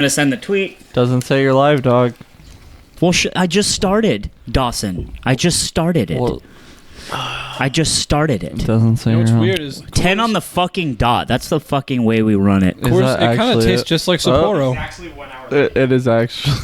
Gonna send the tweet. Doesn't say you're live, dog. Well, I just started, Dawson. I just started it. Well, I just started it. Doesn't say. What's you're weird is 10 on the fucking dot. That's the fucking way we run it. Of course, it kind of tastes just like Sapporo. It is actually.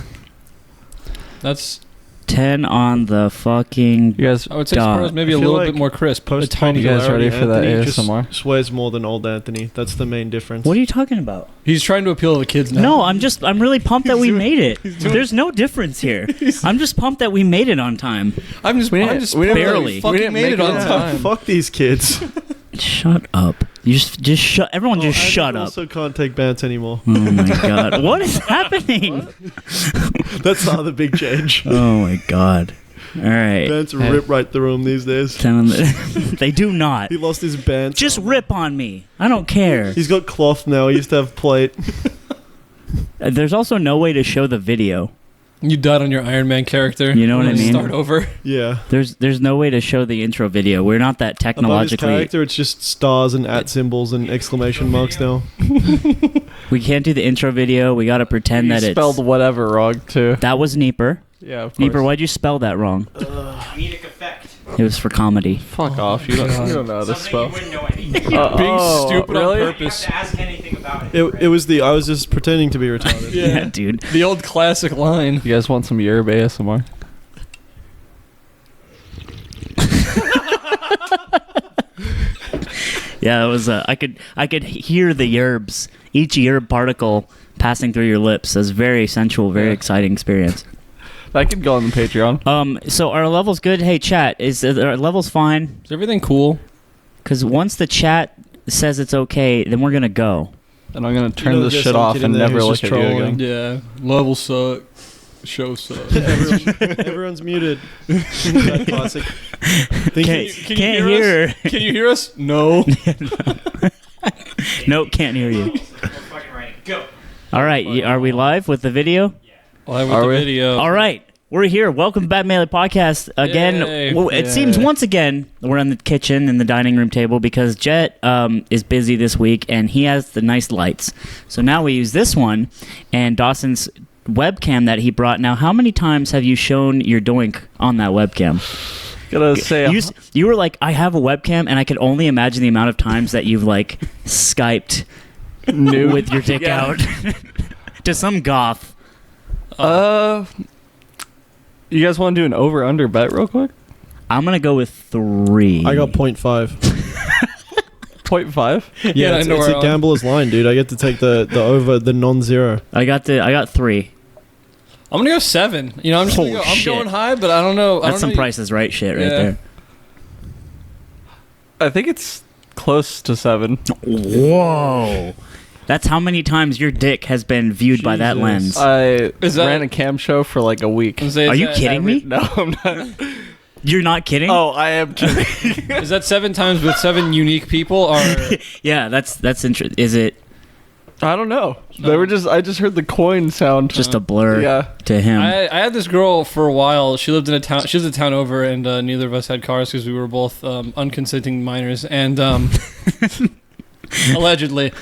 That's 10 on the fucking You guys, I would say dot. Sapporo's maybe I a feel little like bit more crisp. A tiny. You guys ready for that Anthony ASMR? just swears more than old Anthony. That's the main difference. What are you talking about? He's trying to appeal to the kids now. No, I'm really pumped that we made it. There's no difference here. I'm just pumped that we made it on time. I'm just we pumped didn't that we barely. fucking made it on time. Fuck these kids. Shut up. You just shut. Everyone just shut I up. also can't take bants anymore. Oh my god. What is happening? That's the other big change. Oh my god. All right. Bants rip right through him these days. 10 on the they do not. He lost his bants. Just rip on me. I don't care. He's got cloth now. He used to have plate. There's also no way to show the video. You died on your Iron Man character. You know what I mean? Start over. Yeah. There's no way to show the intro video. We're not that Above his technologically. character, it's just stars and @ symbols and exclamation marks now. We can't do the intro video. We got to pretend You that spelled it's. whatever wrong too. That was Neeper. Yeah, of course. Neeper, why'd you spell that wrong? Comedic effect. It was for comedy. Fuck off. You don't know how to Something spell. you wouldn't know anything Being about. stupid really? on You purpose. have to ask anything about it. It was I was just pretending to be retarded. Yeah, dude. The old classic line. You guys want some Yerb ASMR? Yeah, it was. I could hear the yerbs, each yerb particle passing through your lips. It was very sensual, very exciting experience. That could go on the Patreon. So our level's good. Hey, chat, our level's fine? Is everything cool? Because once the chat says it's okay, then we're gonna go. And I'm gonna turn know this there's shit some off kid and in there never who's look just at you trolling. again. Yeah. Level suck. Show suck. Everyone's muted. That classic. Can't hear. Can you hear us? No. Nope, can't hear you. We're fucking ready. Go. All right, are we live with the video? Live with Are the we? video. All right, we're here. Welcome to Bad Melee Podcast again. Yay. Well, it seems once again we're in the kitchen and the dining room table because Jet is busy this week and he has the nice lights. So now we use this one and Dawson's webcam that he brought. Now, how many times have you shown your doink on that webcam? Gotta say, You were like, I have a webcam, and I could only imagine the amount of times that you've like Skyped nude with your dick out to some goth. You guys want to do an over/under bet real quick? I'm gonna go with 3. I got 0.5. 0.5? Yeah, I it's know a where gambler's line, dude. I get to take the over, the non-zero. I got 3. I'm gonna go 7. You know, I'm just gonna go, I'm shit. going high, but I don't know. That's some Prices Right shit right Yeah. there. I think it's close to 7. Whoa. That's how many times your dick has been viewed by that Jesus. lens. I Is that- ran a cam show for like a week. Are you kidding me? No, I'm not. You're not kidding? Oh, I am kidding. Is that 7 times with 7 unique people? Or Yeah, that's interesting. Is it I don't know. I just heard the coin sound. just a blur Yeah. to him? I had this girl for a while. She lived in a town. She was a town over, and neither of us had cars because we were both unconsenting minors, and allegedly,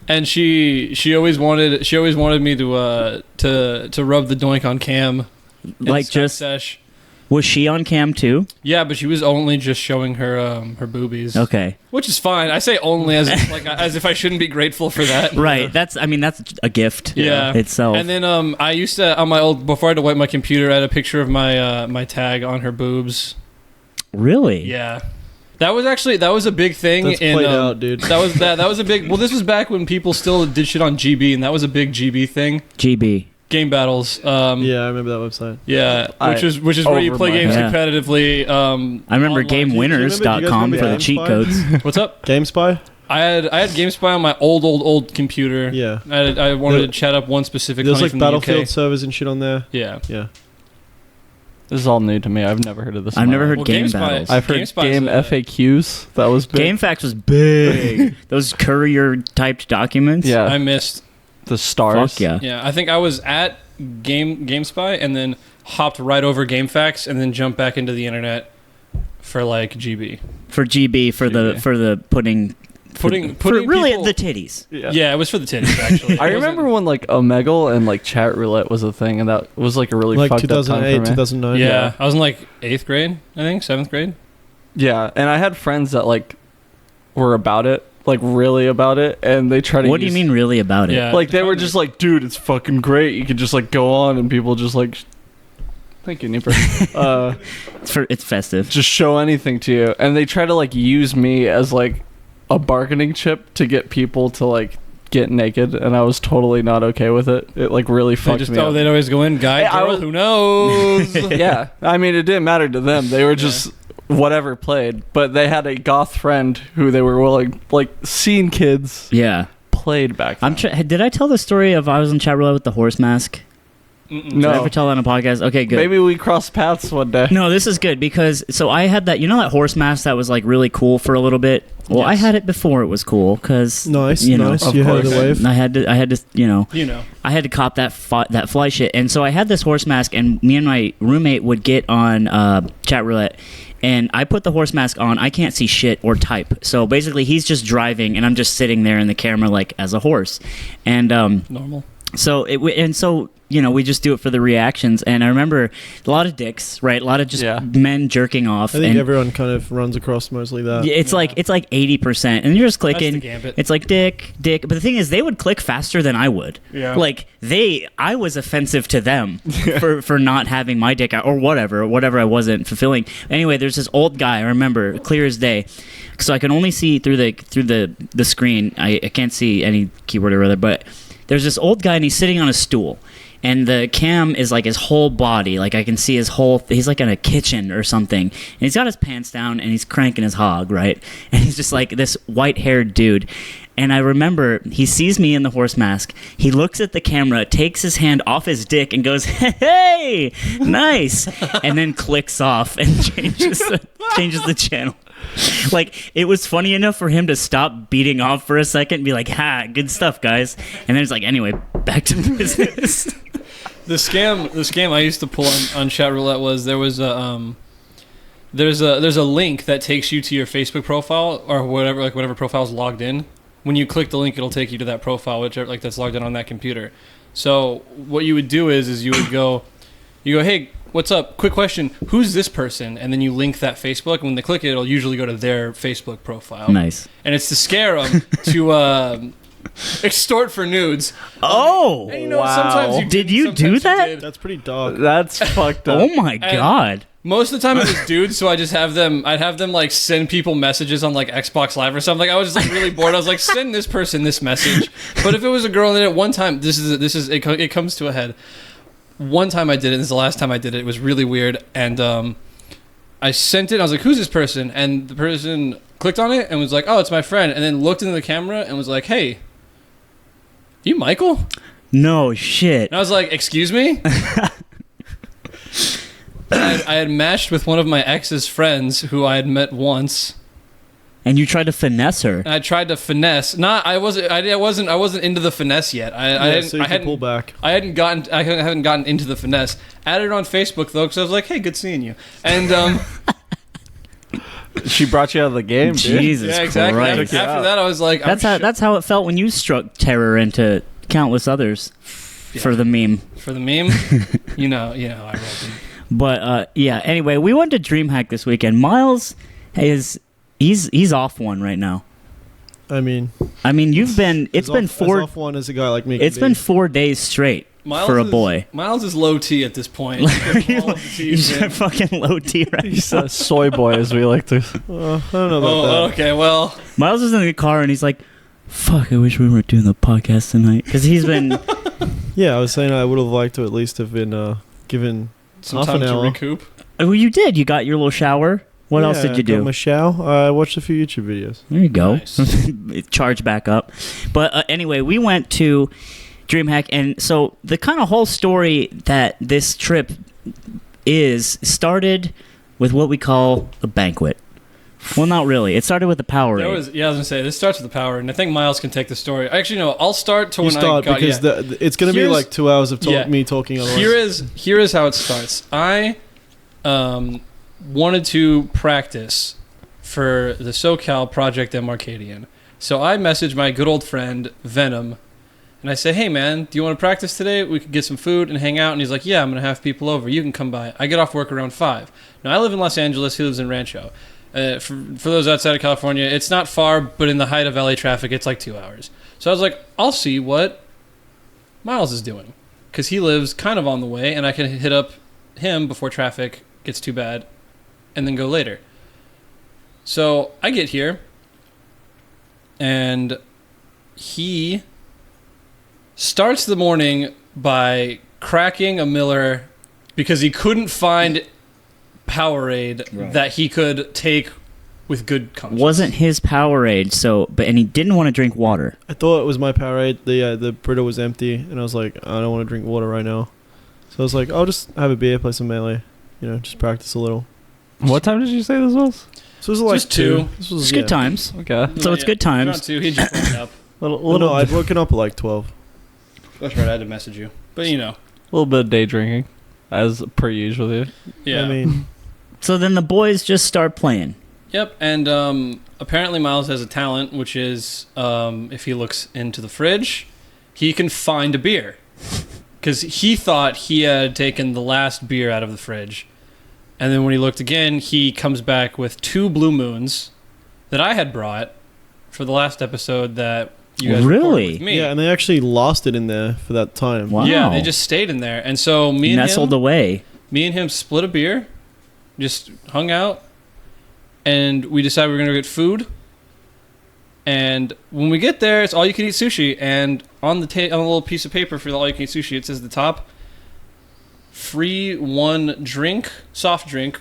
and she always wanted me to rub the doink on cam, in Like Skype just sesh. was she on cam too? Yeah, but she was only just showing her boobies. Okay. Which is fine. I say only as if, as if I shouldn't be grateful for that. Right. That's a gift. Yeah. Itself. And then I used to on my old before I had to wipe my computer, I had a picture of my my tag on her boobs. Really? Yeah. That was a big thing. That's played out, dude. That was a big. Well, this was back when people still did shit on GB, and that was a big GB thing. GB. Game battles. Yeah, I remember that website. Yeah, which is where you over play my games head. competitively. I remember online. GameWinners.com Do you for guys the cheat remember codes. What's up? GameSpy? I had GameSpy on my old computer. Yeah. I wanted to chat up one specific. There's honey like from the Battlefield UK. servers and shit on there. Yeah. Yeah. This is all new to me. I've never heard of this. I've in my never heard life. Well, game GameSpy battles. I've heard GameSpy's game a- FAQs. That was big. GameFAQs was big. Those courier typed documents. Yeah. I missed. The stars. Fuck yeah. Yeah, I think I was at GameSpy and then hopped right over GameFAQs and then jumped back into the internet for like GB. For GB for GB. the putting putting really people, the titties. Yeah, it was for the titties actually. I It wasn't- remember when like Omegle and like Chatroulette was a thing, and that was like a really Like fucked up time 2008, for me. 2009. Yeah, I was in like 8th grade, I think 7th grade. Yeah, and I had friends that like were about it, like really about it, and they try to. What do you mean really about it? Yeah. Like they were just like, dude, it's fucking great. You could just like go on, and people just like, thank you, Nipper. It's festive. Just show anything to you, and they try to like use me as like a bargaining chip to get people to like get naked, and I was totally not okay with it. It like really They fucked just me up. they'd always go in, guy, Yeah, I girl, was- who knows? Yeah, I mean, it didn't matter to them. They were just whatever played, but they had a goth friend who they were willing, like, scene kids Yeah. played back then. Did I tell the story of I was in Chatroulette with the horse mask? Did I ever tell that on a podcast? Okay, good. Maybe we cross paths one day. No, this is good because so I had that. You know that horse mask that was like really cool for a little bit. Well, I Yes. had it before it was cool because Nice, you know, nice. of You had the course. wave. I had to I had to cop that fly shit, and so I had this horse mask, and me and my roommate would get on Chatroulette, and I put the horse mask on. I can't see shit or type, so basically he's just driving, and I'm just sitting there in the camera like as a horse, and Normal. so we just do it for the reactions, and I remember a lot of dicks, right? A lot of just Yeah. men jerking off. I think and everyone kind of runs across mostly that. it's like 80%, and you're just That's clicking. the gambit. It's like dick. But the thing is, they would click faster than I would. Yeah. Like I was offensive to them for not having my dick out or whatever I wasn't fulfilling. Anyway, there's this old guy. I remember clear as day. So I can only see through the screen. I can't see any keyboard or other. But there's this old guy, and he's sitting on a stool. And the cam is like his whole body. Like I can see his whole... He's like in a kitchen or something. And he's got his pants down and he's cranking his hog, right? And he's just like this white-haired dude. And I remember he sees me in the horse mask. He looks at the camera, takes his hand off his dick and goes, hey, nice. And then clicks off and changes the channel. Like, it was funny enough for him to stop beating off for a second and be like, ha, good stuff, guys. And then it's like, anyway, back to business. The scam I used to pull on Chatroulette was there's a link that takes you to your Facebook profile or whatever profile is logged in. When you click the link, it'll take you to that profile, whichever that's logged in on that computer. So what you would do is you go, hey, what's up? Quick question. Who's this person? And then you link that Facebook. And when they click it, it'll usually go to their Facebook profile. Nice. And it's to scare them to extort for nudes. Oh, And Wow. sometimes you Did didn't, you do sometimes that? did. That's pretty dark. That's fucked up. oh my God. Most of the time it was dudes, so I'd have them like send people messages on like Xbox Live or something. Like I was just like really bored. I was like, send this person this message. But if it was a girl, then at one time, it comes to a head. One time I did it, and this is the last time I did it. It was really weird, and I sent it. I was like, who's this person? And the person clicked on it and was like, oh, it's my friend. And then looked into the camera and was like, hey, you Michael? No shit. And I was like, excuse me? I had matched with one of my ex's friends who I had met once, And you tried to finesse her. and I tried to finesse. I wasn't into the finesse yet. I So you can pull back. I hadn't gotten into the finesse. Added her on Facebook though, because I was like, hey, good seeing you. And She brought you out of the game, dude. Jesus yeah, exactly. Christ. After that, I was like, That's how it felt when you struck terror into countless others for the meme. for the meme. you know, I rolled them. But yeah. Anyway, we went to Dreamhack this weekend. Miles he's off one right now. I mean, you've been. It's been as four. off one as a guy like me. It's been 4 days straight for a boy. Miles is low T at this point. He's a fucking low T right He's now. a soy boy, as we like to. I don't know about Oh, that. okay. Well, Miles is in the car and he's like, "Fuck! I wish we were doing the podcast tonight." Because he's been. Yeah, I was saying I would have liked to at least have been given some half time an to hour. recoup. Oh, you did. You got your little shower. What else did you got do? my shower. I watched a few YouTube videos. There you go. Nice. Charge back up. But anyway, we went to Dreamhack, and so the kind of whole story that this trip started with what we call a banquet. Well, not really. It started with the Powerade. I was gonna say this starts with the power, and I think Miles can take the story. Actually, no, I'll start to You when I start got. because Yeah. it's going to be Here's- like 2 hours of yeah. me talking otherwise. Here is how it starts. I wanted to practice for the SoCal Project M Arcadian. So I message my good old friend Venom, and I say, "Hey man, do you want to practice today? We could get some food and hang out." And he's like, "Yeah, I'm gonna have people over. You can come by." I get off work around 5. Now I live in Los Angeles. He lives in Rancho. For those outside of California, it's not far, but in the height of LA traffic, it's like 2 hours. So I was like, I'll see what Miles is doing, because he lives kind of on the way, and I can hit up him before traffic gets too bad, and then go later. So I get here, and he starts the morning by cracking a Miller because he couldn't find Powerade that he could take with good conscience. Wasn't his Powerade, and he didn't want to drink water. I thought it was my Powerade. The Brita was empty, and I was like, I don't want to drink water right now. So I was like, I'll just have a beer, play some Melee, just practice a little. What time did you say this was? So it was like Just 2. This was It's good times. Okay. So it's good times. Around 2, he just woke up. No, I'd woken up at like 12. That's right, I had to message you. But A little bit of day drinking, as per usual. yeah. I mean, So then the boys just start playing. Yep, and apparently Miles has a talent, which is if he looks into the fridge, he can find a beer. Because he thought he had taken the last beer out of the fridge. And then when he looked again, he comes back with 2 Blue Moons that I had brought for the last episode that you guys recorded Really? with me. yeah, and they actually lost it in there for that time. Wow. Yeah, they just stayed in there. And so Nestled away. me and him split a beer, just hung out, and we decided we were going to get food. And when we get there, it's all you can eat sushi. And on the on a little piece of paper for the all you can eat sushi, it says at the top, free 1 drink, soft drink,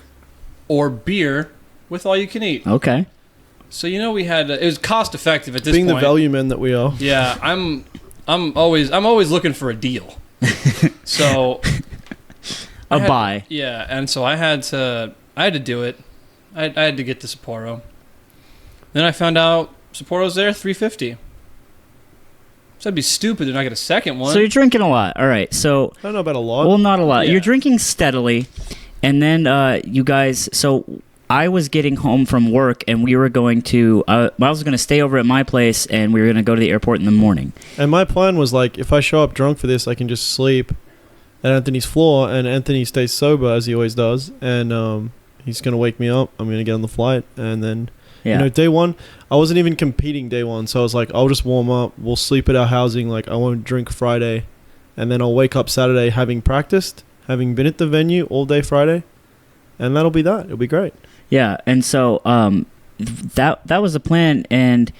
or beer with all you can eat. Okay. So we had it was cost effective at this Being point. the value men that we are. Yeah, I'm always looking for a deal. So Buy. Yeah, and so I had to do it. I had to get the Sapporo. Then I found out Sapporo's there $3.50. So I'd be stupid to not get a second one. So you're drinking a lot. All right. So I don't know about a lot. well, not a lot. Yeah. You're drinking steadily, and then you guys. So I was getting home from work, and we were going to. I was going to stay over at my place, and we were going to go to the airport in the morning. And my plan was like, if I show up drunk for this, I can just sleep at Anthony's floor, and Anthony stays sober as he always does, and he's gonna wake me up. I'm gonna get on the flight, and then day one, I wasn't even competing day one, so I was like, I'll just warm up. We'll sleep at our housing. Like I won't drink Friday, and then I'll wake up Saturday having practiced, having been at the venue all day Friday, and that'll be that. It'll be great. Yeah, and so that was the plan, and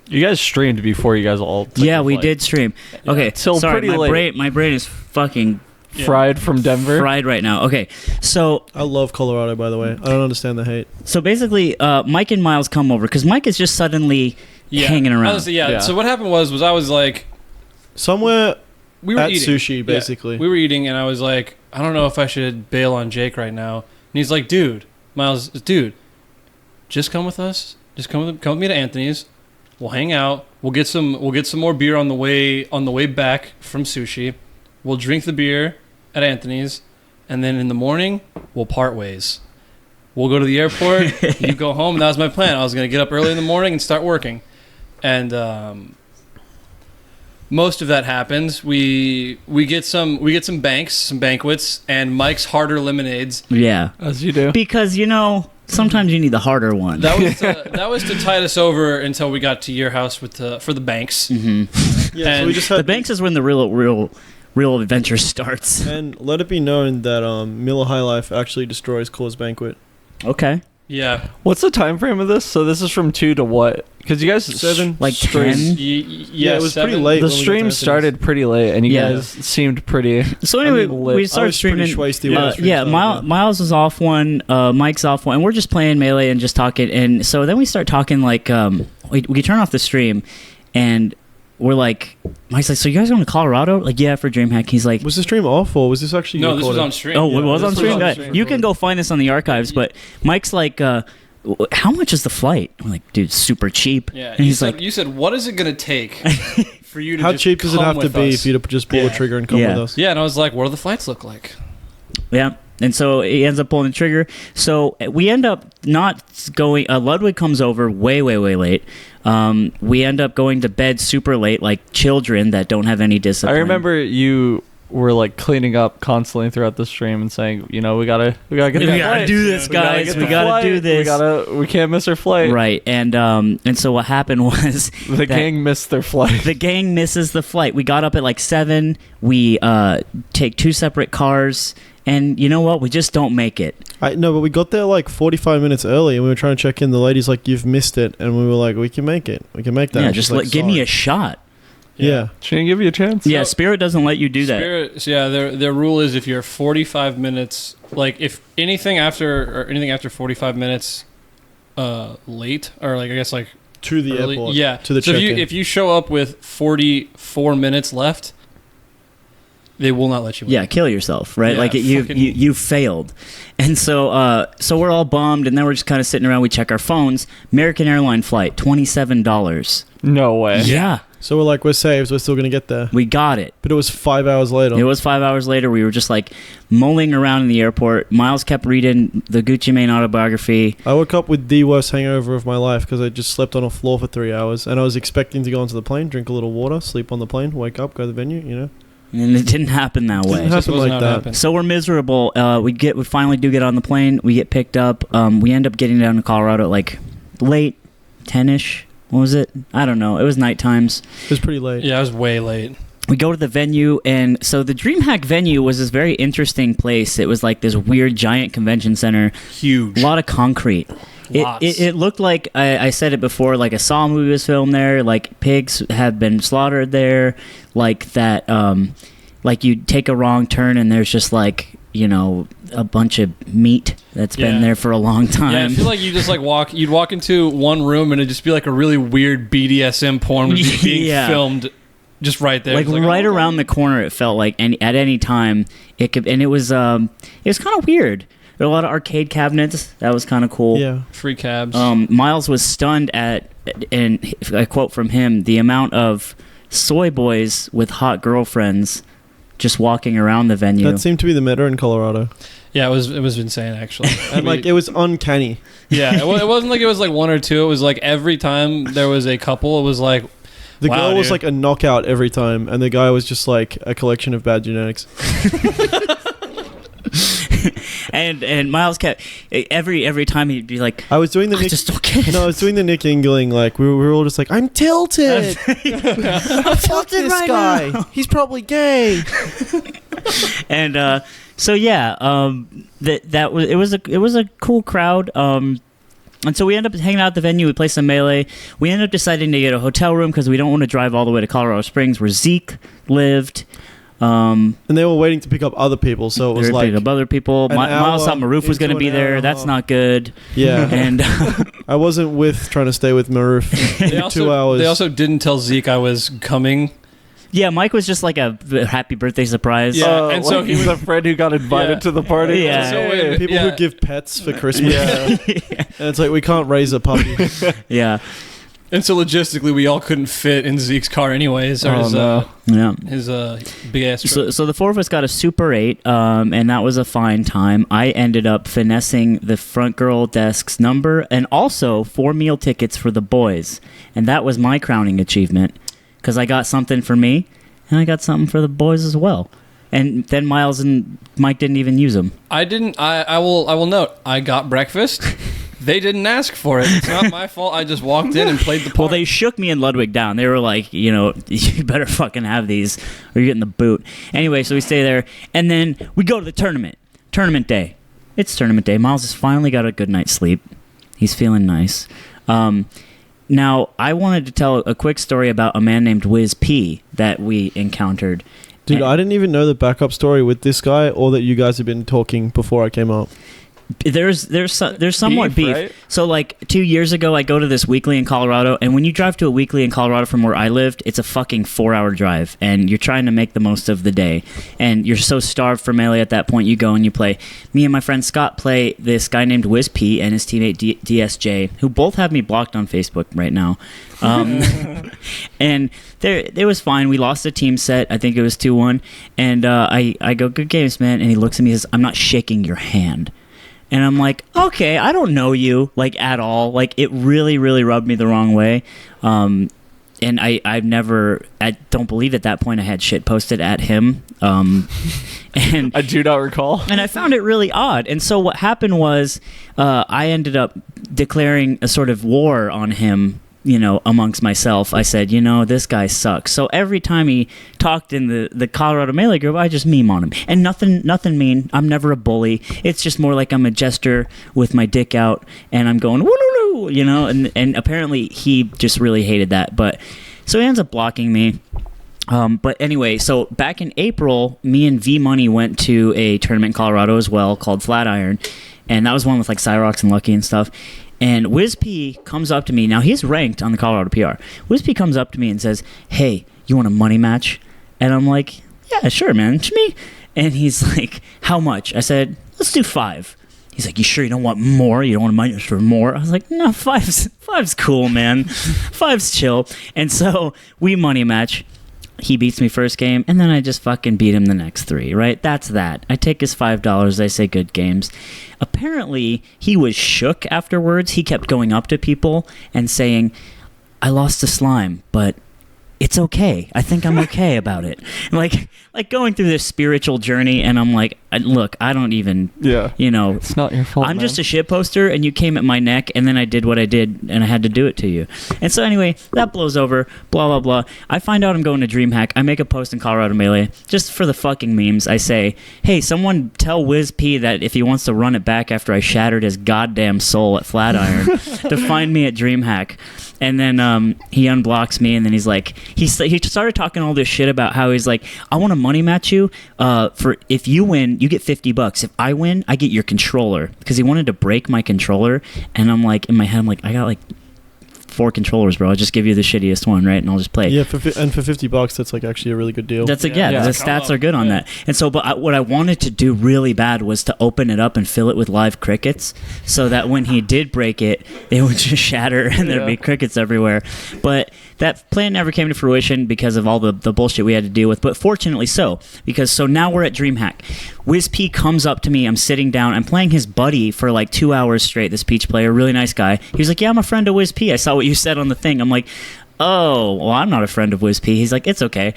You guys streamed before you guys all took yeah, the we flight. did stream. Okay, Till sorry, pretty late. my brain is fucking Fried from Denver. fried right now. Okay, so I love Colorado, by the way. I don't understand the hate. basically, Mike and Miles come over because Mike is just suddenly hanging around. Honestly, yeah. Yeah. So what happened was I was like, Somewhere we were at eating sushi, basically. Yeah, we were eating, and I was like, I don't know if I should bail on Jake right now. And he's like, Miles, just come with us. Just come with me to Anthony's. We'll hang out. We'll get some more beer on the way back from sushi. We'll drink the beer at Anthony's, and then in the morning we'll part ways. We'll go to the airport. You go home. And that was my plan. I was gonna get up early in the morning and start working, and most of that happens. We get some banquets, and Mike's harder lemonades. Yeah, As you do. because sometimes you need the harder one. That was to tide us over until we got to your house for the banks. Mm-hmm. Yeah, so And we just The had banks is when the real adventure starts. and let it be known that Miller High Life actually destroys Coors Banquet. Okay, Yeah, What's the time frame of this? So this is from 2 to what? Because you guys 7, like stream- 10. Yeah, it was 7. pretty late. The when we got to stream Anthony's. started pretty late, and you Yeah. guys seemed pretty. So anyway, lit. we I started was pretty streaming. schwasty when the stream started, yeah. Miles was off one, Mike's off one, and we're just playing Melee and just talking. And so then we start talking like we turn off the stream, and we're like, Mike's like, so you guys going to Colorado? Like, yeah, for Dreamhack. He's like, Was the stream off or was this actually No, this was recorded? on stream. oh, it was this on stream. on stream. You can go find this on the archives. But Mike's like, how much is the flight? I'm like, dude, super cheap. Yeah, and he's like, you said, what is it gonna take for you to? How just cheap does it come have to with be us? for you to just pull the trigger and come Yeah. with us? Yeah, and I was like, what do the flights look like? yeah. And so he ends up pulling the trigger. So we end up not going. Ludwig comes over way late. We end up going to bed super late, like children that don't have any discipline. I remember you were like cleaning up constantly throughout the stream and saying, you know, we gotta get We that gotta flight. do this, guys. We gotta do this. We can't miss our flight. Right, and so what happened was The gang missed their flight. the gang misses the flight. We got up at like 7. We take 2 separate cars, and you know what? We just don't make it. No, but we got there like 45 minutes early, and we were trying to check in. The lady's like, "You've missed it," and we were like, "We can make it. We can make that." Yeah, And just she's like, give me "Sorry." a shot. Yeah. She didn't give you a chance. Yeah, Spirit doesn't let you do that. Spirit, so yeah, their rule is if you're 45 minutes, like if anything after 45 minutes late, or like I guess like To the early, airport. yeah. To the so check-in. if you show up with 44 minutes left, they will not let you in. Yeah, kill yourself, right? Yeah, like you failed, and so we're all bummed, and then we're just kind of sitting around. We check our phones. American airline flight, $27. No way. Yeah, So we're like, we're saved. We're still going to get there. we got it. But it was 5 hours later. It was 5 hours later. We were just like mulling around in the airport. Miles kept reading the Gucci Mane autobiography. I woke up with the worst hangover of my life because I just slept on a floor for 3 hours. And I was expecting to go onto the plane, drink a little water, sleep on the plane, wake up, go to the venue, you know. And it didn't happen that way. Didn't happen wasn't like how it that. happened. So we're miserable. We finally do get on the plane. We get picked up. We end up getting down to Colorado at like late, 10ish. What was it? I don't know. It was night times. It was pretty late. Yeah, I was way late. We go to the venue, and so the Dreamhack venue was this very interesting place. It was like this weird giant convention center. Huge. A lot of concrete. Lots. It looked like, I said it before, like a Saw movie was filmed there, like pigs have been slaughtered there, like that, like you take a wrong turn and there's just like, you know, a bunch of meat that's been there for a long time. Yeah, I feel like you just like you'd walk into one room and it'd just be like a really weird BDSM porn would be being Yeah. filmed just right there. Like It's right oh, around the corner, it felt like, and at any time it could, and it was kind of weird. There were a lot of arcade cabinets. That was kind of cool. Yeah. free cabs. Miles was stunned at, and I quote from him, the amount of soy boys with hot girlfriends just walking around the venue. That seemed to be the meta in Colorado. Yeah, it was insane actually. I mean, Like, it was uncanny. yeah, it wasn't like it was like one or two. It was like every time there was a couple, it was like The wow, girl was dude. like a knockout every time, and the guy was just like a collection of bad genetics. and Miles kept every time he'd be like, I was doing the I Nick. just don't get it. No, I was doing the Nick Engling. Like we were all just like, I'm tilted. Fuck this right guy. now. He's probably gay. And so yeah, that was it was a cool crowd. And so we ended up hanging out at the venue. We played some Melee. We ended up deciding to get a hotel room because we don't want to drive all the way to Colorado Springs, where Zeke lived. And they were waiting to pick up other people, so it They was were like, picking up other people. an Miles hour thought Maroof was going to into be an hour there. and a That's half. not good. yeah. And I wasn't trying to stay with Maroof for 2 hours. They also didn't tell Zeke I was coming. yeah, Mike was just like a happy birthday surprise. Yeah, and so he was a friend who got invited Yeah. to the party. Yeah. So when- People yeah. who give pets for Christmas. Yeah. And it's like, we can't raise a puppy. Yeah, And so logistically, we all couldn't fit in Zeke's car anyways. Or yeah. his big ass truck. So the four of us got a Super 8, and that was a fine time. I ended up finessing the front girl desk's number and also 4 meal tickets for the boys. And that was my crowning achievement because I got something for me and I got something for the boys as well. And then Miles and Mike didn't even use them. I didn't. I will note. I got breakfast. They didn't ask for it. It's not my fault. I just walked in and played the part. Well, they shook me and Ludwig down. They were like, you know, you better fucking have these or you're getting the boot. Anyway, so we stay there. And then we go to the tournament. Tournament day. It's tournament day. Miles has finally got a good night's sleep. He's feeling nice. Now, I wanted to tell a quick story about a man named Wiz P that we encountered. Dude, And I didn't even know the backup story with this guy or that you guys had been talking before I came up. There's somewhat beef. Right? So like 2 years ago, I go to this weekly in Colorado, and when you drive to a weekly in Colorado from where I lived, it's a fucking 4-hour drive, and you're trying to make the most of the day, and you're so starved for melee at that point. You go and you play. Me and my friend Scott play this guy named Wiz P and his teammate DSJ, who both have me blocked on Facebook right now. And it was fine. We lost a team set. I think it was 2-1, and I go, good games, man. And he looks at me and says, I'm not shaking your hand. And I'm like, okay, I don't know you, like, at all. Like, it really, really rubbed me the wrong way. And I don't believe at that point I had shit posted at him. And I do not recall. And I found it really odd. And so what happened was I ended up declaring a sort of war on him, amongst myself. I said, this guy sucks. So every time he talked in the Colorado Melee group, I just meme on him. And nothing mean. I'm never a bully. It's just more like I'm a jester with my dick out, and I'm going, woo-loo-loo, and apparently he just really hated that. But so he ends up blocking me. But anyway, so back in April, me and V Money went to a tournament in Colorado as well called Flatiron. And that was one with like Cyrox and Lucky and stuff. And Wiz P comes up to me. Now, he's ranked on the Colorado PR. Wiz P comes up to me and says, hey, you want a money match? And I'm like, yeah, sure, man. It's me. And he's like, how much? I said, let's do 5. He's like, you sure you don't want more? You don't want a money match for more? I was like, no, 5's cool, man. 5's chill. And so we money match. He beats me first game, and then I just fucking beat him the next 3, right? That's that. I take his $5. I say good games. Apparently, he was shook afterwards. He kept going up to people and saying, I lost to Slime, but it's okay. I think I'm okay about it. Like going through this spiritual journey, and I'm like, look, I don't even, it's not your fault. I'm just a shit poster, and you came at my neck, and then I did what I did, and I had to do it to you. And so anyway, that blows over, blah, blah, blah. I find out I'm going to Dreamhack. I make a post in Colorado Melee, just for the fucking memes. I say, hey, someone tell Wiz P that if he wants to run it back after I shattered his goddamn soul at Flatiron, to find me at Dreamhack. And then he unblocks me, and then he's like, he started talking all this shit about how he's like, I want to money match you for if you win, you get $50. If I win, I get your controller, because he wanted to break my controller. And I'm like, in my head, I'm like, I got like 4 controllers, bro. I'll just give you the shittiest one, right? And I'll just play. Yeah, for $50, that's like actually a really good deal. That's the stats are good on that. And so, but what I wanted to do really bad was to open it up and fill it with live crickets, so that when he did break it, it would just shatter and there'd be crickets everywhere. But that plan never came to fruition because of all the bullshit we had to deal with. But fortunately so, because so now we're at Dreamhack. Wiz P comes up to me. I'm sitting down. I'm playing his buddy for like 2 hours straight. This Peach player, really nice guy. He was like, yeah, I'm a friend of Wiz P. I saw what you said on the thing. I'm like, oh, well, I'm not a friend of Wiz P. He's like, it's okay.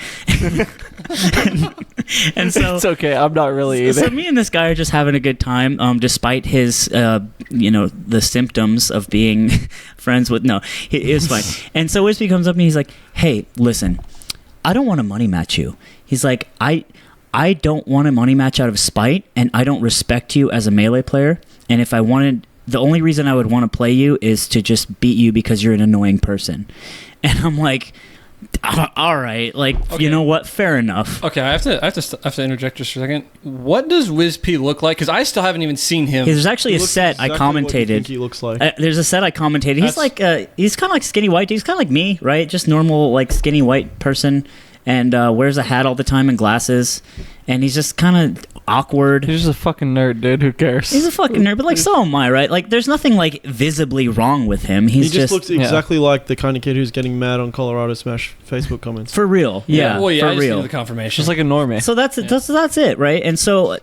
and so it's okay. I'm not really either. So me and this guy are just having a good time, despite his, the symptoms of being friends with. No, it was fine. And so Wiz P comes up to me. He's like, hey, listen, I don't want to money match you. He's like, I don't want a money match out of spite, and I don't respect you as a Melee player. And if I wanted, the only reason I would want to play you is to just beat you because you're an annoying person. And I'm like, all right, like, okay. You know what? Fair enough. Okay, I have to interject just for a second. What does Wiz P look like? Because I still haven't even seen him. There's actually a set exactly I commentated. What you think he looks like. There's a set I commentated. He's like, he's kind of like skinny white. He's kind of like me, right? Just normal, like skinny white person. And wears a hat all the time and glasses, and he's just kind of awkward. He's just a fucking nerd, dude. Who cares? He's a fucking nerd, but like so am I, right? Like there's nothing like visibly wrong with him. He just looks exactly like the kind of kid who's getting mad on Colorado Smash Facebook comments. For real, yeah. Well, yeah, for I just real. need the confirmation. Just like a normie. So that's it, right? And so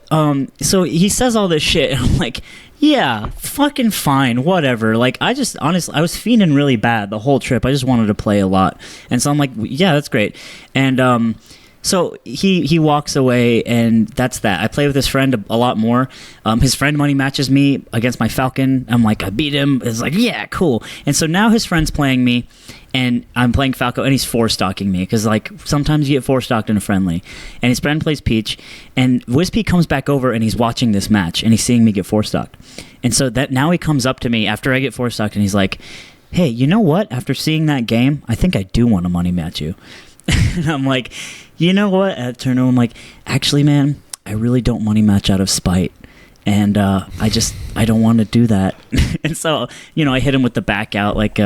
so he says all this shit, and I'm like, yeah, fucking fine, whatever. Like, I just, honestly, I was fiending really bad the whole trip. I just wanted to play a lot. And so I'm like, yeah, that's great. And so he walks away, and that's that. I play with his friend a lot more. His friend money matches me against my Falcon. I'm like, I beat him. It's like, yeah, cool. And so now his friend's playing me, and I'm playing Falco, and he's 4-stocking me, because like sometimes you get 4-stocked in a friendly. And his friend plays Peach, and Wiz P comes back over, and he's watching this match, and he's seeing me get 4-stocked. And so that now he comes up to me after I get 4-stocked, and he's like, hey, you know what? After seeing that game, I think I do want to money match you. And I'm like, you know what? I turn to him, I'm like, actually, man, I really don't money match out of spite. And I don't want to do that. And so, I hit him with the back out, like,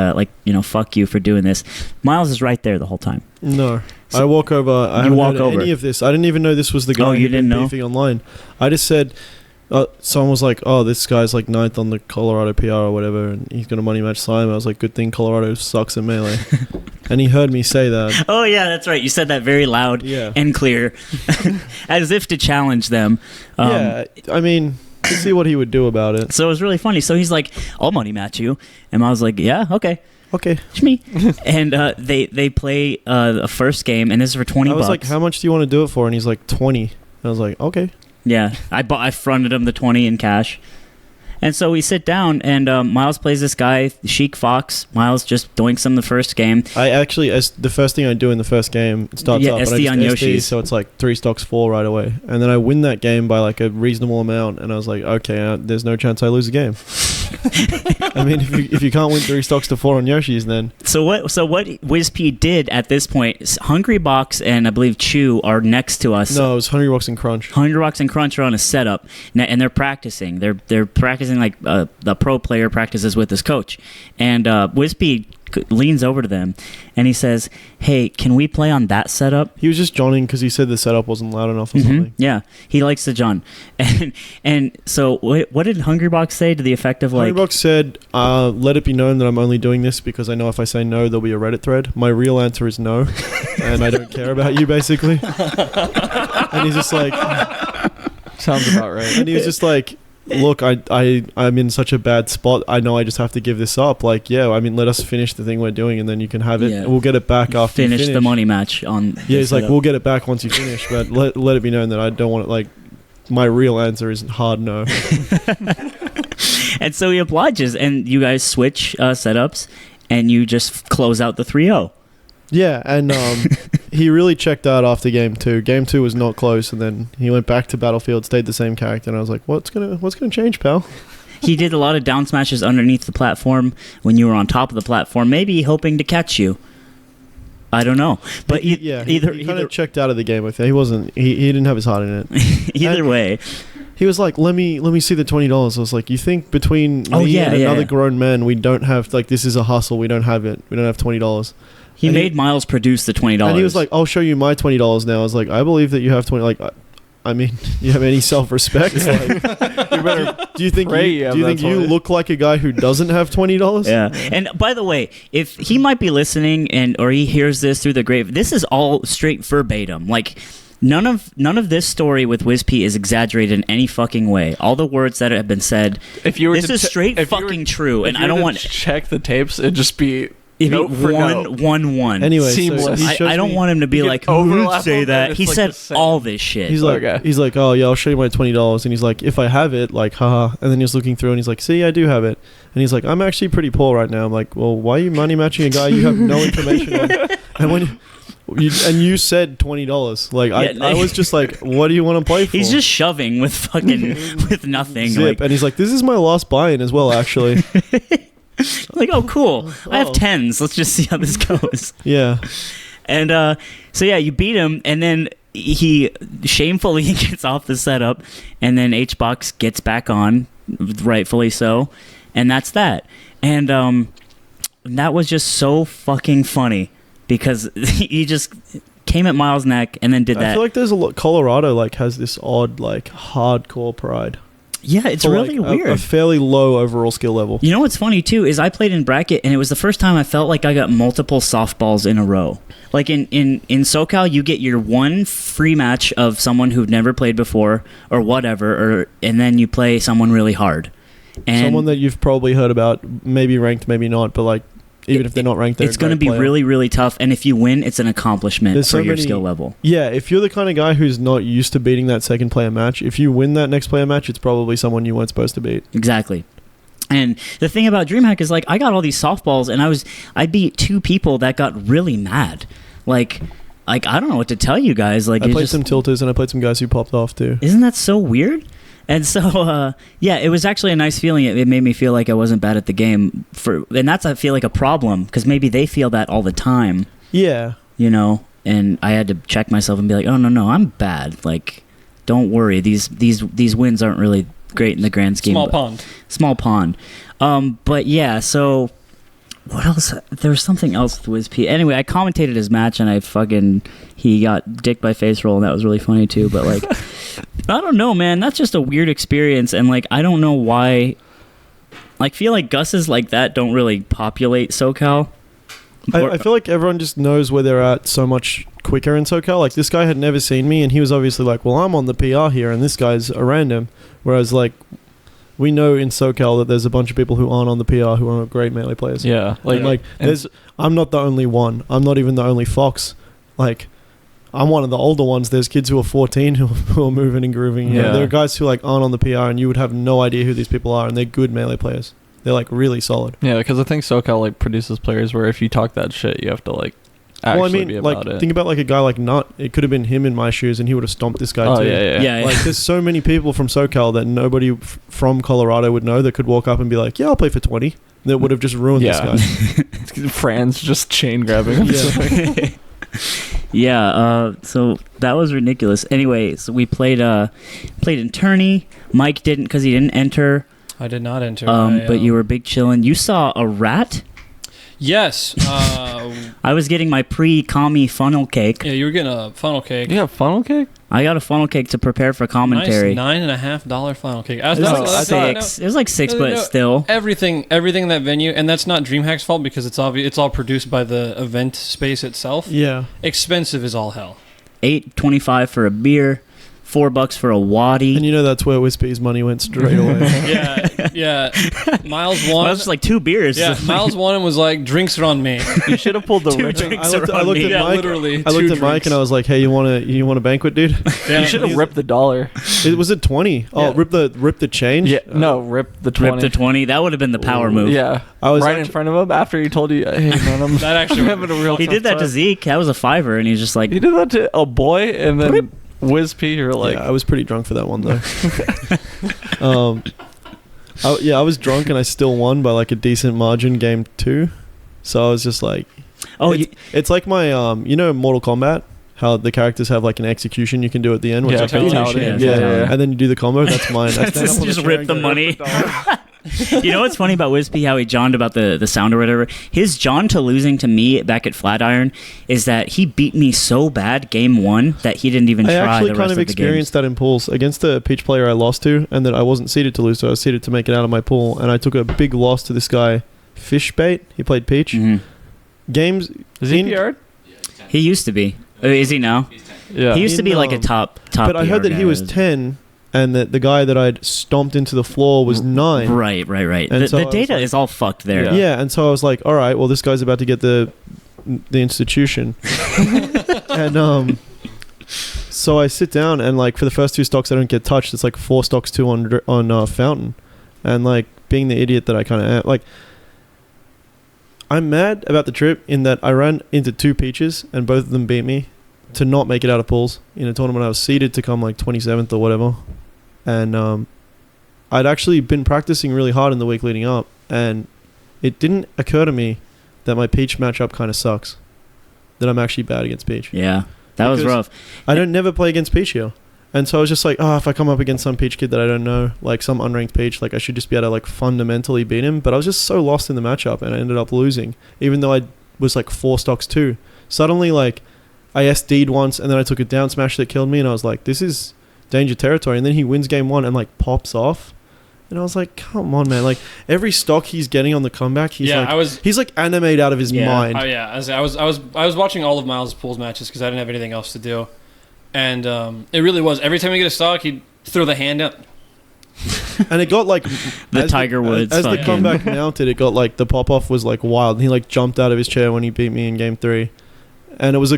fuck you for doing this. Miles is right there the whole time. No. I walk over. I haven't heard any of this. I didn't even know this was the guy you who'd been didn't know? beefing online. I just said, someone was like, oh, this guy's like 9th on the Colorado PR or whatever, and he's going to money match Simon. I was like, good thing Colorado sucks at Melee. And he heard me say that. Oh, yeah, that's right. You said that very loud and clear, as if to challenge them. Yeah, I mean, to see what he would do about it. So it was really funny. So he's like, I'll money match you. And I was like, yeah, okay. Okay. It's me. And they play a first game, and this is for $20. I was like, how much do you want to do it for? And he's like, 20. And I was like, okay. Yeah, I fronted him the 20 in cash. And so we sit down, and Miles plays this guy, Sheik Fox. Miles just doinks him the first game. I actually, as the first thing I do in the first game, it starts up, SD but I just on SD, Yoshi's. so it's like 3 stocks 4 right away. And then I win that game by like a reasonable amount, and I was like, okay, there's no chance I lose a game. I mean, if you can't win 3 stocks to 4 on Yoshi's, then... So what Wiz P did at this point, Hungry Box and I believe Chew are next to us. No, it was Hungry Box and Crunch. Hungry Box and Crunch are on a setup, and they're practicing. They're practicing like the pro player practices with his coach. And Wiz P leans over to them, and he says, hey, can we play on that setup? He was just joning because he said the setup wasn't loud enough or something. Yeah, he likes to John. And so what did Hungry Box say to the effect of like... Hungry Box said, let it be known that I'm only doing this because I know if I say no, there'll be a Reddit thread. My real answer is no, and I don't care about you, basically. And he's just like... Sounds about right. And he was just like, look, I'm in such a bad spot. I know I just have to give this up. Like, yeah, I mean, let us finish the thing we're doing, and then you can have it. Yeah. We'll get it back after you finish the money match on... Yeah, he's like, we'll get it back once you finish, but let it be known that I don't want it, like... My real answer is hard no. And so he obliges, and you guys switch setups, and you just close out the 3-0. Yeah, and he really checked out after game 2. Game 2 was not close, and then he went back to Battlefield, stayed the same character, and I was like, what's gonna change, pal? He did a lot of down smashes underneath the platform when you were on top of the platform, maybe hoping to catch you. I don't know, but he kind of checked out of the game. I think he wasn't. He didn't have his heart in it. Either way, he was like, "Let me see the $20." I was like, "You think between me and another grown man, we don't have like this is a hustle. We don't have it. We don't have $20." He made Miles produce the $20, and he was like, "I'll show you my $20 now." I was like, "I believe that you have 20." Like, I mean, you have any self-respect? Like, you better. Do you think you look like a guy who doesn't have $20? Yeah. And by the way, if he might be listening or he hears this through the grave, this is all straight verbatim. Like, none of this story with Wiz P is exaggerated in any fucking way. All the words that have been said, this is straight fucking true. And I don't want to check the tapes. It'd just be. It'd be 1-1. Anyway, seamless. I don't want him to be like, who would say that? He said all this shit. He's like, oh yeah, I'll show you my $20, and he's like, if I have it, like, haha. And then he's looking through, and he's like, see, I do have it. And he's like, I'm actually pretty poor right now. I'm like, well, why are you money matching a guy you have no information on? And when you said $20, like I was just like, what do you want to play for? He's just shoving with fucking with nothing. Zip. Like, and he's like, this is my last buy-in as well, actually. Like, oh, cool. I have 10s. Let's just see how this goes. Yeah. And so, yeah, you beat him, and then he shamefully gets off the setup, and then H-Box gets back on, rightfully so, and that's that. And that was just so fucking funny, because he just came at Miles' neck and then did that. I feel like there's a lot... Colorado, like, has this odd, like, hardcore pride. Yeah, it's really weird. A fairly low overall skill level. You know what's funny, too, is I played in bracket, and it was the first time I felt like I got multiple softballs in a row. Like, in SoCal, you get your one free match of someone who've never played before, or whatever, and then you play someone really hard. And someone that you've probably heard about, maybe ranked, maybe not, but, like, even if they're not ranked, it's going to be really, really tough. And if you win, it's an accomplishment for your skill level. Yeah, if you're the kind of guy who's not used to beating that second player match, if you win that next player match, it's probably someone you weren't supposed to beat. Exactly. And the thing about Dreamhack is, like, I got all these softballs, and I beat 2 people that got really mad. Like I don't know what to tell you guys. Like, I played some tilters, and I played some guys who popped off too. Isn't that so weird? And so, yeah, it was actually a nice feeling. It made me feel like I wasn't bad at the game. And that's, I feel like, a problem, because maybe they feel that all the time. Yeah. You know? And I had to check myself and be like, oh, no, I'm bad. Like, don't worry. These wins aren't really great in the grand scheme. Small pond. But yeah, so what else? There was something else with Wiz P. Anyway, I commentated his match and he got dick by face roll, and that was really funny too. But like, I don't know, man. That's just a weird experience, and like, I don't know why. Like, feel like Gus's like that don't really populate SoCal. I feel like everyone just knows where they're at so much quicker in SoCal. Like, this guy had never seen me, and he was obviously like, well, I'm on the PR here, and this guy's a random. Whereas, like, we know in SoCal that there's a bunch of people who aren't on the PR who are great Melee players. Yeah. I'm not the only one. I'm not even the only Fox. Like, I'm one of the older ones. There's kids who are 14 who are moving and grooving. Yeah. There are guys who, like, aren't on the PR, and you would have no idea who these people are, and they're good Melee players. They're, like, really solid. Yeah, because I think SoCal, like, produces players where if you talk that shit, you have to, like, actually be about it. Think about, like, a guy like Nut. It could have been him in my shoes, and he would have stomped this guy, too. Yeah. Like, there's so many people from SoCal that nobody from Colorado would know that could walk up and be like, yeah, I'll play for 20. That would have just ruined this guy. Fran's just chain grabbing him. Yeah, so that was ridiculous. Anyway, so we played in tourney. Mike didn't because he didn't enter. I did not enter. But you were big chillin'. You saw a rat? Yes. I was getting my pre-commie funnel cake. Yeah, you were getting a funnel cake. You got funnel cake? I got a funnel cake to prepare for commentary. Nice $9.50 funnel cake. It was like $6. It was like $6, but still. Everything in that venue, and that's not Dreamhack's fault because it's all produced by the event space itself. Yeah. Expensive as all hell. $8.25 for a beer, $4 for a waddy. And you know that's where Wiz P's money went straight away. Yeah. Miles won. Well, that was like 2 beers. Yeah, Miles won and was like, drinks are on me. You should have pulled the Two ripping. drinks I looked are on me. at Mike. Literally. I looked at Mike and I was like, "Hey, you want a banquet, dude?" Yeah. You should have ripped the $1. It was at 20. Oh, Yeah. rip the change. Yeah, no, rip the 20. Rip the 20. That would have been the power move. Yeah, I was right in front of him after he told you, "Hey, man, I'm That actually I'm having a real." He tough did that to time." Zeke. That was a $5, and he's just like, He did that to a boy, and then Wiz P. You're like, I was pretty drunk for that one though. I was drunk and I still won by like a decent margin game 2. So I was just like, it's like my Mortal Kombat, how the characters have like an execution you can do at the end, which Yeah, I fatality. yeah, and then you do the combo. That's mine. I stand up on the just chair rip and the go, money. You know what's funny about Wiz P, how he jawned about the sound or whatever? His jawn to losing to me back at Flatiron is that he beat me so bad game 1 that he didn't even try the rest of the I actually kind of games. experienced that in pools against a Peach player I lost to, and that I wasn't seeded to lose to. I was seeded to make it out of my pool, and I took a big loss to this guy, Fishbait. He played Peach. Mhm. Games. is he PR'd? He used to be. Is he now? Yeah. He used to be like a top. But I heard PR that he guy. was 10, and that the guy that I'd stomped into the floor was 9. Right. And The, so I the was data like- is all fucked there. Yeah, and so I was like, all right, well, this guy's about to get the institution. And so I sit down, and like for the first 2 stocks I don't get touched. It's like 4 stocks 2 on Fountain, and like being the idiot that I kind of am, like I'm mad about the trip in that I ran into 2 Peaches and both of them beat me to not make it out of pools in a tournament. I was seeded to come like 27th or whatever, and I'd actually been practicing really hard in the week leading up, and it didn't occur to me that my Peach matchup kind of sucks, that I'm actually bad against Peach. Yeah, that was Because rough. I don't never play against Peach here. And so I was just like, if I come up against some Peach kid that I don't know, like some unranked Peach, like I should just be able to like fundamentally beat him. But I was just so lost in the matchup, and I ended up losing, even though I was like 4 stocks 2. Suddenly, like, I SD'd once, and then I took a down smash that killed me, and I was like, this is danger territory. And then he wins game 1 and like pops off. And I was like, come on, man. Like, every stock he's getting on the comeback, he's like animated out of his mind. Oh yeah, I was watching all of Miles' pools matches because I didn't have anything else to do, and it really was. Every time he get a stock, he'd throw the hand up. And it got like The Tiger Woods as the fucking- comeback mounted, it got like the pop off was like wild. And he like jumped out of his chair when he beat me in game 3, and it was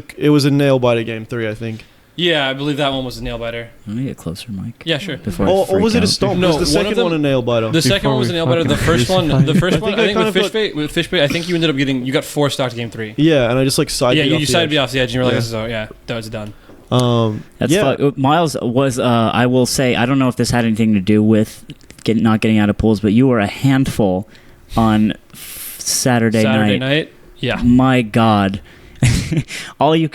a nail biter game 3, I think. Yeah, I believe that one was a nail biter. Let me get closer, Mike. Yeah, sure. Before I Or was freak it a out. stomp? No, was the one second of them- one a nail biter? The second one was a nail biter. The first one, I think I kind with of Fishbait, I think you ended up getting, you got 4 stocked game 3. Yeah, and I just like side. Yeah, beat off you the sided edge. me off the edge, and you were like, Yeah. "This is that was done." That's yeah. Miles was. I will say, I don't know if this had anything to do with not getting out of pools, but you were a handful on Saturday night. Yeah. My God, all you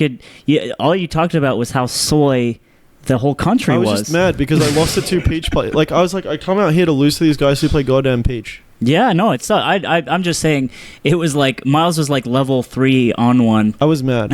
talked about was how soy the whole country I was just mad because I lost to 2 Peach players. Like, I was like, I come out here to lose to these guys who play goddamn Peach. Yeah, no, it's not. I'm just saying, it was like Miles was like level 3 on 1. I was mad.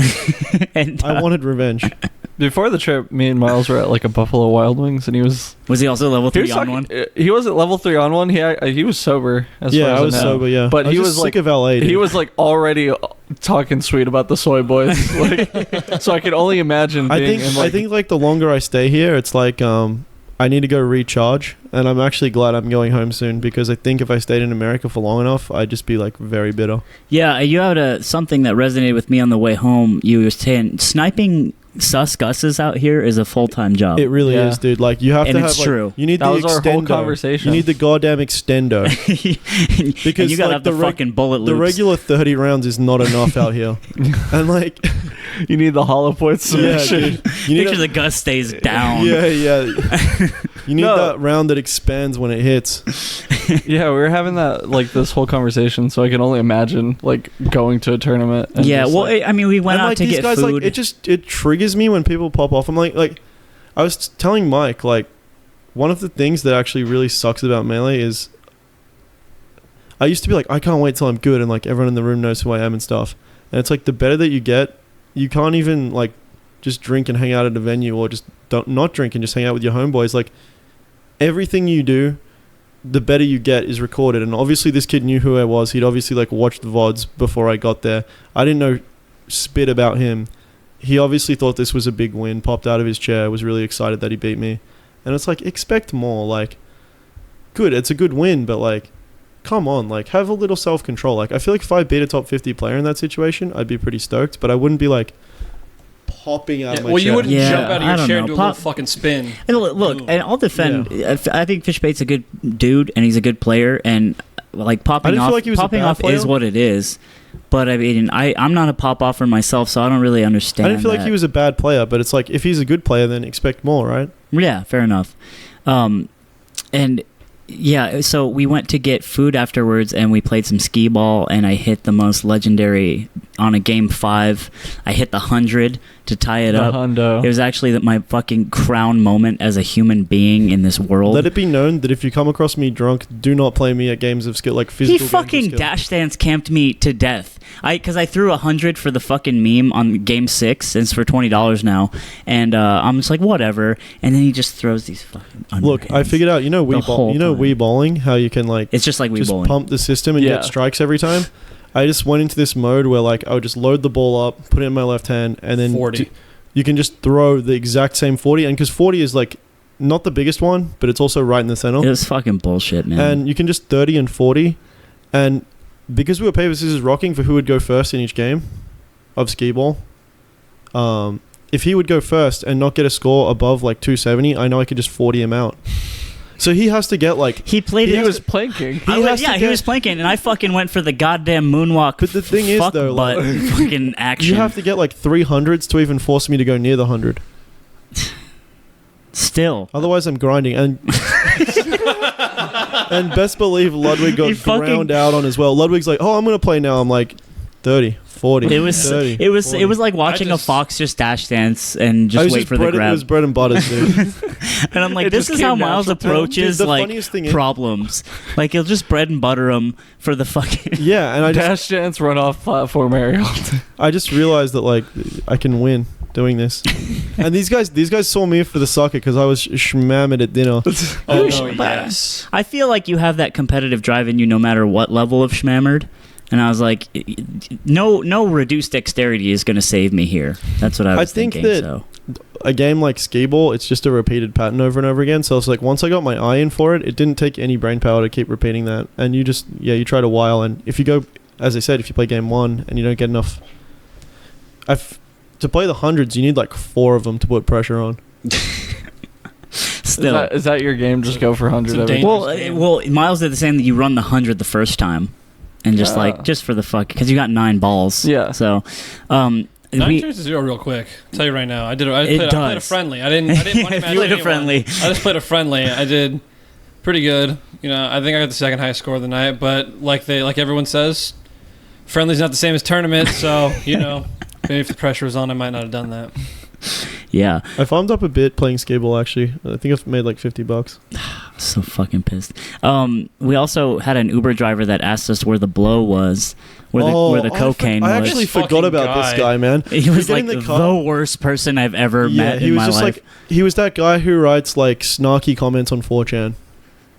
And I wanted revenge. Before the trip, me and Miles were at like a Buffalo Wild Wings, and he was he also level 3 on 1? He wasn't level 3 on 1. He was sober. Yeah, I was sober. Yeah, but he was sick like of LA. Dude. He was like already talking sweet about the soy boys. Like, so I can only imagine. Being I think like the longer I stay here, it's like I need to go recharge, and I'm actually glad I'm going home soon because I think if I stayed in America for long enough, I'd just be like very bitter. Yeah, you had something that resonated with me on the way home. You were saying sniping sus Gus's out here is a full-time job. It really is, dude. Like, you have and to have it's like, true. You need that the was extender. Our whole conversation. You need the goddamn extender. Because and you gotta have the fucking bullet loops. The regular 30 rounds is not enough out here. And like, you need the hollow point submission. Yeah, dude. You Make sure the Gus stays down. Yeah. You need that round that expands when it hits. Yeah, we were having that like this whole conversation, so I can only imagine like going to a tournament. And yeah, well, like, I mean, we went out like, to these get guys, food. Like, it triggers me when people pop off. I'm like I was telling Mike, like, one of the things that actually really sucks about Melee is I used to be like, I can't wait till I'm good and like everyone in the room knows who I am and stuff. And it's like the better that you get, you can't even like just drink and hang out at a venue or just not drink and just hang out with your homeboys. Like, everything you do, the better you get is recorded. And obviously this kid knew who I was. He'd obviously like watched the VODs before I got there. I didn't know spit about him. He obviously thought this was a big win, popped out of his chair, was really excited that he beat me. And it's like, expect more. Like, good, it's a good win, but like, come on, like, have a little self-control. Like, I feel like if I beat a top 50 player in that situation, I'd be pretty stoked, but I wouldn't be like popping out of my chair. Well, you wouldn't jump out of your chair and do a Pop- little fucking spin. And look, and I'll defend. I think Fishbait's a good dude, and he's a good player, and like popping off, like popping off is what it is. But I mean, I'm not a pop offer myself, so I don't really understand. I didn't feel like he was a bad player, but it's like, if he's a good player, then expect more, right? Yeah, fair enough. And yeah, so we went to get food afterwards, and we played some Skee-ball, and I hit the most legendary on a game 5. I hit the 100 to tie it up. Hundo. It was actually my fucking crown moment as a human being in this world. Let it be known that if you come across me drunk, do not play me at games of skill, like physical. He fucking dash dance camped me to death. Because I threw 100 for the fucking meme on game 6, and it's for $20 now. And I'm just like, whatever. And then he just throws these fucking underhands. Look, I figured out. You know Wii bowling, how you can like it's just like Wii bowling. Pump the system and get strikes every time. I just went into this mode where like I would just load the ball up, put it in my left hand, and then 40. You can just throw the exact same 40, and because 40 is like not the biggest one, but it's also right in the center. It was fucking bullshit, man. And you can just 30 and 40, and because we were paper scissors rocking for who would go first in each game of Skee-ball, if he would go first and not get a score above like 270, I know I could just 40 him out. So he has to get like he was planking. He was planking, and I fucking went for the goddamn moonwalk. But the thing is, though, like, fucking action. You have to get like 300s to even force me to go near the 100. Still, otherwise I'm grinding, and and best believe Ludwig got ground out on as well. Ludwig's like, "Oh, I'm gonna play now." I'm like, 30. 40. It was 30, it was 40. It was like watching a fox just dash dance and just wait for the grab. It was bread and butter, dude. And I'm like, this is how Miles approaches like problems. Like, he'll just bread and butter them for the fucking yeah. And I dash dance, run off platform aerial. I just realized that like I can win doing this. And these guys saw me for the soccer because I was shmammed at dinner. Yes. I feel like you have that competitive drive in you no matter what level of shmammered. And I was like, no reduced dexterity is going to save me here. That's what I was thinking. I think that a game like Skee-ball, it's just a repeated pattern over and over again. So it's like once I got my eye in for it, it didn't take any brain power to keep repeating that. And you just, you try to while. And if you go, as I said, if you play game 1 and you don't get enough, to play the 100s, you need like 4 of them to put pressure on. Still, is that your game? Just go for 100 Well, Miles did the same. That you run the 100 the first time. And just for the fuck, because you got 9 balls. Yeah. So, 9 turns to 0 real quick. I'll tell you right now. I played a friendly. I didn't want to match played a anyone. friendly. I just played a friendly. I did pretty good. You know, I think I got the second highest score of the night. But like everyone says, friendly's not the same as tournament. So maybe if the pressure was on, I might not have done that. Yeah. I farmed up a bit playing Skee-ball, actually. I think I've made like $50. So fucking pissed. We also had an Uber driver that asked us where the blow was, where the cocaine I was. actually This forgot fucking about this guy. guy, man. He was We like get in the worst person I've ever met he in was my just life. like he was that guy who writes like snarky comments on 4chan.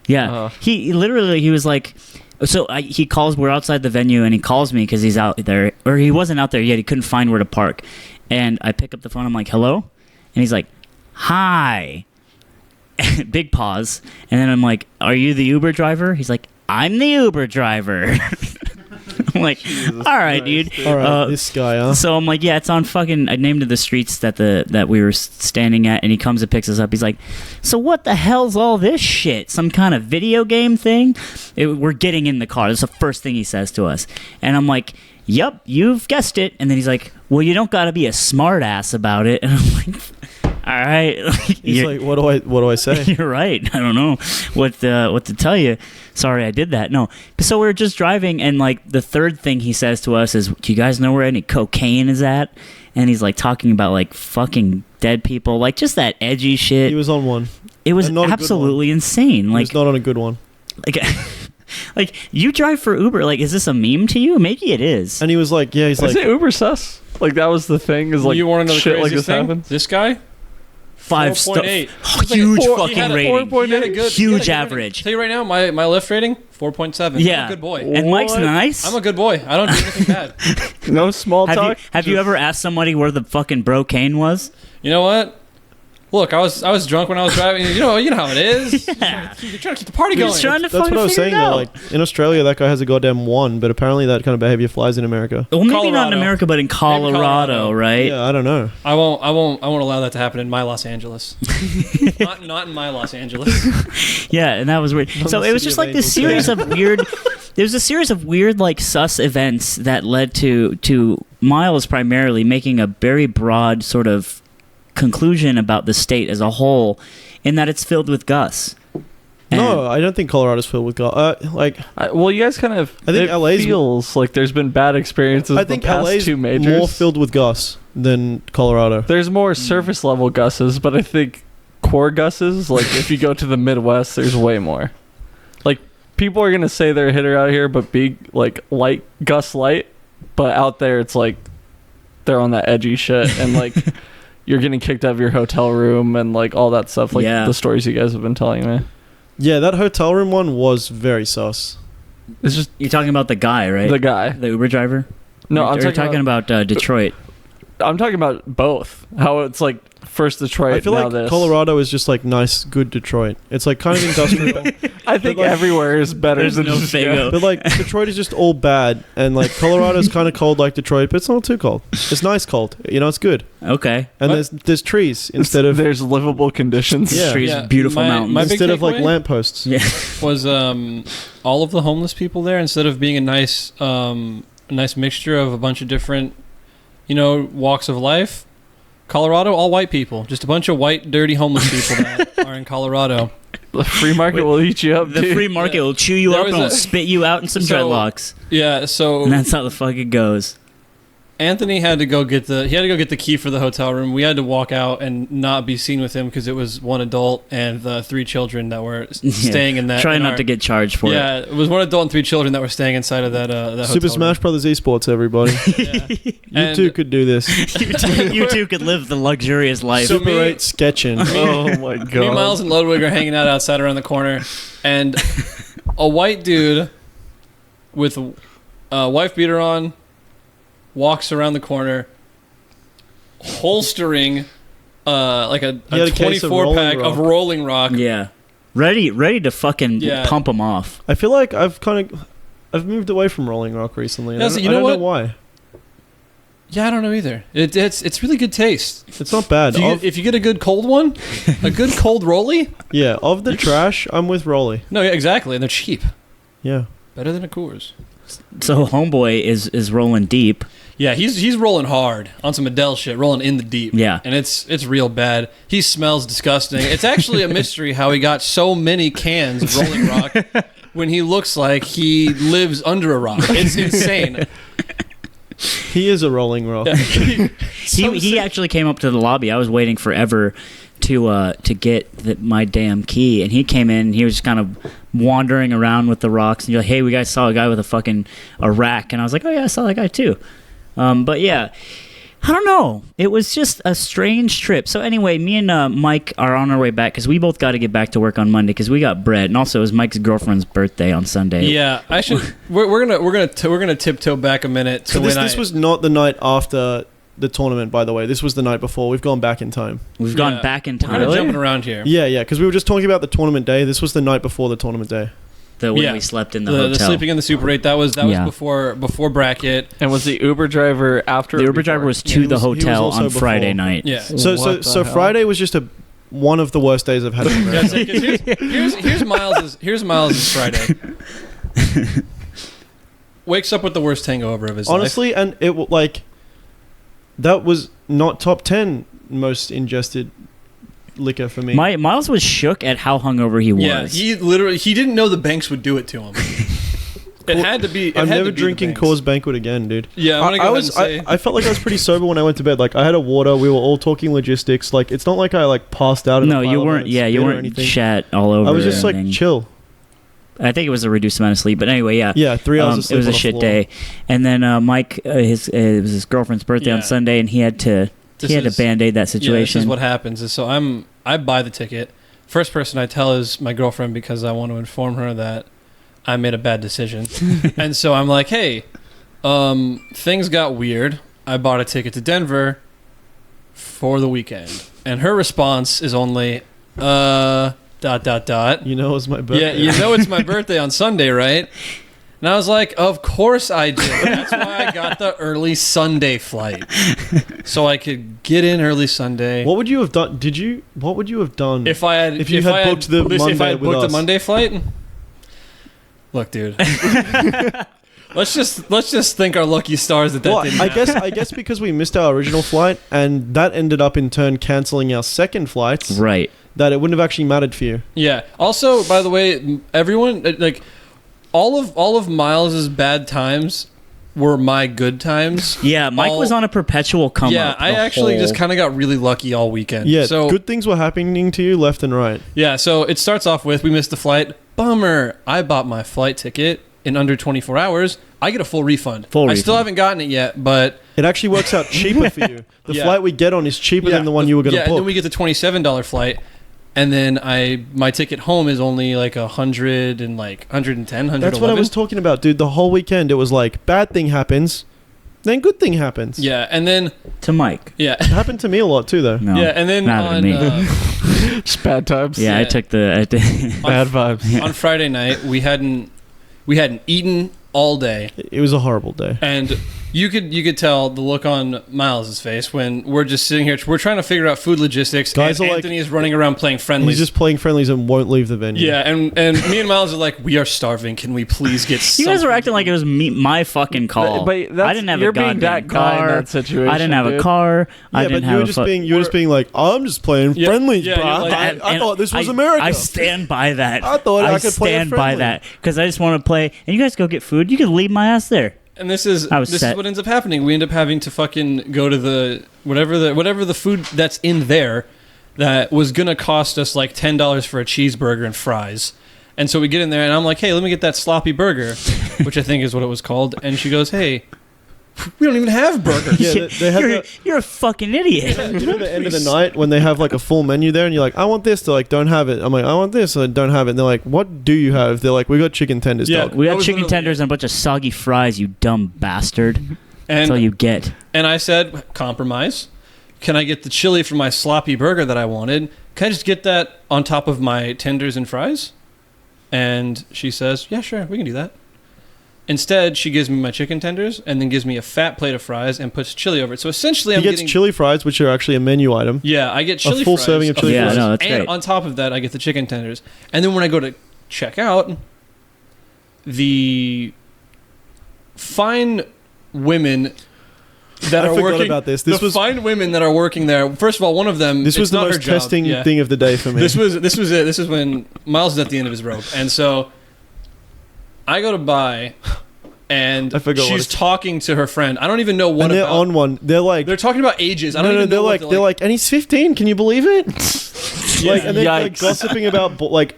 Yeah, he literally he was like, so he calls. We're outside the venue, and he calls me because he's out there, or he wasn't out there yet. He couldn't find where to park, and I pick up the phone. I'm like, "Hello," and he's like, "Hi." Big pause, and then I'm like, "Are you the Uber driver?" He's like, "I'm the Uber driver." I'm like, all right, dude. All right, this guy, huh? So I'm like, yeah, it's on fucking. I named it the streets that we were standing at, and he comes and picks us up. He's like, so what the hell's all this shit? Some kind of video game thing? We're getting in the car. That's the first thing he says to us, and I'm like, yep, you've guessed it. And then he's like, well, you don't got to be a smart ass about it. And I'm like, all right. He's like, what do I say? You're right. I don't know what to tell you. Sorry, I did that. No. So we were just driving, and like the third thing he says to us is, do you guys know where any cocaine is at? And he's like talking about like fucking dead people, like just that edgy shit. He was on one. It was And not a good absolutely insane. He Like was not on a good one. like like you drive for Uber. Like, is this a meme to you? Maybe it is. And he was like, yeah, he's Is like, it Uber sus? Like that was the thing. Is like you want to know the shit like craziest this thing? happens. This guy, 5 star. 4.8. Huge He fucking had a rating. 4.8. He had a good- Huge he had a good average. rating. Tell you right now, my Lyft rating 4.7. Yeah. I'm a good boy. And Mike's What? nice. I'm a good boy. I don't do anything bad. No small have talk. you ever asked somebody where the fucking brocane was? You know what? Look, I was drunk when I was driving. You know how it is. Yeah. You're trying to keep the party You're going. just trying to that's fucking what I was figure saying it though. out. Like in Australia, that guy has a goddamn one, but apparently that kind of behavior flies in America. Well, maybe not in Colorado. America, but in Colorado, Colorado. right? Yeah, I don't know. I won't allow that to happen in my Los Angeles. not in my Los Angeles. Yeah, and that was weird. So the it was city just of like this angels. series of weird. There was a series of weird, like sus events that led to Miles primarily making a very broad sort of conclusion about the state as a whole, in that it's filled with Gus. And No, I don't think Colorado's filled with God. Like, Well, you guys kind of. I think it LA's feels like there's been bad experiences. I think the past LA's two majors. more filled with Gus than Colorado. There's more surface level Gus's, but I think core Gus's, like if you go to the Midwest, there's way more. Like people are gonna say they're a hitter out here, but be like light Gus light, but out there it's like they're on that edgy shit and like you're getting kicked out of your hotel room and like all that stuff. Like Yeah. the stories you guys have been telling me. Yeah, that hotel room one was very sus. It's just you're talking about the guy, right? the guy. The Uber driver. No, Or I'm you're talking about Detroit. I'm talking about both. How it's like first Detroit, I feel now like this. Colorado is just like nice, good Detroit. It's like kind of industrial. I think like- everywhere is better There's than no just Fago. But like Detroit is just all bad, and like Colorado's kind of cold like Detroit, but it's not too cold. It's nice cold. You know, it's good. Okay. And What? there's trees instead of there's livable conditions. Yeah. Streets, Yeah, beautiful my mountains. big instead of like takeaway? lampposts. Yeah. Was all of the homeless people there, instead of being a nice mixture of a bunch of different, walks of life. Colorado, all white people. Just a bunch of white, dirty homeless people that are in Colorado. The free market will eat you up. The dude. free market Yeah. will chew you There up was and will a- spit you out in some So- dreadlocks. Yeah, so And that's how the fuck it goes. Anthony had to go get the key for the hotel room. We had to walk out and not be seen with him because it was one adult and 3 children that were staying in that. Try in not our- to get charged for Yeah, it was one adult and 3 children that were staying inside of that hotel Super room. Smash Brothers Esports, everybody. Yeah. You And- too could do this. it. You two could live the luxurious life. So Super me- 8 sketching. Oh my Me, god. Miles, and Ludwig are hanging out outside around the corner, and a white dude with a wife beater on walks around the corner, holstering like a He had a case of 24 pack Rolling of Rock. Rolling Rock. Yeah. Ready to fucking Yeah. pump them off. I feel like I've moved away from Rolling Rock recently. And Yeah, I so don't, you I know don't what? know why. Yeah, I don't know either. It's really good taste. It's not bad. If you get a good cold one, a good cold Rolly. Yeah, of the trash, I'm with Rolly. No, yeah, exactly, and they're cheap. Yeah. Better than a Coors. So homeboy is rolling deep. Yeah, he's rolling hard on some Adele shit, rolling in the deep. Yeah. And it's real bad. He smells disgusting. It's actually a mystery how he got so many cans of Rolling Rock when he looks like he lives under a rock. It's insane. He is a rolling rock. He actually came up to the lobby. I was waiting forever to get my damn key, and he came in. And he was just kind of wandering around with the rocks, and you're like, "Hey, we guys saw a guy with a rack," and I was like, "Oh yeah, I saw that guy too." But yeah, I don't know. It was just a strange trip. So anyway, me and Mike are on our way back because we both got to get back to work on Monday because we got bread, and also it was Mike's girlfriend's birthday on Sunday. Yeah, I should. We're gonna tiptoe back a minute to So when this was not the night after the tournament, by the way. This was the night before. We've gone back in time. We've gone back in We're time. kind of jumping around here. Yeah, because we were just talking about the tournament day. This was the night before the tournament day. When we slept in the hotel. The sleeping in the Super 8, that was Yeah. before bracket. And was the Uber driver after? The or Uber driver before? was to the he was hotel also on Friday before. night. Yeah. So What the hell? Friday was just one of the worst days I've had. Yeah, it's like, 'cause here's Miles's Friday. Wakes up with the worst hangover of his life. Honestly, and that was not top 10 most ingested liquor for me. Miles was shook at how hungover he was. Yeah, he didn't know the banks would do it to him. It had to be. I'm never drinking Coors Banquet again, dude. Yeah, I'm gonna go ahead and say. I felt like I was pretty sober when I went to bed. Like I had a water. We were all talking logistics. Like it's not like I passed out. No, you weren't. Yeah, you weren't anything. shat all over. I was just like anything. chill. I think it was a reduced amount of sleep, but anyway, yeah. Yeah, 3 hours of sleep. It was a on the shit floor. day, and then Mike, it was his girlfriend's birthday on Sunday, and he had to band-aid that situation. Yeah, this is what happens. Is so I buy the ticket. First person I tell is my girlfriend because I want to inform her that I made a bad decision. And so I'm like, hey, things got weird. I bought a ticket to Denver for the weekend. And her response is only, ... You know it was my birthday. Yeah, you know it's my birthday on Sunday, right? And I was like, of course I did. That's why I got the early Sunday flight. So I could get in early Sunday. What would you have done? What would you have done If I had booked the Monday if I had with booked us? a Monday flight? Look, dude. let's just thank our lucky stars that Well, didn't I happen. guess because we missed our original flight and that ended up in turn cancelling our second flights, Right. that it wouldn't have actually mattered for you. Yeah. Also, by the way, everyone like all of Miles's bad times were my good times. Yeah, Mike was on a perpetual come Yeah, up. I actually just kind of got really lucky all weekend. Yeah, So good things were happening to you left and right. yeah, so it starts off with we missed the flight. Bummer. I bought my flight ticket in under 24 hours. I get a full refund. I still haven't gotten it yet, but It actually works out cheaper for you. The Yeah. flight we get on is cheaper than the one you were going to and book. then we get the $27 flight. And then my ticket home is only like 100 and like 110, 111. That's what I was talking about, dude. The whole weekend, it was like, bad thing happens, then good thing happens. Yeah, and then to Mike. yeah, It happened to me a lot, too, though. No, yeah, and then not to on me. Just bad times. Yeah, I Yeah. took the. Bad vibes. on Friday night we hadn't eaten all day, It was a horrible day. and you could tell the look on Miles's face when we're just sitting here. We're trying to figure out food logistics. Guys and are like- Anthony is running around playing friendlies. He's just playing friendlies and won't leave the venue. yeah, and me and Miles are like, we are starving. Can we please get? You guys were something acting to like eat?" it was my fucking call. But that's, I didn't have you're a being goddamn that guy car. in that situation. I didn't have a dude. car. I Yeah, didn't but have you were just being like, I'm just playing Yeah, friendlies, yeah, bro. you're like- I thought this was I- America. I stand by that. I thought I could play a stand by friendly. that because I just want to play. And you guys go get food. You can leave my ass there. And this is I was this set. is what ends up happening. We end up having to fucking go to the whatever the food that's in there that was gonna cost us like $10 for a cheeseburger and fries. And so we get in there and I'm like, hey, let me get that sloppy burger, which I think is what it was called. And she goes, hey, we don't even have burgers. Yeah, they had You're a fucking idiot. you know the end of the night when they have like a full menu there and you're like, I want this. They're like, don't have it. I'm like, I want this. I don't have it. And they're like, what do you have? They're like, we got chicken tenders, Yeah. dog. We That got was chicken literally- tenders and a bunch of soggy fries. You dumb bastard. That's all And you get. and I said, compromise. Can I get the chili for my sloppy burger that I wanted? Can I just get that on top of my tenders and fries? And she says, yeah, sure, we can do that. Instead, she gives me my chicken tenders and then gives me a fat plate of fries and puts chili over it. So essentially, He I'm gets getting chili fries, which are actually a menu item. Yeah, I get chili full fries, serving of chili Yeah, fries. no, that's and great. on top of that, I get the chicken tenders. And then when I go to check out, the fine women that I are forgot working about this. the fine women that are working there. First of all, one of them. This was it's the not her most job. testing Yeah. thing of the day for me. This was it. This is when Miles is at the end of his rope, and so I go to buy and I forgot what she's it's- talking to her friend. I don't even know what And they're about. on one. They're like, They're talking about ages. I don't even they're know like, what they're like, and he's 15. Can you believe it? Like, and they're like Yikes. gossiping about like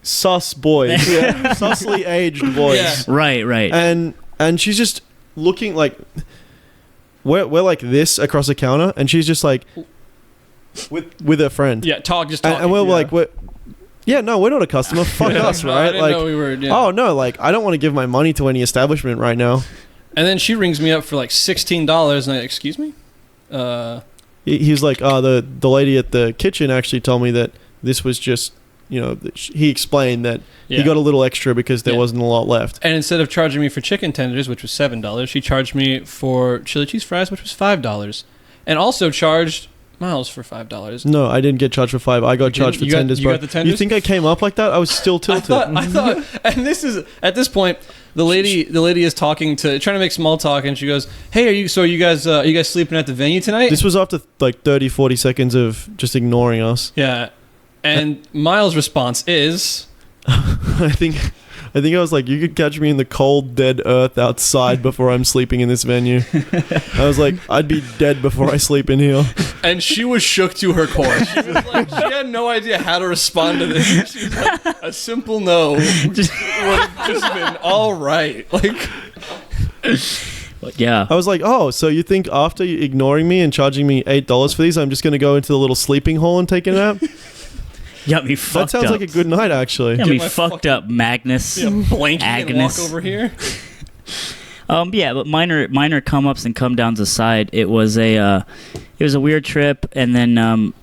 sus boys, sussly aged boys, Yeah. Right. and she's just looking like we're like this across the counter, and she's just like with her friend. Yeah, just talking. And we're like, we're not a customer. Fuck us, No, I right? didn't Like, know we were. Yeah. oh no, like I don't want to give my money to any establishment right now. And then she rings me up for like $16, and I, excuse me. He was like, oh, the lady at the kitchen actually told me that this was just, he explained that Yeah. he got a little extra because there Yeah. wasn't a lot left. And instead of charging me for chicken tenders, which was $7, she charged me for chili cheese fries, which was $5, and also charged Miles for $5. No, I didn't get charged for $5. I got charged for You got- tenders, you bro. got the tenders? You think I came up like that? I was still tilted. I thought, and this is at this point, the lady is trying to make small talk, and she goes, "Hey, are you guys sleeping at the venue tonight?" This was after like 30, 40 seconds of just ignoring us. Yeah, and Miles' response is, I think I was like, you could catch me in the cold, dead earth outside before I'm sleeping in this venue. I was like, I'd be dead before I sleep in here. and she was shook to her core. She was like, she had no idea how to respond to this. She was like, a simple no would have just been all right. Like, Yeah. I was like, oh, so you think after ignoring me and charging me $8 for these, I'm just going to go into the little sleeping hall and take a nap? Got me That fucked sounds up. like a good night, actually. Got me my fucked fucking- up, Magnus. blanket and walk Agnes. over here. But minor come ups and come downs aside, it was a weird trip, and then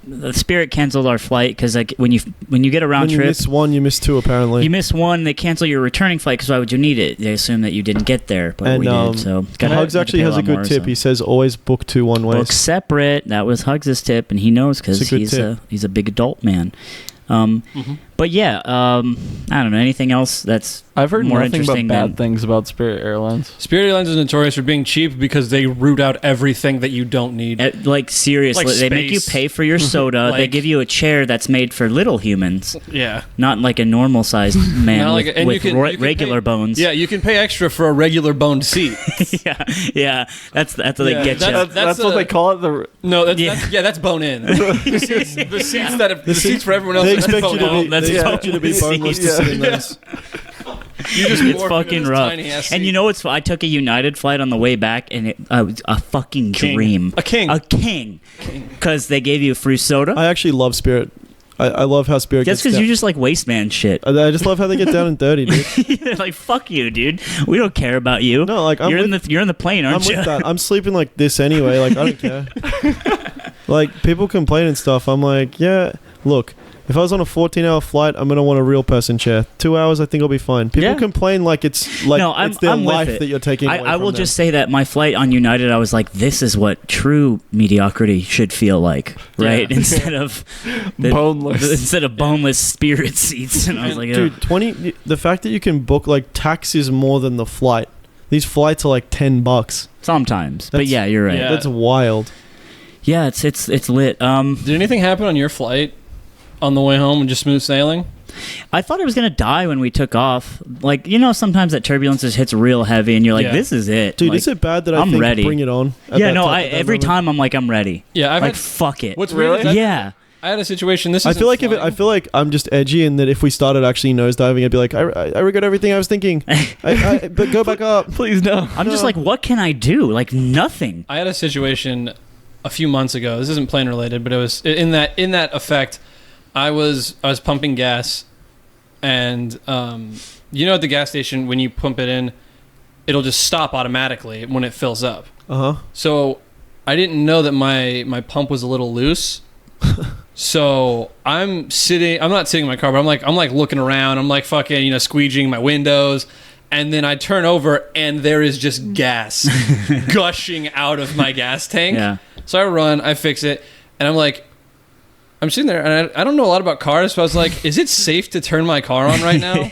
the Spirit canceled our flight because like when you get a round When you trip, miss one, you miss two, apparently. you miss one, they cancel your returning flight because why would you need it? They assume that you didn't get there, but And, we did. So Hugs actually has a good tip. He says always book 2 one-ways. book separate. That was Hugs' tip, and he knows because It's a good he's a big adult man. But yeah, I don't know anything else that's I've heard more nothing but interesting bad than things about Spirit Airlines. Spirit Airlines is notorious for being cheap because they root out everything that you don't need. like seriously, Like they make you space. pay for your soda. They Like- give you a chair that's made for little humans, Yeah. not like a normal sized man Not like with, and with you can regular pay, bones. Yeah, you can pay extra for a regular boned seat. yeah. That's what they Yeah, get you. That's what they call it. No, Yeah. that's bone in. the seats for everyone else. They that's expect bone you to out. be, That's they expect you to be boneless boneless to seats. sit in those. You just It's morph fucking into this rough. tiny-ass And seat. you know what's? I took a United flight on the way back, and it was a fucking King. dream. A king. A king. Because they gave you a free soda. I actually love Spirit. I love how Spirit Just gets because down. you just like wasteman shit. I just love how they get down and dirty, dude. Like fuck you, dude. We don't care about you. No, like, I'm you're with- in the plane, I'm aren't you? with that. I'm sleeping like this anyway. Like, I don't care. Like, people complain and stuff. I'm like, yeah, look, if I was on a 14-hour flight, I'm going to want a real person chair. 2 hours, I think I'll be fine. People Yeah. complain like it's like No, it's their I'm with life it. that you're taking away I from will them. just say that my flight on United, I was like, this is what true mediocrity should feel like, right? Yeah. Instead of boneless Spirit seats. And I was like, Dude, ugh. the fact that you can book, like, tax is more than the flight. These flights are like $10. Sometimes. But That's- yeah, you're right. Yeah. Yeah, That's wild. it's lit. Did anything happen on your flight on the way home and just smooth sailing? I thought I was gonna die when we took off. Like, sometimes that turbulence just hits real heavy, and you're like, Yeah. this is it. Dude, Like, is it bad that I I'm think ready. Bring It On? at Yeah, that no. at that Every moment? time I'm like, I'm ready. Yeah, Like, fuck it. What's weird? Is that Yeah. I had a situation. This I isn't feel like flying. I feel like I'm just edgy, and that if we started actually nosediving, I'd be like, I regret everything I was thinking. But go back up. Please no. I'm just like, what can I do? Like nothing. I had a situation a few months ago. This isn't plane related, but it was in that effect. I was pumping gas, and at the gas station when you pump it in, it'll just stop automatically when it fills up. Uh huh. So I didn't know that my pump was a little loose. So I'm not sitting in my car, but I'm like looking around. I'm like fucking squeegeeing my windows. And then I turn over and there is just gas gushing out of my gas tank. Yeah. So I run, I fix it, and I'm sitting there, and I don't know a lot about cars, so I was like, is it safe to turn my car on right now?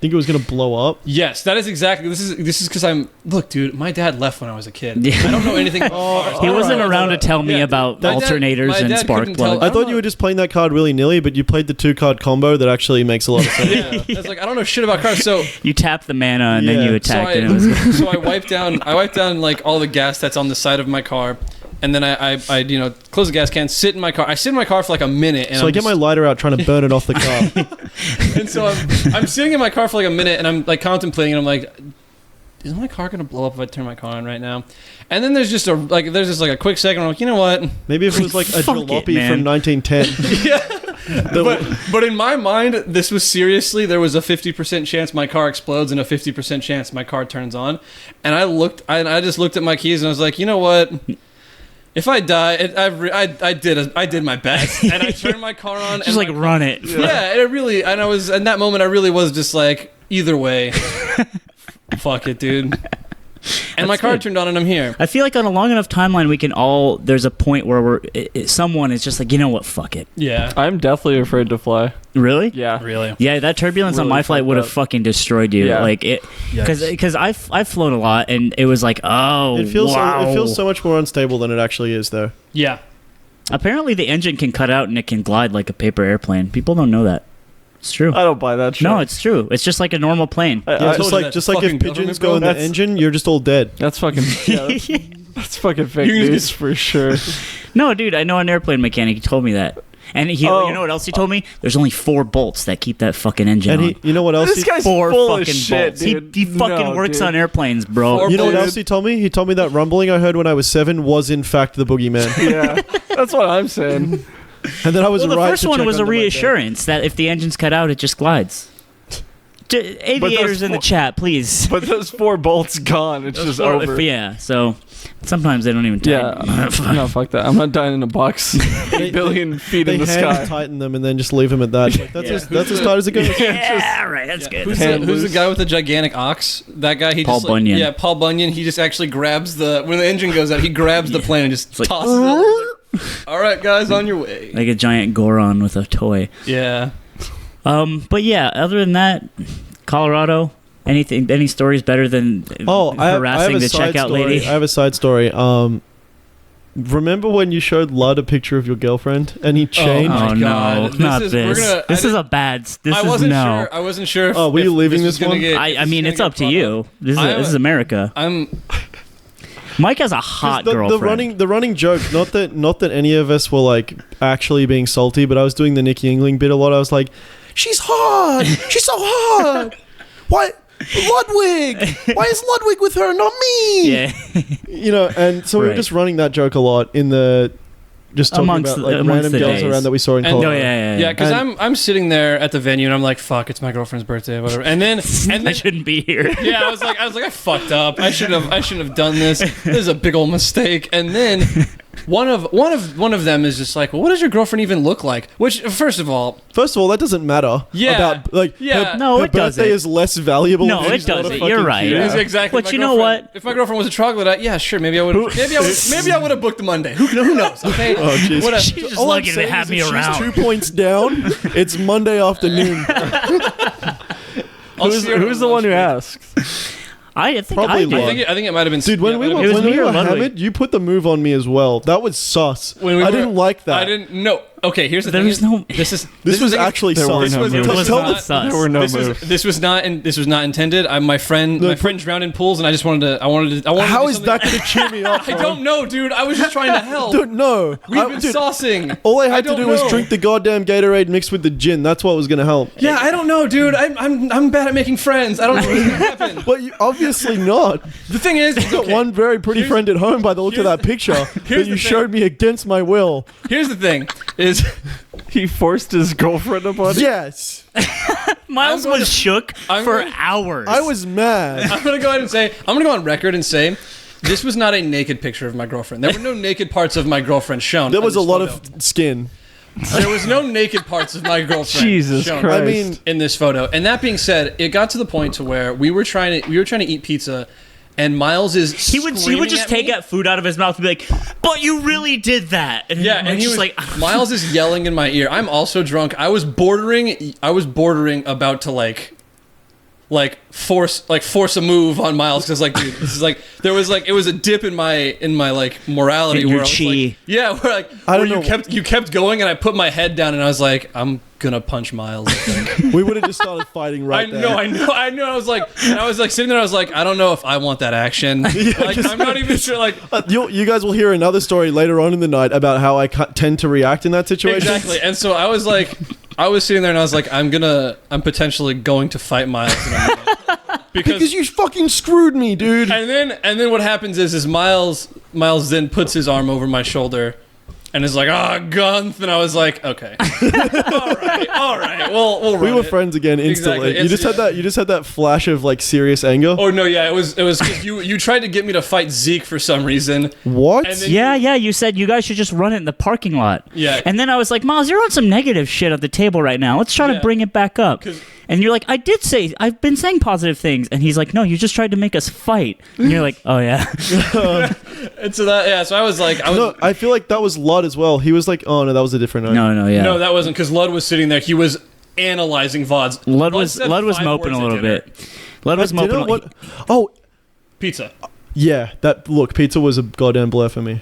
Think it was gonna blow up? Yes, that is exactly. This is because look, dude. My dad left when I was a kid. Yeah. I don't know anything. about He cars. wasn't around to tell me Yeah, about my dad- alternators my and dad spark couldn't tell- plugs. I don't thought know. you were just playing that card willy-nilly, but you played the 2-card combo that actually makes a lot of sense. Yeah, I was like, I don't know shit about cars. So You tapped the mana and then Yeah. you so attacked and it was good. so I wiped down like all the gas that's on the side of my car, and then I close the gas can, sit in my car. I sit in my car for like a minute, and So I get my lighter out trying to burn it off the car. and so I'm sitting in my car for like a minute, and I'm like contemplating, and I'm like, is my car gonna blow up if I turn my car on right now? And then there's just a quick second. I'm like, you know what? Maybe if it was like a Fuck it, jalopy man. from 1910. But in my mind, this was seriously, there was a 50% chance my car explodes and a 50% chance my car turns on. And I just looked at my keys and I was like, you know what? If I die, I did my best, and I turned my car on. Just and like run it. yeah, it really, and I was in that moment. I really was just like, either way, fuck it, dude. And my car good. turned on, and I'm here. I feel like on a long enough timeline, we can all. There's a point where someone is just like, you know what, fuck it. Yeah, I'm definitely afraid to fly. Really? Yeah. really. Yeah, that turbulence on Really my flight fucked would have up. fucking destroyed you. Yeah. Like it, because I've flown a lot, and it was like, oh, It feels wow. it feels so much more unstable than it actually is, though. Yeah, Apparently, the engine can cut out and it can glide like a paper airplane. People don't know that. It's true. I don't buy that shit. No, it's true. It's just like a normal plane. I- Yeah, I- just told you like that if fucking pigeons government, go bro. in the That's- engine, you're just all dead. that's fucking. Yeah, that's fucking fake You can news just- for sure. No, dude, I know an airplane mechanic. He told me that. And he, Oh. you know what else he told me? There's only 4 bolts that keep that fucking engine And on. you know what else? This guy's 4 full of fucking shit, bolts. dude. He fucking No, works dude. on airplanes, bro. Four You know what bolts. else he told me? He told me that rumbling I heard when I was 7 was in fact the boogeyman. Yeah, that's what I'm saying. And then I was Well, the right first to one check was a under my bed. reassurance that if the engine's cut out, it just glides. Aviators in the chat, please. But those 4 bolts gone, it's just over. Yeah, so sometimes they don't even Yeah, no, fuck that. I'm not dying in a box 8 They- billion feet They in the hand sky. tighten them and then just leave them at that. Like, that's Yeah. that's as tight as it goes. Yeah, right. That's good. Who's, Hand who's the loose. guy with the gigantic ox? That guy, he Paul just like, Bunyan. yeah, Paul Bunyan. He just actually grabs when the engine goes out, he grabs the plane and just It's like- tosses it. All right, guys, on your way. Like a giant Goron with a toy. Yeah. But yeah, other than that, Colorado. Any stories better than I have harassing a the side checkout story. lady? I have a side story. Remember when you showed Lud a picture of your girlfriend and he changed? my Oh God. no, not We're this. gonna- This is a bad. This I is wasn't no. sure. I wasn't sure. If, Oh, were you if leaving was this gonna one? Get, I mean, it's up to you. This I is America. I'm. Mike has a hot girlfriend. The running joke, not that any of us were like actually being salty, but I was doing the Nick Yingling bit a lot. I was like, she's hot. She's so hot. Why? Ludwig! Why is Ludwig with her, not me? Yeah. You know, and so we were Right. just running that joke a lot in the just talking Amongst about like amongst random the girls days. around that we saw in And- Oh Colorado. yeah. Yeah, because And- I'm sitting there at the venue and I'm like, fuck, it's my girlfriend's birthday, whatever. And then I shouldn't be here. yeah, I was like, I fucked up. I shouldn't have done this. This is a big old mistake. And then one of them is just like, well, what does your girlfriend even look like? Which, first of all, that doesn't matter. Yeah. About like Yeah. her, No, her it birthday doesn't. is less valuable. No, if it she's not a doesn't. fucking You're right. cutie. it is exactly. But my you know girlfriend- what? If my girlfriend was a troglodyte, yeah, sure, maybe I would. Maybe I would have booked the Monday. Who knows? Okay. Oh jeez. Whatever. She's just All I'm lucky to saying have is me if around. She's 2 points down. It's Monday afternoon. I'll see her Who's the on one who lunch break. asked? I think Probably I I did. Lud. think it might have been. Dude, when we yeah, were It was when me we or were Ludwig. hammered, you put the move on me as well. That was sus. When we I were- didn't like that. I didn't know. Okay, here's the There thing. was no- This is This was is- actually There sus. were no moves. It was Tell not the- sus. There were no this moves. was not intended. My friend drowned in pools, and I just wanted to. I wanted How to is do that something- going to cheer me up? I bro? don't know, dude. I was just trying to help. Dude, no. We've been saucing. All I had to don't do was know. drink the goddamn Gatorade mixed with the gin. That's what was going to help. Yeah, I don't know, dude. I'm bad at making friends. I don't know what's gonna happen. But you, obviously not. The thing is, I've got okay, one very pretty Here's- friend at home by the look of that picture that here's you the showed me against my will. here's the thing: is He forced his girlfriend upon him? Yes. Miles I'm going was to- shook I'm for going- hours. I was mad. I'm gonna go ahead and say I'm gonna go on record and say. This was not a naked picture of my girlfriend. There were no naked parts of my girlfriend shown. There on was a this lot photo. of skin. There was no naked parts of my girlfriend. Jesus shown Christ. I mean, in this photo. And that being said, it got to the point to where we were trying to eat pizza, and Miles is he would just take me. that food out of his mouth and be like, "But you really did that." Yeah, and he just was like, Miles is yelling in my ear. I'm also drunk. I was bordering about to like force a move on Miles because like, dude, this is like there was like it was a dip in my like morality In where your I was chi. like, yeah, where like I where don't know. you kept going and I put my head down and I was like, I'm gonna punch Miles. I think. We would have just started fighting right there. I know. I was like sitting there. I was like, I don't know if I want that action. Like, I'm not even sure. Like, You guys will hear another story later on in the night about how I tend to react in that situation. exactly. And so I was like, I was sitting there and I was like, I'm potentially going to fight Miles in a minute. Because you fucking screwed me, dude. And then what happens is Miles then puts his arm over my shoulder and is like, Gunth, and I was like, okay, all right, we'll We run were it. friends again instantly. Exactly. You just had that flash of like serious anger. Oh no, yeah, it was because you tried to get me to fight Zeke for some reason. What? And then Yeah, you said you guys should just run it in the parking lot. Yeah. And then I was like, Miles, you're on some negative shit at the table right now. Let's try to Yeah. bring it back up. 'Cause- And you're like, I've been saying positive things. And he's like, no, you just tried to make us fight. And you're like, oh yeah. And so I was like, No, I feel like that was Lud as well. He was like, oh no, that was a different night. No, yeah. No, that wasn't because Lud was sitting there. He was analyzing VODs. Lud was said 5 moping words a at little dinner. bit. Lud was At moping. dinner? What? Oh, Pizza. yeah. Look, pizza was a goddamn blur for me.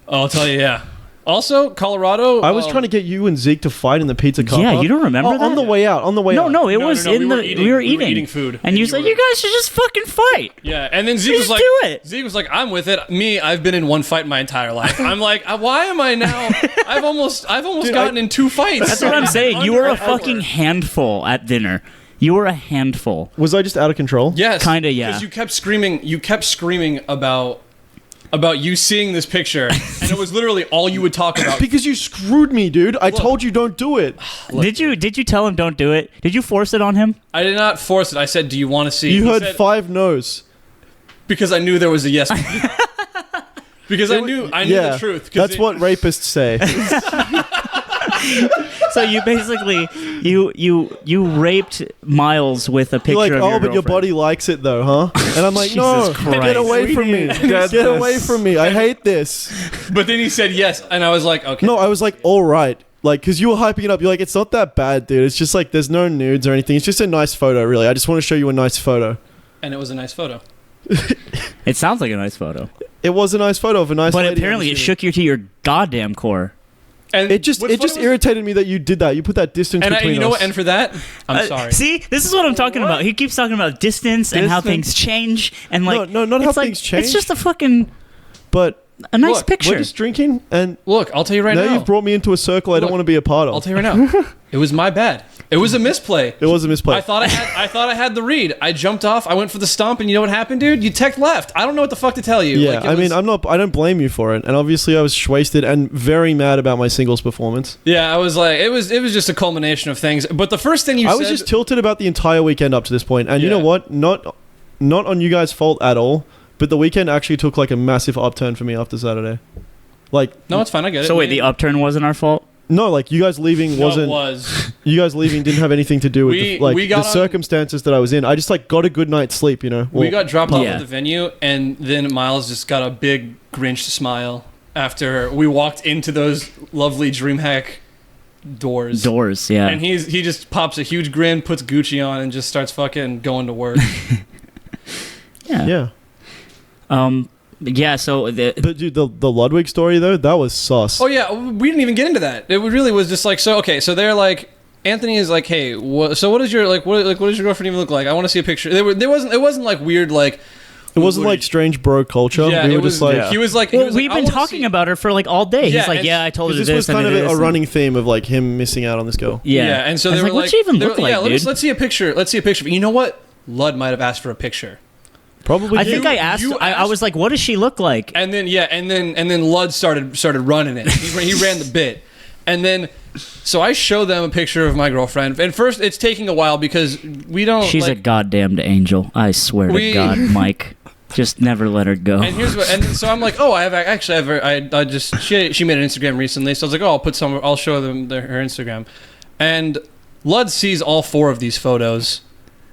I'll tell you, yeah. Also, Colorado. I was trying to get you and Zeke to fight in the pizza car Yeah, park. you don't remember Oh, that? on the way out. No, it No, was no, in we were eating food. And you said, you guys should just fucking fight. Yeah, and then Zeke Just was like, do it. Zeke was like, I'm with it. Me, I've been in one fight my entire life. I'm like, why am I now? I've almost gotten in 2 fights. That's what I'm saying. You were a fucking handful at dinner. You were a handful. Was I just out of control? Yes, Kinda, yeah. Because you kept screaming about you seeing this picture, and it was literally all you would talk about. Because you screwed me, dude. I told you don't do it. Did you tell him don't do it? Did you force it on him? I did not force it. I said, "Do you want to see?" You He heard said- 5 no's. because I knew there was a yes. Because I knew Yeah, the truth. 'cause that's what rapists say. So you basically you raped Miles with a picture You're like, of your oh, but your girlfriend. body likes it though, huh? And I'm like, no, Jesus Christ. get away from me. Get away from me. I hate this. But then he said yes, and I was like, okay. No, I was like, all right. Like, because you were hyping it up. You're like, it's not that bad, dude. It's just like, there's no nudes or anything. It's just a nice photo, really. I just want to show you a nice photo. And it was a nice photo. It sounds like a nice photo, It was a nice photo of a nice but lady. apparently it I'm shook you to your goddamn core. And It just what's funny was- irritated me that you did that. You put that distance And between you know us. what? And for that, I'm sorry. See, this is what I'm talking about. He keeps talking about distance and how Distance. things change and like No, not how it's like, things change. It's just a fucking But a nice Look, picture. we're just drinking, and Look, I'll tell you right now now. you've brought me into a circle I don't Look, want to be a part I'll of. tell you right now. It was my bad. It was a misplay. It was a misplay. I thought I had the read. I jumped off. I went for the stomp, and you know what happened, dude? You teched left. I don't know what the fuck to tell you. Yeah, Like, it I mean, was- I don't blame you for it. And obviously, I was wasted and very mad about my singles performance. Yeah, I was like, it was just a culmination of things. But the first thing you I said, was just tilted about the entire weekend up to this point. And you know Yeah. what? Not on you guys' fault at all. But the weekend actually took like a massive upturn for me after Saturday. Like, no, it's fine. I get it. so wait, the upturn wasn't our fault? no, like you guys leaving No, it wasn't. was. You guys leaving didn't have anything to do with We the got on- circumstances that I was in. I just like got a good night's sleep. You know. We got dropped off Yeah. at the venue, and then Miles just got a big Grinch smile after we walked into those lovely Dreamhack doors. Doors, yeah. And he just pops a huge grin, puts Gucci on, and just starts fucking going to work. Yeah. Yeah, so But dude, the Ludwig story though, that was sus. Oh yeah, we didn't even get into that. It really was just like, so okay, so they're like, Anthony is like, hey, so what is your what does your girlfriend even look like? I want to see a picture. It wasn't like weird like. It wasn't what like did strange bro culture. Yeah, we it were was just like, he was like, he well, was like, we've I been wanna talking see- about her for like all day. Yeah, He's like, and- yeah, I told her this this was and kind of this a and- running theme of like him missing out on this girl. Yeah, and so I they was were like, like, what's she even they look were- like, yeah, dude? let's see a picture. Let's see a picture. You know what? Lud might have asked for a picture. Probably. I did. think I asked. I was like, "What does she look like?" And then and then Lud started running it. He ran the bit, and then so I show them a picture of my girlfriend. And first, it's taking a while because we don't. She's a like, goddamned angel. I swear to We- God, Mike. Just never let her go. And here's what. And so I'm like, oh, I just she made an Instagram recently. So I was like, oh, I'll show them her Instagram, and Lud sees all 4 of these photos,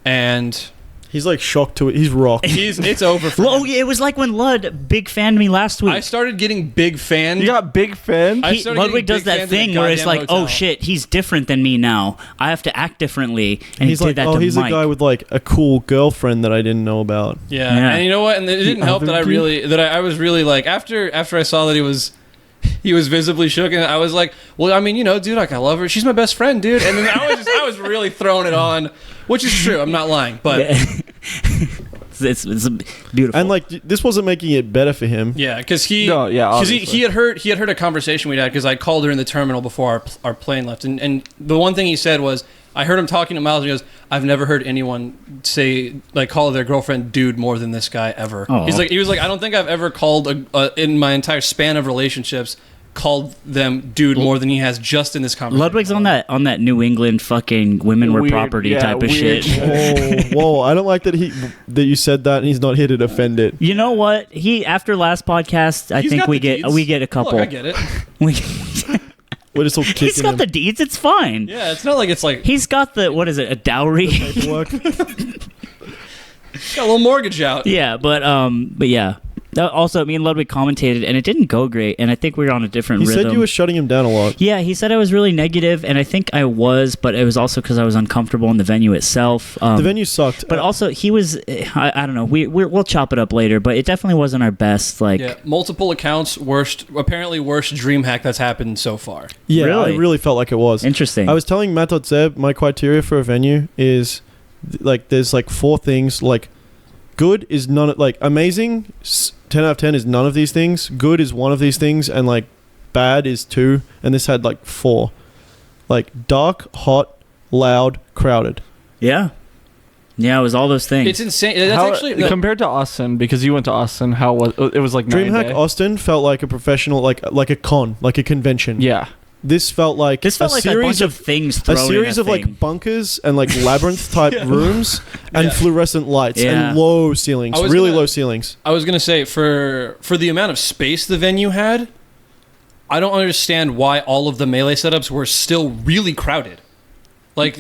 and He's like shocked to it. He's rocked. It's over for Well, him. it was like when Lud big fanned me last week. I started getting big fanned. You got big fan? I started Ludwig getting does big that fans in thing the where it's goddamn like, hotel. oh shit, he's different than me now. I have to act differently, and He's he did like, that oh, to he's Mike. a guy with like a cool girlfriend that I didn't know about. Yeah. Yeah. And you know what? And it didn't help that I was really like after I saw that he was visibly shook, and I was like, well, I mean, you know, dude, like I love her. She's my best friend, dude. And then I was really throwing it on, which is true. I'm not lying, but it's beautiful. And like this wasn't making it better for him. yeah, because he obviously. had heard a conversation we'd had because I called her in the terminal before our plane left, and the one thing he said was, I heard him talking to Miles, and he goes, I've never heard anyone say, like, call their girlfriend dude more than this guy ever. Aw. He was like, I don't think I've ever called in my entire span of relationships called them dude more than he has just in this conversation. Ludwig's on that New England fucking women were Weird, property yeah, type of weird. shit. Whoa! I don't like that you said that, and he's not here to defend it. You know what? After last podcast, I He's think got we the get deeds. a couple. Look, I get it. We're just all kicking He's got him. the deeds. It's fine. Yeah, it's not like it's like He's got the what is it? A dowry. Paperwork. got a little mortgage out. Yeah, but yeah. Also, me and Ludwig commentated, and it didn't go great. And I think we were on a different He rhythm. said you were shutting him down a lot. Yeah, he said I was really negative, and I think I was, but it was also because I was uncomfortable in the venue itself. The venue sucked. But also, he was, I don't know, we'll chop it up later, but it definitely wasn't our best. Like, Yeah, multiple accounts, apparently worst Dreamhack that's happened so far. yeah, Really? I really felt like it was. interesting. I was telling Matt.Zeb my criteria for a venue is like there's like 4 things. Like good is none, like amazing 10 out of 10 is none of these things, good is one of these things, and like bad is 2, and this had like 4. Like dark, hot, loud, crowded. Yeah. Yeah, it was all those things. It's insane. That's actually compared to Austin, because you went to Austin, how was it? Was like Dreamhack 9 Austin felt like a professional, like a con, like a convention. Yeah. This felt like This felt like a bunch of things thrown a series in of like bunkers and like labyrinth type rooms and Yeah. fluorescent lights Yeah. and low ceilings, I was really gonna- low ceilings. I was gonna say for the amount of space the venue had, I don't understand why all of the melee setups were still really crowded. Like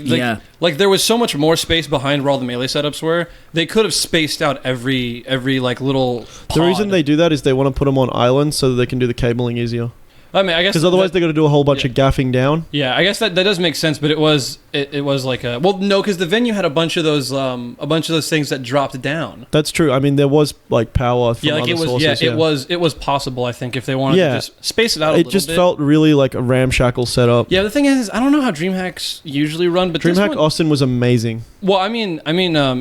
there was so much more space behind where all the melee setups were. They could have spaced out every like little pod. The reason they do that is they want to put them on islands so that they can do the cabling easier. I mean, I guess Because otherwise they got to do a whole bunch yeah. of gaffing down. Yeah, I guess that does make sense, but it was like a no, because the venue had a bunch of those things that dropped down. That's true. I mean, there was like power from Yeah, like other it was. sources. Yeah, it was possible. I think if they wanted Yeah. to just space it out, a It little just bit. felt really like a ramshackle setup. Yeah, the thing is, I don't know how DreamHacks usually run, but this DreamHack one, Austin was amazing. well, I mean,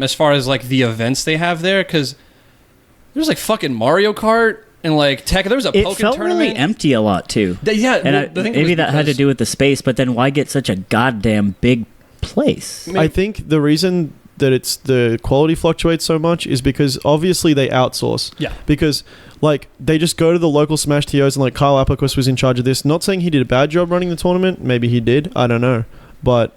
as far as like the events they have there, because there's like fucking Mario Kart and like tech. There was a it poker felt tournament. really empty a lot too. Yeah, And well, the thing maybe was that had to because- do with the space, but then why get such a goddamn big place? I think the reason that the quality fluctuates so much is because obviously they outsource. Yeah. Because like they just go to the local Smash TOs and like Kyle Apicus was in charge of this. Not saying he did a bad job running the tournament. Maybe he did. I don't know. But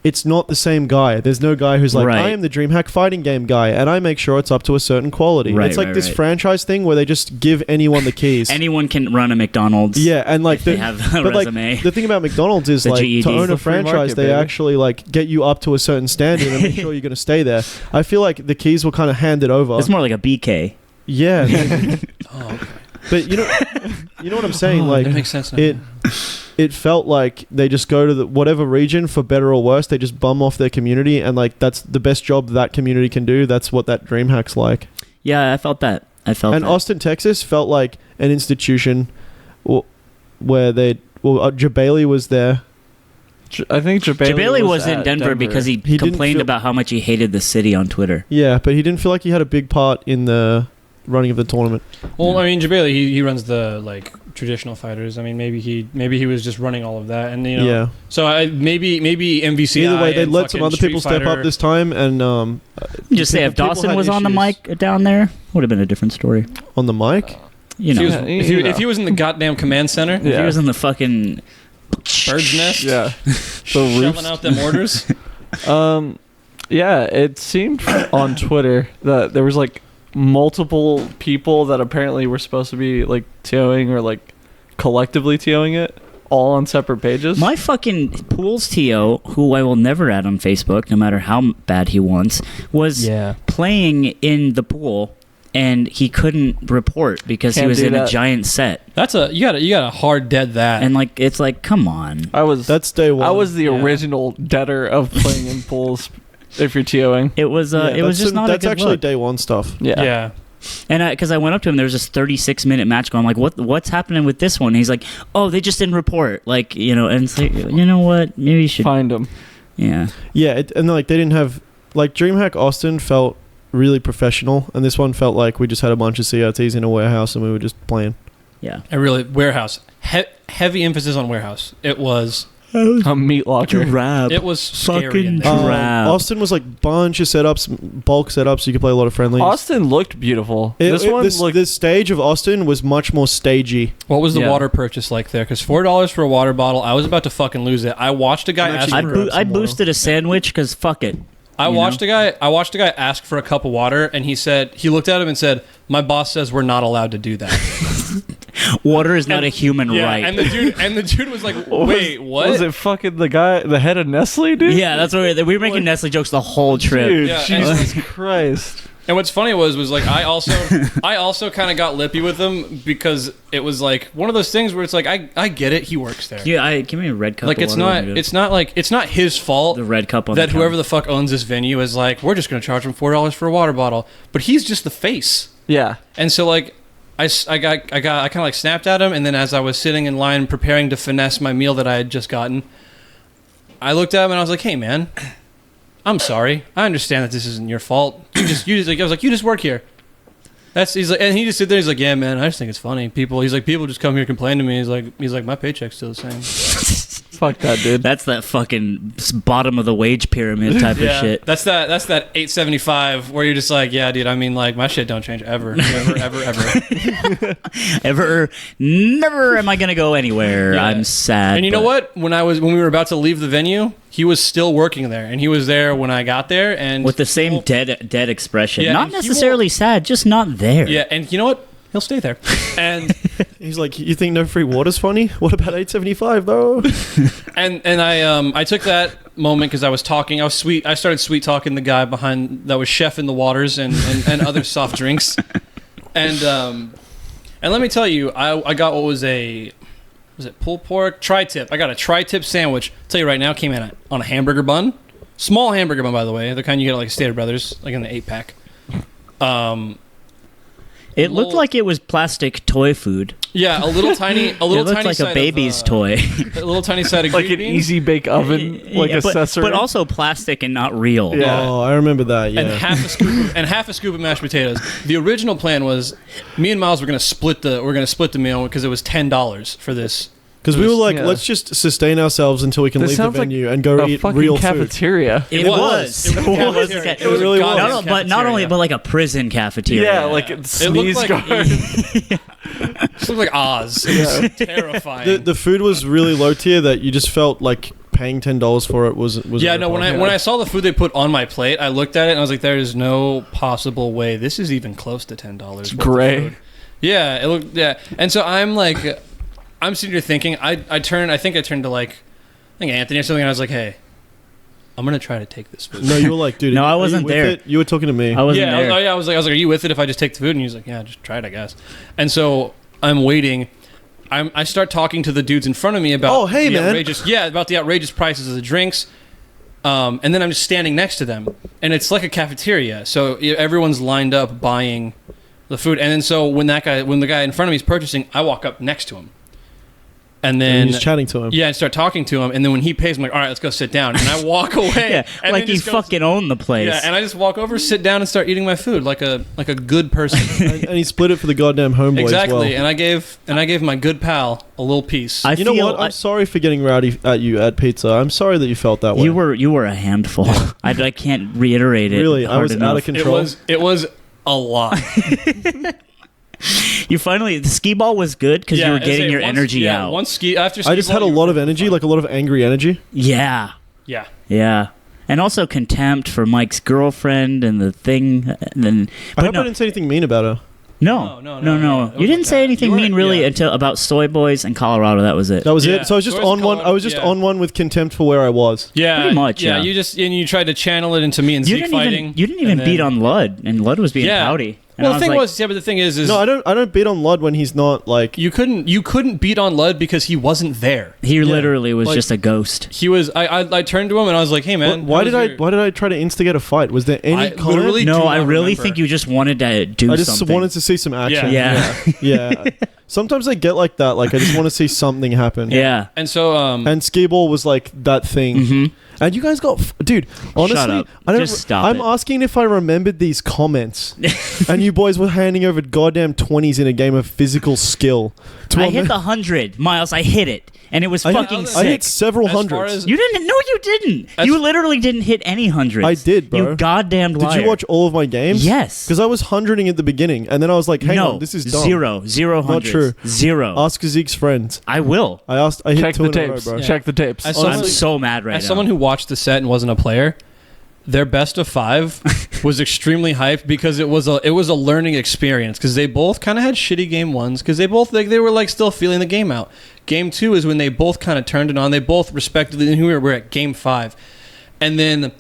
it's not the same guy. There's no guy who's like, Right. I am the DreamHack fighting game guy and I make sure it's up to a certain quality. Right, it's like right, this right. franchise thing where they just give anyone the keys. Anyone can run a McDonald's. Yeah, and like if they have a but like resume. the thing about McDonald's is The like GED. to own a The free franchise, market, they baby. actually like get you up to a certain standard and make sure you're going to stay there. I feel like the keys were kind of handed over. It's more like a BK. Yeah, Oh, okay. but you know what I'm saying. Like That makes sense now. it felt like they just go to the whatever region for better or worse. They just bum off their community, and like that's the best job that community can do. That's what that DreamHack's like. Yeah, I felt that. And Austin, Texas, felt like an institution where Jabali was there. I think Jabali was in at Denver because he didn't complained feel- about how much he hated the city on Twitter. Yeah, but he didn't feel like he had a big part in the running of the tournament. Well, I mean, Jabali, he runs the like traditional fighters. I mean, maybe he was just running all of that, and you know. Yeah. So maybe MVC. Either way, they let some other people step up this time, and Just say if people Dawson had was on the issues. mic down there, would have been a different story. on the mic. You know, If he was in the goddamn command center, if he was in the fucking bird's nest, Yeah. shelling out them orders. Yeah, it seemed on Twitter that there was like multiple people that apparently were supposed to be like TOing or like collectively TOing it. all on separate pages. My fucking Pools TO, who I will never add on Facebook, no matter how bad he wants, was playing in the pool, and he couldn't report because he was in a giant set. That's you gotta hard dead that. And like it's like, come on. That's day one. I was the original deader of playing in pools. If you're TOing, it was just not a good That's actually look. day one stuff. Yeah. And because I went up to him, there was this 36-minute match going. I'm like, what's happening with this one? And he's like, oh, they just didn't report. Like, and it's like, you know what? Maybe you should find them. Yeah. Yeah, and like they didn't have like Dreamhack Austin felt really professional, and this one felt like we just had a bunch of CRTs in a warehouse and we were just playing. Yeah. And really, warehouse. Heavy emphasis on warehouse. It was a meat locker. Drab. It was scary in fucking there. drab. Austin was like bunch of setups, bulk setups. So you could play a lot of friendlies. Austin looked beautiful. This stage of Austin was much more stagey. What was the water purchase like there? Because $4 for a water bottle, I was about to fucking lose it. I watched a guy ask. I boosted a sandwich because fuck it. I watched a guy ask for a cup of water, and he looked at him and said, "My boss says we're not allowed to do that." Water is not a human right. And the dude was like, "Wait, what?" Was it fucking the head of Nestle, dude? Yeah, that's what we were making Nestle jokes the whole trip. Dude, Yeah, Jesus Christ. And what's funny was like I also kind of got lippy with him because it was like one of those things where it's like I get it, he works there. Yeah, give me a red cup. Like of it's water not his fault. The red cup on that the whoever the fuck owns this venue is like, we're just gonna charge him $4 for a water bottle, but he's just the face. Yeah. And so like I kind of like snapped at him, and then as I was sitting in line preparing to finesse my meal that I had just gotten, I looked at him and I was like, hey man, I'm sorry. I understand that this isn't your fault. You just like, I was like, you just work here. He's like, and he just sit there. He's like, yeah, man, I just think it's funny. People just come here complain to me. He's like, my paycheck's still the same. Fuck that, dude. That's that fucking bottom of the wage pyramid type of shit. That's that $8.75 where you're just like, yeah, dude. I mean, like my shit don't change ever. Ever, never am I gonna go anywhere. Yeah. I'm sad. And you know what? When we were about to leave the venue, he was still working there, and he was there when I got there, and with the same dead expression. Yeah, not necessarily sad, just not there. Yeah, and you know what? He'll stay there. And he's like, you think no free water's funny? What about $8.75 though? and I took that moment because I was talking. I started sweet talking the guy behind that was chefing the waters and other soft drinks. And let me tell you, I got what was it pulled pork tri-tip? I got a tri-tip sandwich. I'll tell you right now, came in on a hamburger bun, small hamburger bun by the way, the kind you get at like Stater Brothers, like in the 8-pack. It looked like it was plastic toy food. Yeah, a little tiny. It looked tiny like a baby's toy. A little tiny side of like an easy bake oven, like accessory, but also plastic and not real. Yeah. Oh, I remember that. Yeah, and half a scoop of mashed potatoes. The original plan was, me and Miles were gonna split the meal because it was $10 for this. Because we were like, let's just sustain ourselves until we can leave the venue and go eat real cafeteria. Food. It was. It really was. But not only, but like a prison cafeteria. Yeah, like a sneeze guard. It looked like Oz. It was terrifying. The food was really low tier that you just felt like paying $10 for it was yeah. No, when I saw the food they put on my plate, I looked at it and I was like, there is no possible way this is even close to $10. It's gray. Yeah, it looked. Yeah, and so I'm like. I'm sitting here thinking, I turned to like, I think Anthony or something, and I was like, hey, I'm going to try to take this food. No, you were like, dude. No, I wasn't there. It? You were talking to me. I wasn't there. I was like, are you with it if I just take the food? And he was like, yeah, just try it, I guess. And so I'm waiting. I start talking to the dudes in front of me about about the outrageous prices of the drinks. And then I'm just standing next to them. And it's like a cafeteria. So everyone's lined up buying the food. And then so when the guy in front of me is purchasing, I walk up next to him. And then just chatting to him. Yeah, and start talking to him. And then when he pays, I'm like, all right, let's go sit down. And I walk away. Yeah, and like you fucking own the place. Yeah, and I just walk over, sit down, and start eating my food like a good person. and he split it for the goddamn homeboy exactly. as well. And I gave my good pal a little piece. You know what? I'm sorry for getting rowdy at you at pizza. I'm sorry that you felt that way. You were a handful. I can't reiterate it. Really, I was out of control. It was a lot. You finally, the Skee-ball was good because you were getting your energy out. I just had a lot of energy, like a lot of angry energy. Yeah. Yeah. Yeah. And also contempt for Mike's girlfriend and the thing. And then, I hope I didn't say anything mean about her. No. yeah, it You didn't was say like anything that. mean really Yeah. until about Soy Boys and Colorado. That was it. That was Yeah. it. So I was just Source on one. color- I was just yeah. on one with contempt for where I was. Yeah, Pretty much, yeah. You tried to channel it into me and You Zeke didn't fighting. even. You didn't even and beat then- on Lud, and Lud was being Yeah. pouty. And Well, I the thing like, was, but the thing is No, I don't beat on Lud when he's not like. you couldn't beat on Lud because he wasn't there. he literally was Like- just a ghost. He was. I turned to him and I was like, "Hey man, Why how did was I? your-" Why did I try to instigate a fight? Was there any? I comment? literally- No, do I not really remember. think you just wanted to do I just something. wanted to see some action. Yeah. Yeah. Sometimes I get like that. Like I just want to see something happen. Yeah. And so, And Skeeball was like that thing. Mhm. And you guys got, dude. Honestly, Shut up. I don't. Just stop I'm it. asking if I remembered these comments, and you boys were handing over goddamn 20s in a game of physical skill. I hit the 100, Miles. I hit it, and it was I fucking hit, sick. I hit several As far hundreds. as- You didn't. No, you didn't. As- You literally didn't hit any hundreds. I did, bro. You goddamn liar. Did you watch all of my games? Yes. Because I was hundreding at the beginning, and then I was like, "Hang no, on, this is dumb." zero Not hundreds. true. Zero. Ask Zeke's friends. I will. I hit Check two the in a row, tapes. bro. Yeah. Check the tapes. As I'm someone- so mad right as now. someone who watched the set and wasn't a player, their best of 5 was extremely hyped because it was a learning experience because they both kind of had shitty game 1s because they both they were like still feeling the game out. Game 2 is when they both kind of turned it on. They both respectively, and we were at game 5, and then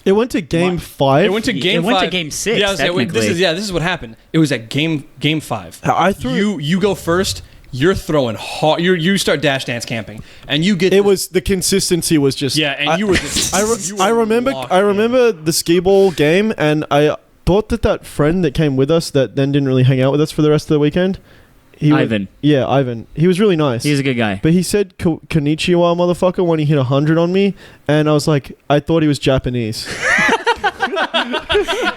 It went to game 5. it went to game. It went to 5. game 6, Yeah, I was like, wait, technically. this is what happened. It was at game 5. I threw. You go first. You're throwing hard. You start dash dance camping, and you get It was the consistency was just. yeah, and you were just. you were I remember. locked I in. remember the Skee-ball game, and I thought that friend that came with us that then didn't really hang out with us for the rest of the weekend. Ivan. Yeah, Ivan. He was really nice. He's a good guy. But he said "Konnichiwa, motherfucker" when he hit 100 on me, and I was like, I thought he was Japanese.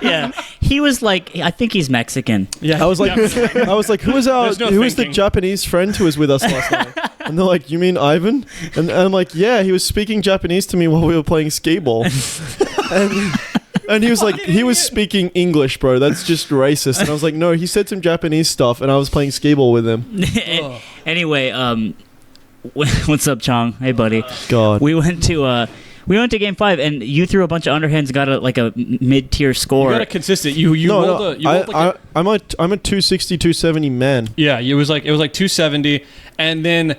Yeah. He was like, I think he's Mexican. Yeah, I was like, I was like, who was There's no the thinking. Japanese friend who was with us last night? And they're like, you mean Ivan? And I'm like, yeah, he was speaking Japanese to me while we were playing Skee-ball. And he was like, he was speaking English, bro. That's just racist. And I was like, no, he said some Japanese stuff, and I was playing Skee-ball with him. Ugh. Anyway, what's up, Chong? Hey, buddy. God. We went to game 5, and you threw a bunch of underhands, got a mid-tier You score. got a consistent. You rolled a. You rolled like a I'm a 260, 270 man. yeah, it was like 270, and then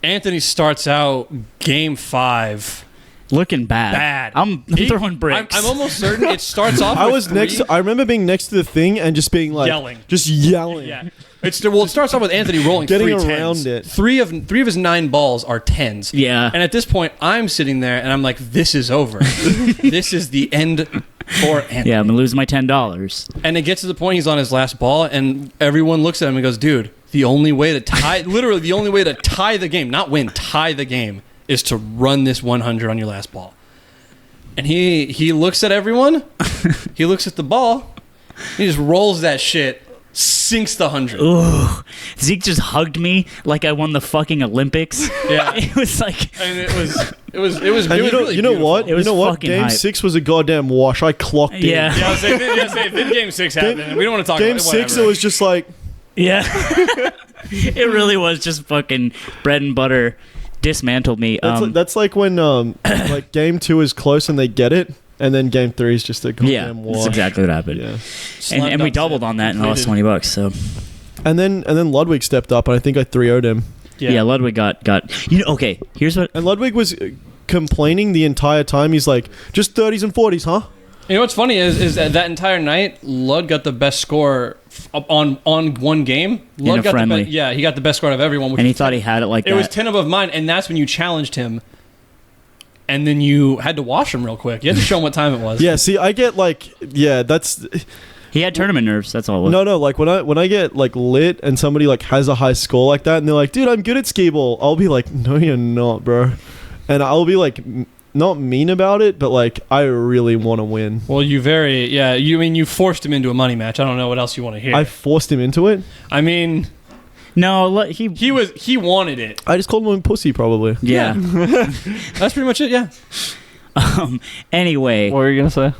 Anthony starts out game 5 Looking bad. bad. I'm throwing bricks. I'm almost certain it starts off. I with was next. I remember being next to the thing and just being like, Yelling. just yelling. Yeah. It starts off with Anthony rolling Getting 3 around 10s. it. Three of his 9 balls are 10s. Yeah. And at this point, I'm sitting there and I'm like, this is over. This is the end for Anthony. Yeah, I'm going to lose my $10. And it gets to the point he's on his last ball, and everyone looks at him and goes, dude, the only way to tie, literally the only way to tie the game, not win, tie the game, is to run this 100 on your last ball. And he looks at everyone, he looks at the ball, he just rolls that shit, sinks the 100. Ooh. Zeke just hugged me like I won the fucking Olympics. Yeah. It was like... And it was And really you know beautiful. what? It was You know what? fucking Game hype. 6 was a goddamn wash. I clocked in. Yeah. Yeah, then game 6 happened. We don't want to talk Game about it. 6, it was just like, Yeah. It really was just fucking bread and butter. Dismantled me. that's like when like game 2 is close and they get it, and then game 3 is just a goddamn yeah, wash. that's exactly what happened. Yeah. And we doubled on that and lost $20. So And then Ludwig stepped up, and I think I 3-0'd him. yeah, Ludwig got. Okay, here's what. And Ludwig was complaining the entire time. He's like, just 30s and 40s, huh? You know what's funny is that entire night, Lud got the best score on one game. Lud a got friendly. he got the best score out of everyone. Which And he was thought 10. he had it like It that. was 10 above mine, and that's when you challenged him. And then you had to wash him real quick. You had to show him what time it was. Yeah, see, I get like, yeah, that's... He had tournament nerves. That's all. It was. No, like when I get like lit and somebody like has a high score like that and they're like, dude, I'm good at Skee-ball, I'll be like, no, you're not, bro. And I'll be like, not mean about it, but like, I really want to win. Well, you forced him into a money match. I don't know what else you want to hear. I forced him into it. I mean, No, he wanted it. I just called him a pussy, probably. Yeah. That's pretty much it. Yeah. Anyway, What were you gonna say?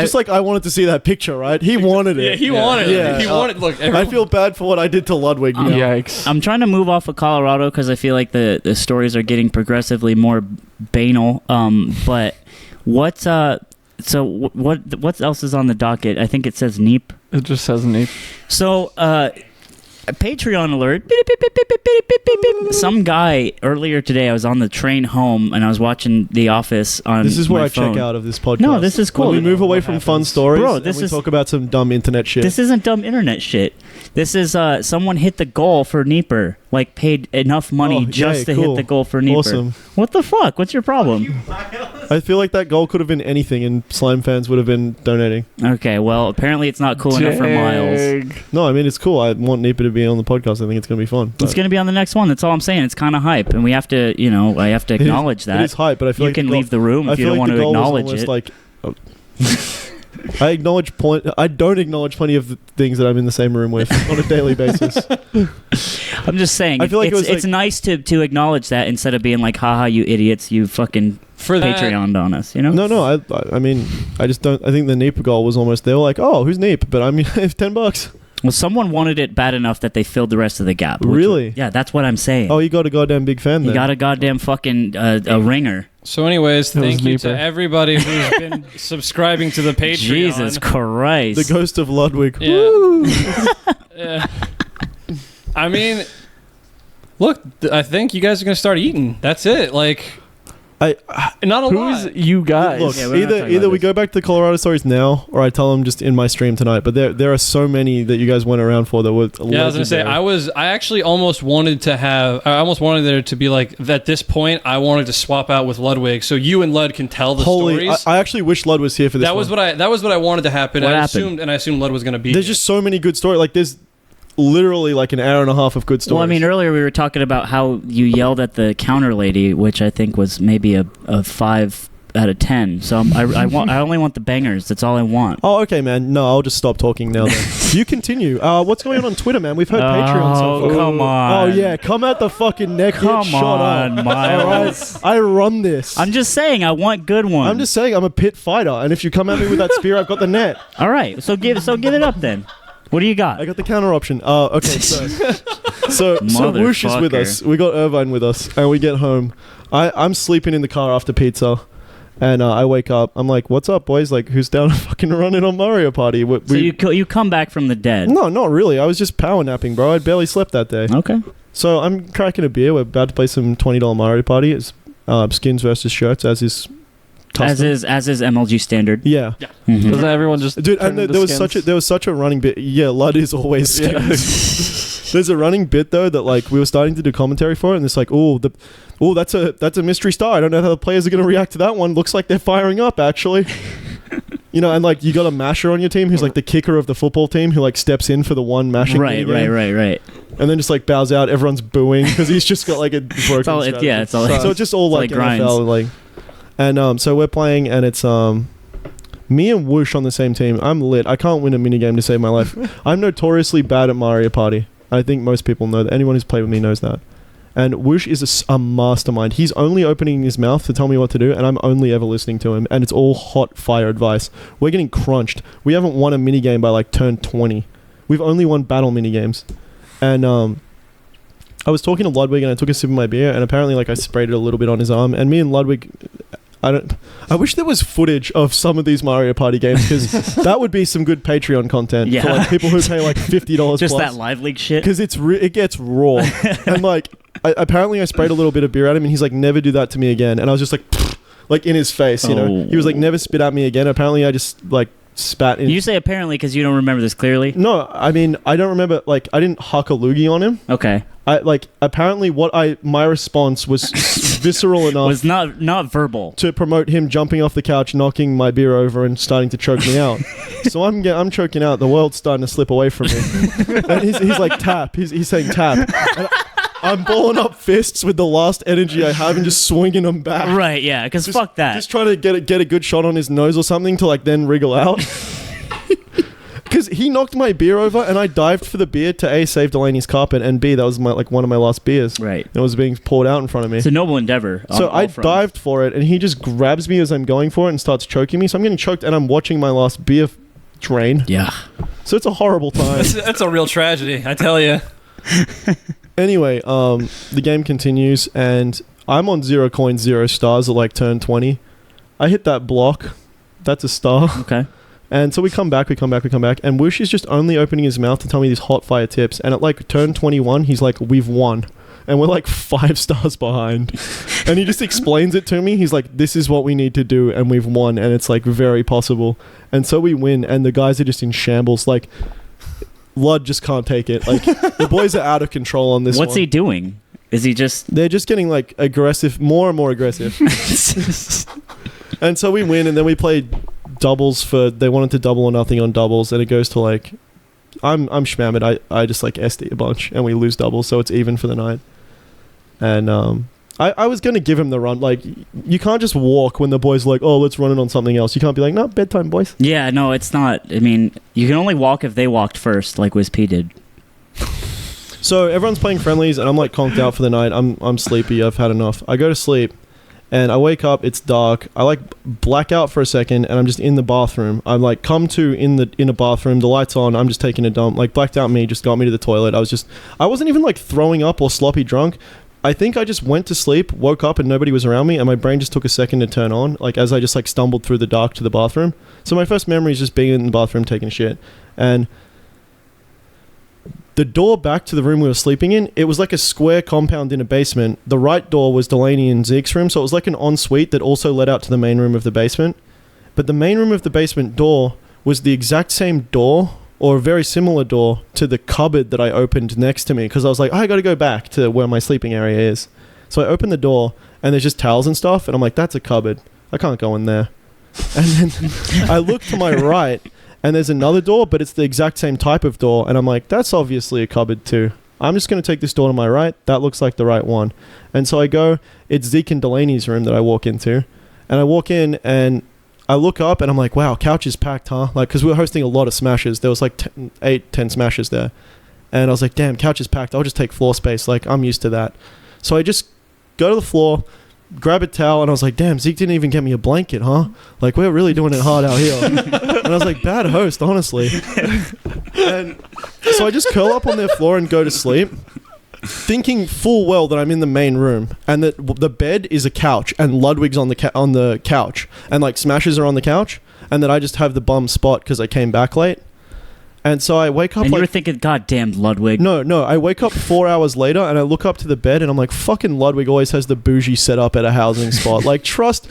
Just like I wanted to see that picture, right? He wanted it. Yeah, he wanted Yeah. it. He wanted. Look, I feel bad for what I did to Ludwig. now. Yikes. I'm trying to move off of Colorado because I feel like the stories are getting progressively more banal. But what's what else is on the docket? I think it says Neep. It just says Neep. So, a Patreon alert. Some guy earlier today, I was on the train home and I was watching The Office on This is where my I phone. check out of this podcast. No, this is cool. When we move away What from happens? fun stories, Bro, and this we is- talk about some dumb internet shit. This isn't dumb internet shit. This is someone hit the goal for Neeper. Like paid enough money just to hit the goal for Neeper. Awesome. What the fuck? What's your problem? I feel like that goal could have been anything, and Slime fans would have been donating. Okay, well, apparently it's not cool enough for Miles. Dang. No, I mean it's cool. I want Nipa to be on the podcast. I think it's gonna be fun. It's going to be on the next one. That's all I'm saying. It's kind of hype, and we have to, I have to acknowledge that. It is hype, but I feel You like can the goal- leave the room I if you feel don't like want the to goal was acknowledge almost it. like. I acknowledge I don't acknowledge plenty of the things that I'm in the same room with on a daily basis. I'm just saying, I feel like it's it was nice to acknowledge that instead of being like, haha, you idiots, you fucking For that, Patreoned on us, you know? No. I mean, I just don't. I think the Nipa goal was almost. They were like, oh, who's Nip? But I mean, it's $10. Well, someone wanted it bad enough that they filled the rest of the gap. which- Really? Yeah, that's what I'm saying. Oh, you got a goddamn big fan. You Then. got a goddamn fucking a ringer. So, anyways, It was thank you to Neeper. everybody who's been subscribing to the Patreon. Jesus Christ. the ghost of Ludwig. Yeah. Woo! Yeah. I mean, look, I think you guys are gonna start eating. That's it. Like, not a Who's lot. you guys? Look, Yeah, we're not talking either about we this. go back to the Colorado stories now, or I tell them just in my stream tonight. But there are so many that you guys went around for that were. Yeah, I was gonna say I actually almost wanted to have. I almost wanted there to be like at this point. I wanted to swap out with Ludwig, so you and Lud can tell the stories. I actually wish Lud was here for this. That was one. what I wanted to happen. What I happened? assumed Lud was gonna be. There's here. just so many good stories. Like there's literally like an hour and a half of good stories. Well, I mean, earlier we were talking about how you yelled at the counter lady, which I think was maybe a 5 out of 10. So I only want the bangers. That's all I want. Oh, okay, man. No, I'll just stop talking now. Then you continue. What's going on Twitter, man? We've heard Patreon so Oh, far. come on. Oh yeah, come at the fucking neck. Come Shut on, up. Miles. All right? I run this. I'm just saying, I want good ones. I'm just saying I'm a pit fighter, and if you come at me with that spear, I've got the net. All right, so give it up then. What do you got? I got the counter option. Okay, so Whoosh is with Motherfucker. us. We got Irvine with us, and we get home. I'm sleeping in the car after pizza, and I wake up. I'm like, "What's up, boys? Like, who's down to fucking run in on Mario Party?" So you come back from the dead. No, not really. I was just power napping, bro. I barely slept that day. Okay. So I'm cracking a beer. We're about to play some $20 Mario Party. It's skins versus shirts, as is custom. As is MLG standard. Yeah, Mhm. Doesn't everyone just dude. turn And into there was skins? such a running bit. Yeah, Lud is always skins. There's a running bit though that like we were starting to do commentary for it, and it's like, that's a mystery star. I don't know how the players are going to react to that one. Looks like they're firing up actually. You know, and like you got a masher on your team who's like the kicker of the football team who like steps in for the one mashing. Right, And then just like bows out. Everyone's booing because he's just got like a broken. It's all, strategy. it's all. So it's just all like grinds. NFL, like, and so we're playing, and it's me and Whoosh on the same team. I'm lit. I can't win a minigame to save my life. I'm notoriously bad at Mario Party. I think most people know that. Anyone who's played with me knows that. And Whoosh is a mastermind. He's only opening his mouth to tell me what to do, and I'm only ever listening to him. And it's all hot fire advice. We're getting crunched. We haven't won a minigame by like turn 20. We've only won battle minigames. And I was talking to Ludwig, and I took a sip of my beer, and apparently like I sprayed it a little bit on his arm. And me and Ludwig, I wish there was footage of some of these Mario Party games, because that would be some good Patreon content for like people who pay like $50 just plus. that live league shit. Because it gets raw. And like apparently I sprayed a little bit of beer at him, and he's like, never do that to me again. And I was just like in his face, you know. He was like, never spit at me again. Apparently I just like spat in. You say apparently because you don't remember this clearly. No, I mean I don't remember. Like I didn't huck a loogie on him. Okay. Apparently my response was visceral enough. Was not verbal. To promote him jumping off the couch, knocking my beer over, and starting to choke me out. So I'm choking out. The world's starting to slip away from me. And he's like, tap. He's saying tap. And I'm balling up fists with the last energy I have and just swinging them back. Right, yeah, because fuck that. Just trying to get a good shot on his nose or something to like then wriggle out. Because he knocked my beer over, and I dived for the beer to A, save Delaney's carpet, and B, that was one of my last beers. Right. And it was being poured out in front of me. It's a noble endeavor. So I dived for it, and he just grabs me as I'm going for it and starts choking me. So I'm getting choked, and I'm watching my last beer drain. Yeah. So it's a horrible time. That's a real tragedy, I tell you. Anyway, the game continues, and I'm on 0 coins, 0 stars at like turn 20. I hit that block, that's a star. Okay. And so we come back, and Whoosh is just only opening his mouth to tell me these hot fire tips. And at like turn 21, he's like, we've won. And we're like 5 stars behind. And he just explains it to me. He's like, this is what we need to do, and we've won. And it's like very possible. And so we win, and the guys are just in shambles. Like, Lud just can't take it. Like, the boys are out of control on this What's one. he doing? Is he just... They're just getting like aggressive, more and more aggressive. And so we win, and then we played doubles for... They wanted to double or nothing on doubles, and it goes to like... I'm schmammed. I just like SD a bunch, and we lose doubles, so it's even for the night. And I was going to give him the run. Like, you can't just walk when the boys are like, oh, let's run it on something else. You can't be like, no, bedtime, boys. Yeah, no, it's not. I mean, you can only walk if they walked first, like Wiz P did. So everyone's playing friendlies, and I'm like conked out for the night. I'm sleepy. I've had enough. I go to sleep, and I wake up. It's dark. I like black out for a second, and I'm just in the bathroom. I'm like come to in a bathroom. The lights on. I'm just taking a dump. Like blacked out me just got me to the toilet. I wasn't even like throwing up or sloppy drunk. I think I just went to sleep, woke up, and nobody was around me, and my brain just took a second to turn on, like as I just like stumbled through the dark to the bathroom. So my first memory is just being in the bathroom taking a shit, and the door back to the room we were sleeping in, it was like a square compound in a basement. The right door was Delaney and Zeke's room, so it was like an ensuite that also led out to the main room of the basement. But the main room of the basement door was the exact same door, or a very similar door, to the cupboard that I opened next to me, because I was like, I gotta go back to where my sleeping area is. So I opened the door, and there's just towels and stuff, and I'm like, that's a cupboard. I can't go in there. And then I look to my right, and there's another door, but it's the exact same type of door. And I'm like, that's obviously a cupboard too. I'm just going to take this door to my right. That looks like the right one. And so I go, it's Zeke and Delaney's room that I walk into. And I walk in, and I look up, and I'm like, wow, couch is packed, huh? Like, because we were hosting a lot of smashes. There was like 10 smashes there. And I was like, damn, couch is packed. I'll just take floor space. Like, I'm used to that. So I just go to the floor, grab a towel, and I was like, damn, Zeke didn't even get me a blanket, huh? Like, we're really doing it hard out here. And I was like, bad host, honestly. And so I just curl up on their floor and go to sleep, thinking full well that I'm in the main room, and that the bed is a couch, and Ludwig's on the couch, and like smashes are on the couch, and that I just have the bum spot because I came back late. And so I wake up, and like, you were thinking, God damn, Ludwig. No, I wake up 4 hours later, and I look up to the bed, and I'm like, fucking Ludwig always has the bougie set up at a housing spot. Like, trust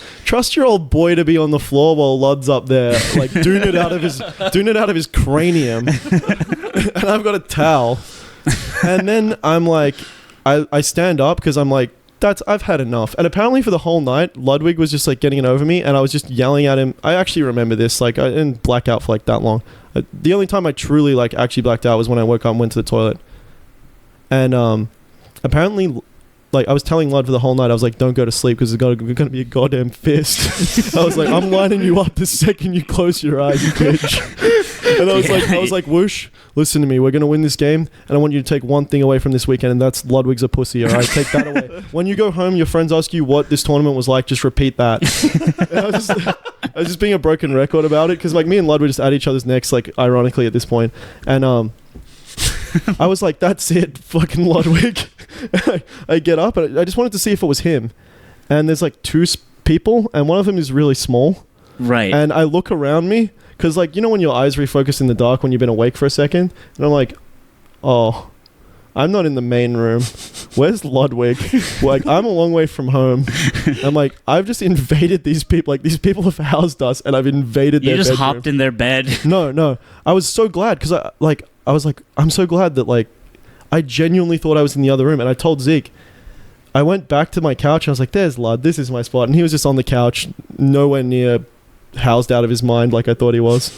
your old boy to be on the floor while Lud's up there, like doing it out of his cranium. And I've got a towel. And then I'm like, I stand up because I'm like, I've had enough. And apparently for the whole night, Ludwig was just like getting it over me, and I was just yelling at him. I actually remember this. Like, I didn't black out for like that long. The only time I truly like actually blacked out was when I woke up and went to the toilet. And apparently, like, I was telling Lud for the whole night, I was like, don't go to sleep because there's going to be a goddamn fist. I was like, I'm lining you up the second you close your eyes, you bitch. And I was like, whoosh, listen to me. We're going to win this game, and I want you to take one thing away from this weekend, and that's Ludwig's a pussy, all right? Take that away. When you go home, your friends ask you what this tournament was like, just repeat that. I was just being a broken record about it, because like me and Lud were just at each other's necks, like ironically at this point. And I was like, that's it, fucking Ludwig. I get up, and I just wanted to see if it was him. And there's like two people, and one of them is really small. Right. And I look around me, because like, you know when your eyes refocus in the dark when you've been awake for a second? And I'm like, oh, I'm not in the main room. Where's Ludwig? Like, I'm a long way from home. I'm like, I've just invaded these people. Like, these people have housed us, and I've invaded their bedroom. You just hopped in their bed. No. I was so glad, because I was like, I'm so glad that like, I genuinely thought I was in the other room. And I told Zeke, I went back to my couch, and I was like, there's Lud, this is my spot. And he was just on the couch, nowhere near housed out of his mind like I thought he was.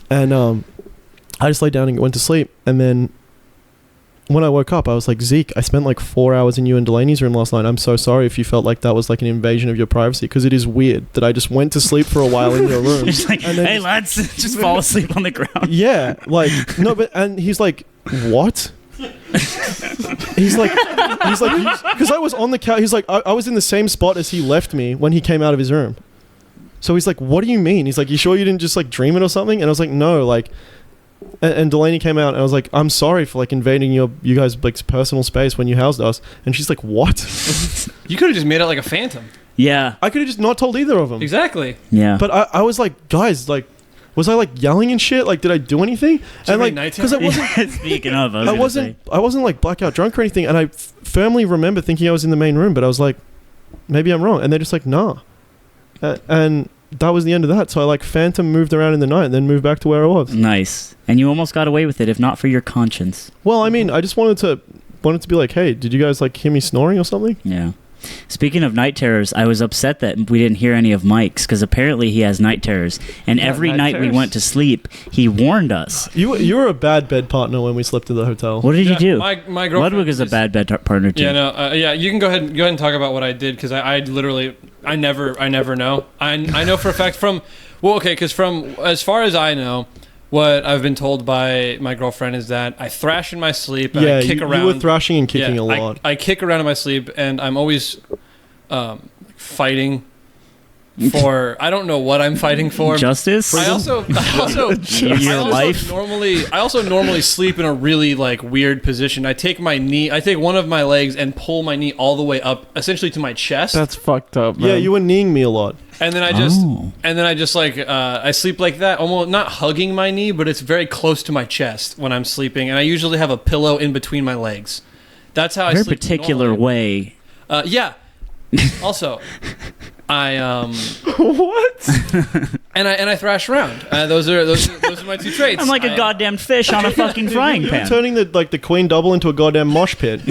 And I just laid down and went to sleep. And then when I woke up, I was like, Zeke, I spent like 4 hours in you and Delaney's room last night. I'm so sorry if you felt like that was like an invasion of your privacy, because it is weird that I just went to sleep for a while in your room. Just like, hey lads, just fall asleep on the ground. Yeah, like, no, but, and he's like, what? he's like, because I was on the couch. He's like, I was in the same spot as he left me when he came out of his room. So he's like, what do you mean? He's like, you sure you didn't just like dream it or something? And I was like, no, like, And Delaney came out and I was like, I'm sorry for like invading you guys like personal space when you housed us. And she's like, what? You could have just made it like a phantom. Yeah. I could have just not told either of them. Exactly. Yeah. But I was like, guys, like, was I like yelling and shit? Like, did I do anything? And like, because I wasn't. Speaking of, I wasn't like blackout drunk or anything. And I firmly remember thinking I was in the main room, but I was like, maybe I'm wrong. And they're just like, nah. And that was the end of that. So I like phantom moved around in the night and then moved back to where I was. Nice. And you almost got away with it, if not for your conscience. Well, I mean, I just wanted to be like, hey, did you guys like hear me snoring or something? Yeah. Speaking of night terrors, I was upset that we didn't hear any of Mike's because apparently he has night terrors. And every night we went to sleep, he warned us. You were a bad bed partner when we slept at the hotel. What did you do? My girlfriend Ludwig is a bad bed partner too. Yeah, no, yeah. You can go ahead and talk about what I did because I literally I never know. I know for a fact because from as far as I know, what I've been told by my girlfriend is that I thrash in my sleep and I kick around. You were thrashing and kicking a lot. I kick around in my sleep and I'm always fighting for I don't know what I'm fighting for. Justice? I also normally sleep in a really like weird position. I take one of my legs and pull my knee all the way up essentially to my chest. That's fucked up, man. Yeah, you were kneeing me a lot. And then I just like I sleep like that, almost not hugging my knee, but it's very close to my chest when I'm sleeping, and I usually have a pillow in between my legs. That's how I sleep. Very particular way. Yeah. Also, I what? and I thrash around. Those are my two traits. I'm like a goddamn fish on a fucking frying You're pan. turning the queen double into a goddamn mosh pit.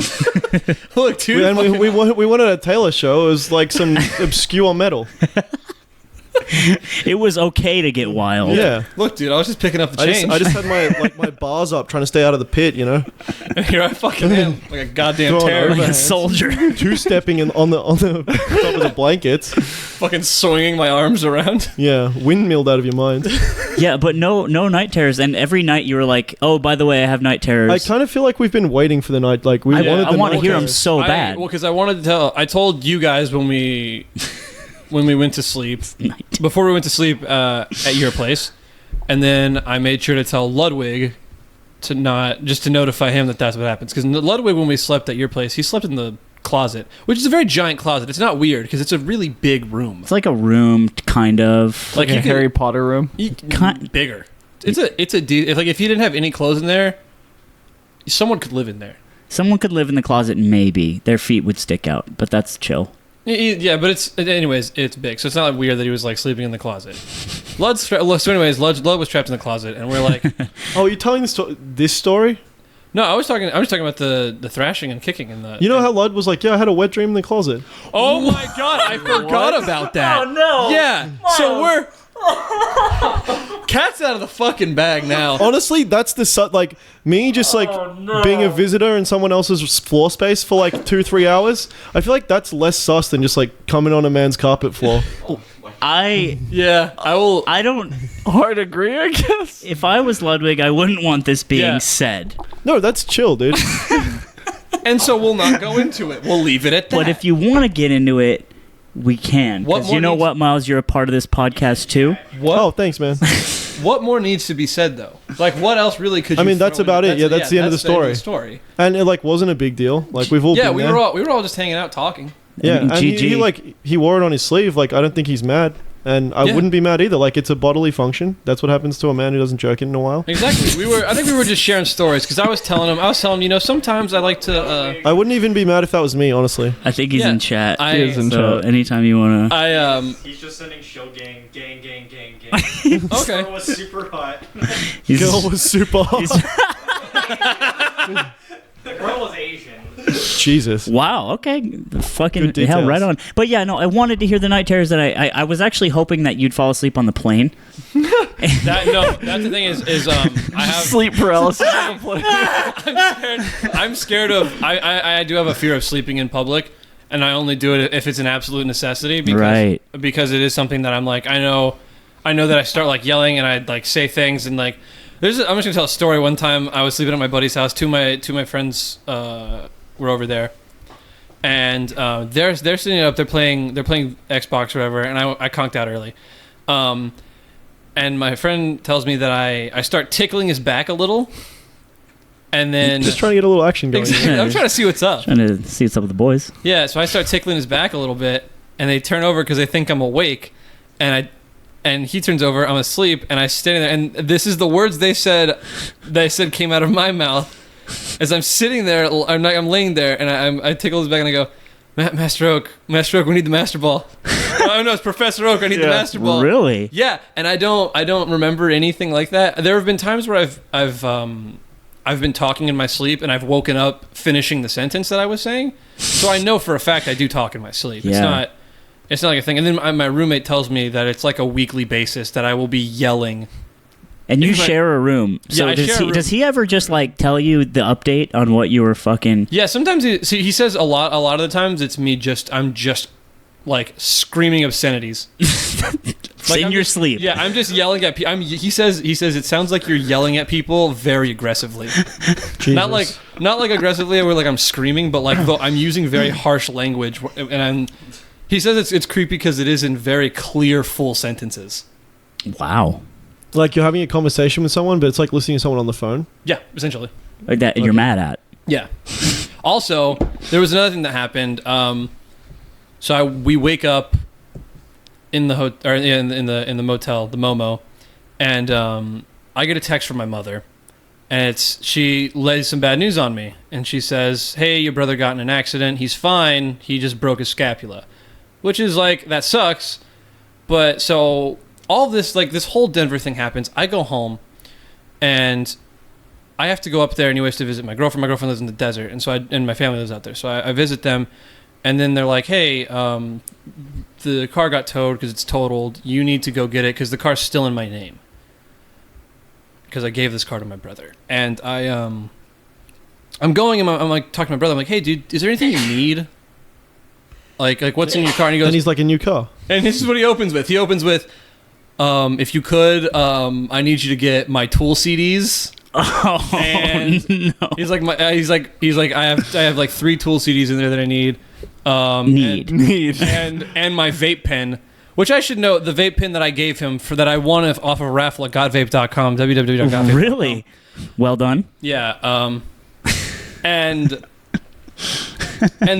Look, dude. And we wanted a Taylor show. It was like some obscure metal. It was okay to get wild. Yeah. Look, dude. I was just picking up the change. I just had my bars up, trying to stay out of the pit. You know. And here I fucking am, like a goddamn terror. Like a soldier. Two-stepping on the top of the blankets. Fucking swinging my arms around. Yeah, windmilled out of your mind. Yeah, but no night terrors. And every night you were like, "Oh, by the way, I have night terrors." I kind of feel like we've been waiting for the night. Like we wanted. I want to hear them terrors. so bad. Well, because I wanted to tell. I told you guys when we went to sleep. Before we went to sleep at your place, and then I made sure to tell Ludwig to notify him that that's what happens. Because Ludwig, when we slept at your place, he slept in the closet, which is a very giant closet. It's not weird because it's a really big room. It's like a room, kind of. Like a Harry Potter room. Bigger. It's if you didn't have any clothes in there, someone could live in there. Someone could live in the closet, maybe. Their feet would stick out, but that's chill. Yeah, but it's big, so it's not like weird that he was like sleeping in the closet. Lud was trapped in the closet, and we're like, "Oh, you're telling this story?" No, I was talking about the thrashing and kicking in the. You know how Lud was like, "Yeah, I had a wet dream in the closet." Oh my god, I forgot about that. Oh no! Yeah, so we're cat's out of the fucking bag now. Honestly, that's like me just like being a visitor in someone else's floor space for like 2-3 hours. I feel like that's less sus than just like coming on a man's carpet floor. I don't hard agree, I guess. If I was Ludwig, I wouldn't want this being said. No, that's chill, dude. And so we'll not go into it. We'll leave it at that. But if you want to get into it, we can. Because you know what, Miles? You're a part of this podcast too. Oh, thanks, man. What more needs to be said, though? Like, what else really could you I mean, that's about it. Yeah, that's the end of the story. And it like wasn't a big deal. Like we've all been we there. we were all just hanging out talking. Yeah, and he wore it on his sleeve. Like I don't think he's mad. And I wouldn't be mad either. Like, it's a bodily function. That's what happens to a man who doesn't jerk in a while. Exactly. I think we were just sharing stories because I was telling him, sometimes I like to. I wouldn't even be mad if that was me, honestly. I think he's in chat. He is in chat. Anytime you want to. He's just sending show gang. Okay. Girl was super hot. Girl was super hot. The girl was Asian. Jesus. Wow. Okay. Fucking hell, right on. But yeah, no, I wanted to hear the night terrors that I was actually hoping that you'd fall asleep on the plane. That's the thing is I have sleep paralysis. I'm scared of. I do have a fear of sleeping in public, and I only do it if it's an absolute necessity. Because it is something that I'm like I know that I start like yelling and I like say things and like. I'm just gonna tell a story. One time I was sleeping at my buddy's house. Two of my friends were over there, and they're sitting up. They're playing Xbox or whatever, and I conked out early. and my friend tells me that I start tickling his back a little, and then Just trying to get a little action going. Exactly. I'm trying to see what's up. Trying to see what's up with the boys. Yeah, so I start tickling his back a little bit, and they turn over because they think I'm awake, and he turns over, I'm asleep, and I stand there, and this is the words they said came out of my mouth as I'm sitting there. I'm laying there, and I tickle his back, and I go, Master Oak, we need the Master Ball. Oh no, it's Professor Oak. I need the Master Ball. Really? Yeah, and I don't remember anything like that. There have been times where I've been talking in my sleep, and I've woken up finishing the sentence that I was saying. So I know for a fact I do talk in my sleep. Yeah. It's not like a thing. And then my roommate tells me that it's like a weekly basis that I will be yelling. And you share a room. So Yeah, I share a room. Does he ever just like tell you the update on what you were fucking? Yeah, sometimes he says a lot of the times it's me I'm just like screaming obscenities. In your sleep. Yeah, I'm just yelling at people. He says it sounds like you're yelling at people very aggressively. Not like aggressively where like I'm screaming, but like I'm using very harsh language, and he says it's creepy because it is in very clear full sentences. Wow. Like you're having a conversation with someone, but it's like listening to someone on the phone. Yeah, essentially. Like that you're mad at. Yeah. Also, there was another thing that happened. We wake up in the in the motel, the Momo, and I get a text from my mother, and she lays some bad news on me, and she says, "Hey, your brother got in an accident. He's fine. He just broke his scapula," which is like that sucks. But so all this this whole Denver thing happens. I go home, and I have to go up there anyways to visit my girlfriend. My girlfriend lives in the desert, and my family lives out there. So I visit them, and then they're like, "Hey, the car got towed because it's totaled. You need to go get it because the car's still in my name. Because I gave this car to my brother." And I'm going and I'm like talking to my brother. I'm like, "Hey, dude, is there anything you need? Like what's in your car?" And he goes, And he's like, a new car. and this is what he opens with. He opens with, "If you could, I need you to get my Tool CDs." Oh And no. He's like, I have like 3 Tool CDs in there that I need. Need. And my vape pen, which I should note, the vape pen that I gave him that I won off of a raffle at godvape.com, www.godvape.com. Really? Well done. Yeah. And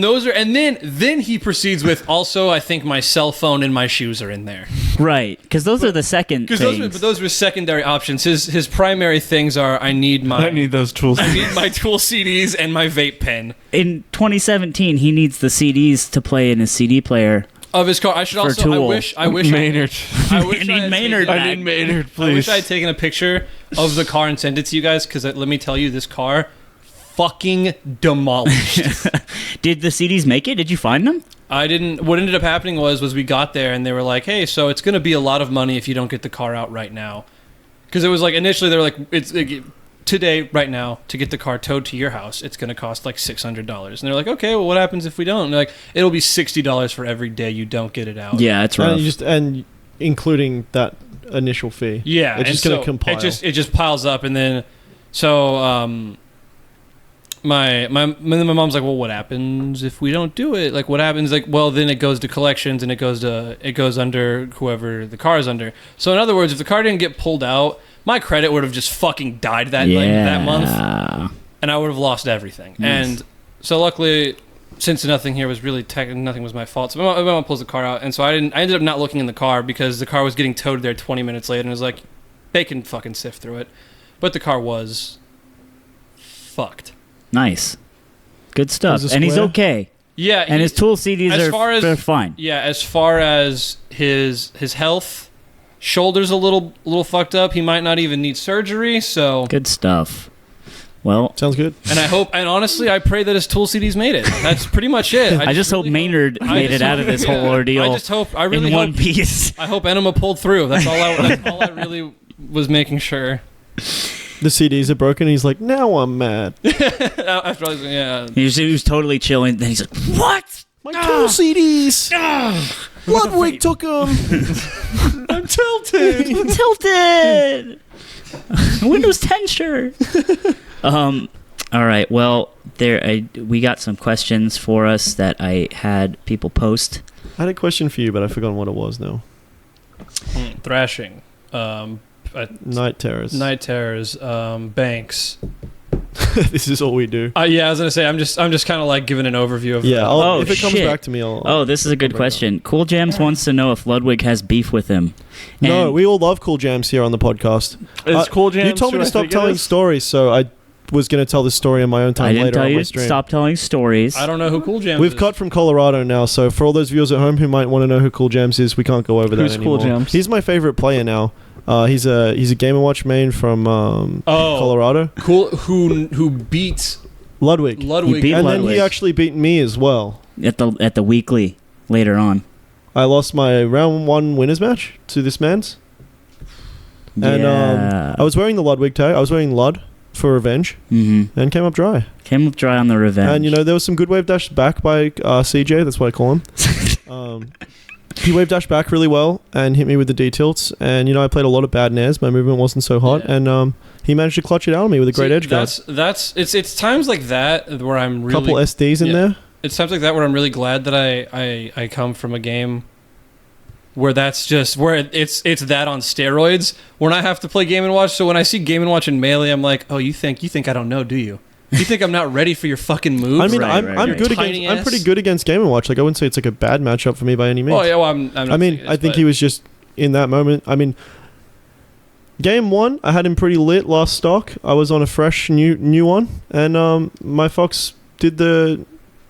those are, and then he proceeds with, also I think my cell phone and my shoes are in there. Right, because those are the second things. Those were secondary options. His primary things are I need those tools. I need my Tool CDs and my vape pen. In 2017, he needs the CDs to play in his CD player. Of his car. I should also. Tool. I wish. Maynard. I wish I need Maynard. I need Maynard, please. I wish I had taken a picture of the car and sent it to you guys, because let me tell you, this car fucking demolished. Did the CDs make it? Did you find them? I didn't. What ended up happening was we got there and they were like, "Hey, so it's going to be a lot of money if you don't get the car out right now," because it was like initially they were like, "It's today, right now, to get the car towed to your house, it's going to cost like $600." And they're like, "Okay, well, what happens if we don't?" And they're like, "It'll be $60 for every day you don't get it out." Yeah, it's rough. And including that initial fee. Yeah, it's just going to compile. It just piles up, and then so my mom's like, "Well, what happens if we don't do it? Like, what happens?" Like, well, then it goes to collections, and it goes under whoever the car is under. So in other words, if the car didn't get pulled out, my credit would have just fucking died that month, and I would have lost everything. Nice. And so luckily, since nothing here was really nothing was my fault, so my mom pulls the car out, and so I ended up not looking in the car because the car was getting towed there 20 minutes later, and it was like, they can fucking sift through it, but the car was fucked. Nice. Good stuff. Was it And he's square? okay. Yeah, And his Tool CDs they're fine. Yeah, as far as his health, shoulders a little fucked up. He might not even need surgery. So Good stuff. Well, Sounds good. and honestly, I pray that his Tool CDs made it. That's pretty much it. I just hope Maynard made it out of this whole ordeal I really in one hope, piece. I hope Enema pulled through. That's all I really was making sure. The CDs are broken. He's like, now I'm mad. After I was, yeah. He was totally chilling. Then he's like, "What? My Tool CDs. Ludwig took them. I'm tilted. Tilted. Windows 10 shirt." All right. Well, we got some questions for us that I had people post. I had a question for you, but I've forgotten what it was now. Thrashing. Night terrors. Night terrors, banks. This is all we do. Yeah, I was gonna say I'm just kind of like giving an overview of. Yeah, Oh, if it comes shit. back to me, I'll. Oh, this is a good bring it up. question. Cooljamz wants to know if Ludwig has beef with him. No, And- we all love Cooljamz here on the podcast. It's Cooljamz. You told me to stop telling stories, so I was going to tell this story in my own time I didn't later tell on you my to stream. stop telling stories. I don't know who Cooljamz We've is. cut from Colorado now, so for all those viewers at home who might want to know who Cooljamz is, we can't go over Who's that anymore. Cooljamz? He's my favorite player now. He's a Game & Watch main from Colorado. Cool. Who beats Ludwig. Ludwig? He beat And then Ludwig. he actually beat me as well. at the weekly later on. I lost my round 1 winners match to this man's. And Yeah. I was wearing the Ludwig tag. I was wearing Lud for revenge and came up dry. Came up dry on the revenge. And, you know, there was some good wave dash back by CJ. That's what I call him. He wave dashed back really well and hit me with the D-tilts. And, you know, I played a lot of bad nairs. My movement wasn't so hot. Yeah. And he managed to clutch it out on me with a great edge guard. It's times like that where I'm really Couple SDs in there. It's times like that where I'm really glad that I come from a game where that's just where it's that on steroids when I have to play Game & Watch. So when I see Game & Watch in Melee, I'm like, oh, you think I don't know, do you? You think I'm not ready for your fucking moves? I mean, Right, I'm right. good Tiny against. I'm ass. pretty good against Game & Watch. Like, I wouldn't say it's like a bad matchup for me by any means. Oh yeah, well I'm not I mean, saying I this, think but- he was just in that moment. I mean, game 1, I had him pretty lit last stock. I was on a fresh new one, and my Fox did the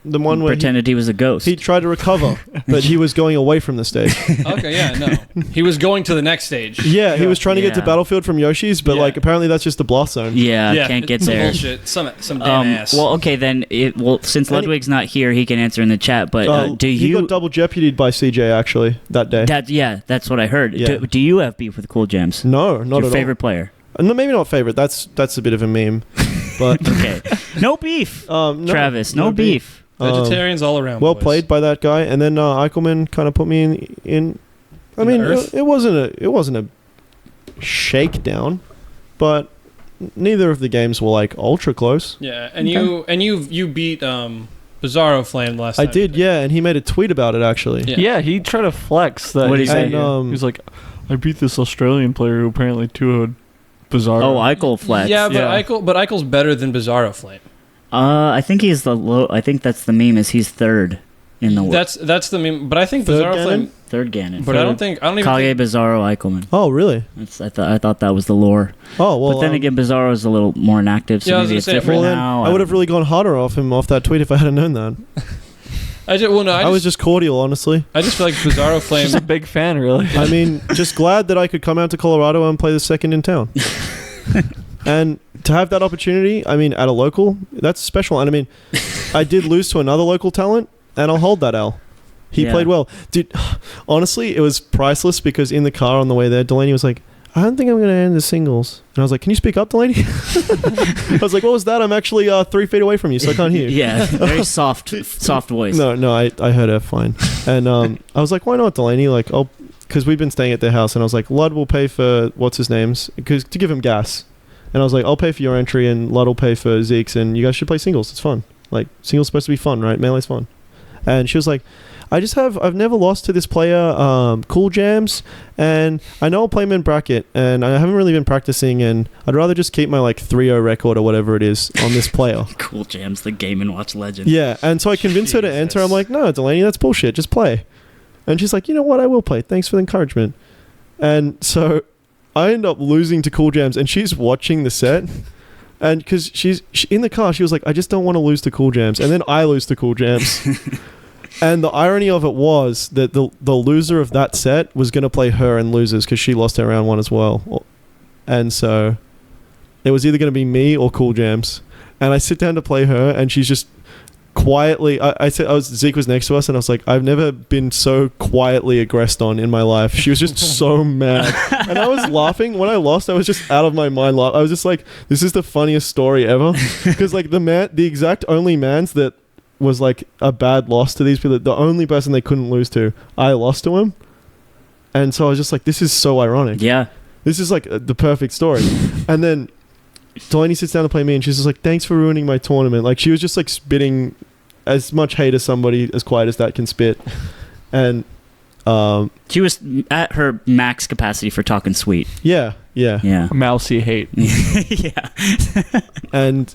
one where pretended he was a ghost. he tried to recover, but he was going away from the stage. Okay, yeah, no. He was going to the next stage. Yeah, he was trying to get to Yeah. Battlefield from Yoshi's, but Yeah. like apparently that's just the blast zone. yeah, can't get it's some there. bullshit. Some damn ass. Well, okay then. Since And he- Ludwig's not here, he can answer in the chat. But do He you? got double jeopardied by CJ actually that day. That's what I heard. Yeah. Do you have beef with Cooljamz? No, not Your at favorite player? all. No, maybe not favorite. That's a bit of a meme, but Okay, no beef. no, Travis, no beef. Vegetarians all around. Well boys. played by that guy, and then Eichelman kind of put me in. I In mean, the earth? it wasn't a shakedown, but neither of the games were like ultra close. Yeah, and you beat Bizarro Flame last I time. did, yeah, and he made a tweet about it actually. Yeah. Yeah, he tried to flex that. What'd he say? And, He was like, I beat this Australian player who apparently 2-0'd Bizarro. Oh, Eichel flex. Yeah, but Yeah. Eichel's better than Bizarro Flame. I think he's the low. I think that's the meme. Is he's third in the world? That's the meme. But I think Third Bizarro Ganon? Flame. Third Ganon. But I don't even Kage, think. Bizarro, Eichelman. Oh, really? I thought that was the lore. Oh, well. But then again, Bizarro's a little more inactive, so Yeah, I was maybe gonna it's say, different well, then now. I would have really gone harder off that tweet if I had known that. I was just cordial, honestly. I just feel like Bizarro Flame. Just a big fan, really. I mean, just glad that I could come out to Colorado and play the second in town. And to have that opportunity, I mean, at a local, that's special. And I mean, I did lose to another local talent, and I'll hold that L. He Yeah. played well. Dude, honestly, it was priceless because in the car on the way there, Delaney was like, I don't think I'm going to end the singles. And I was like, can you speak up, Delaney? I was like, what was that? I'm actually 3 feet away from you, so I can't hear you. Yeah, very soft voice. No, I heard her fine. And I was like, why not, Delaney? Like, because we've been staying at their house, and I was like, Lud will pay for what's his name's, because to give him gas. And I was like, I'll pay for your entry, and Lud will pay for Zeke's, and you guys should play singles. It's fun. Like, singles supposed to be fun, right? Melee's fun. And she was like, I've never lost to this player, Cooljamz, and I know I'll play him in bracket, and I haven't really been practicing, and I'd rather just keep my like 3-0 record or whatever it is on this player. Cooljamz, the Game & Watch legend. Yeah, and so I convinced her to enter. I'm like, no, Delaney, that's bullshit. Just play. And she's like, you know what? I will play. Thanks for the encouragement. And so I end up losing to Cooljamz, and she's watching the set. And because she in the car, she was like, I just don't want to lose to Cooljamz. And then I lose to Cooljamz. And the irony of it was that the loser of that set was going to play her and losers because she lost her round 1 as well. And so it was either going to be me or Cooljamz. And I sit down to play her, and she's just quietly. Zeke was next to us, and I was like, I've never been so quietly aggressed on in my life. She was just so mad, and I was laughing when I lost. I was just out of my mind. I was just like, this is the funniest story ever, because like the exact only mans that was like a bad loss to these people, the only person they couldn't lose to, I lost to him. And so I was just like, this is so ironic. Yeah. This is like the perfect story. And then Delaney sits down to play me, and she's just like, thanks for ruining my tournament. Like, she was just like spitting as much hate as somebody as quiet as that can spit. And She was at her max capacity for talking sweet. yeah. Yeah. Mousy hate. Yeah. And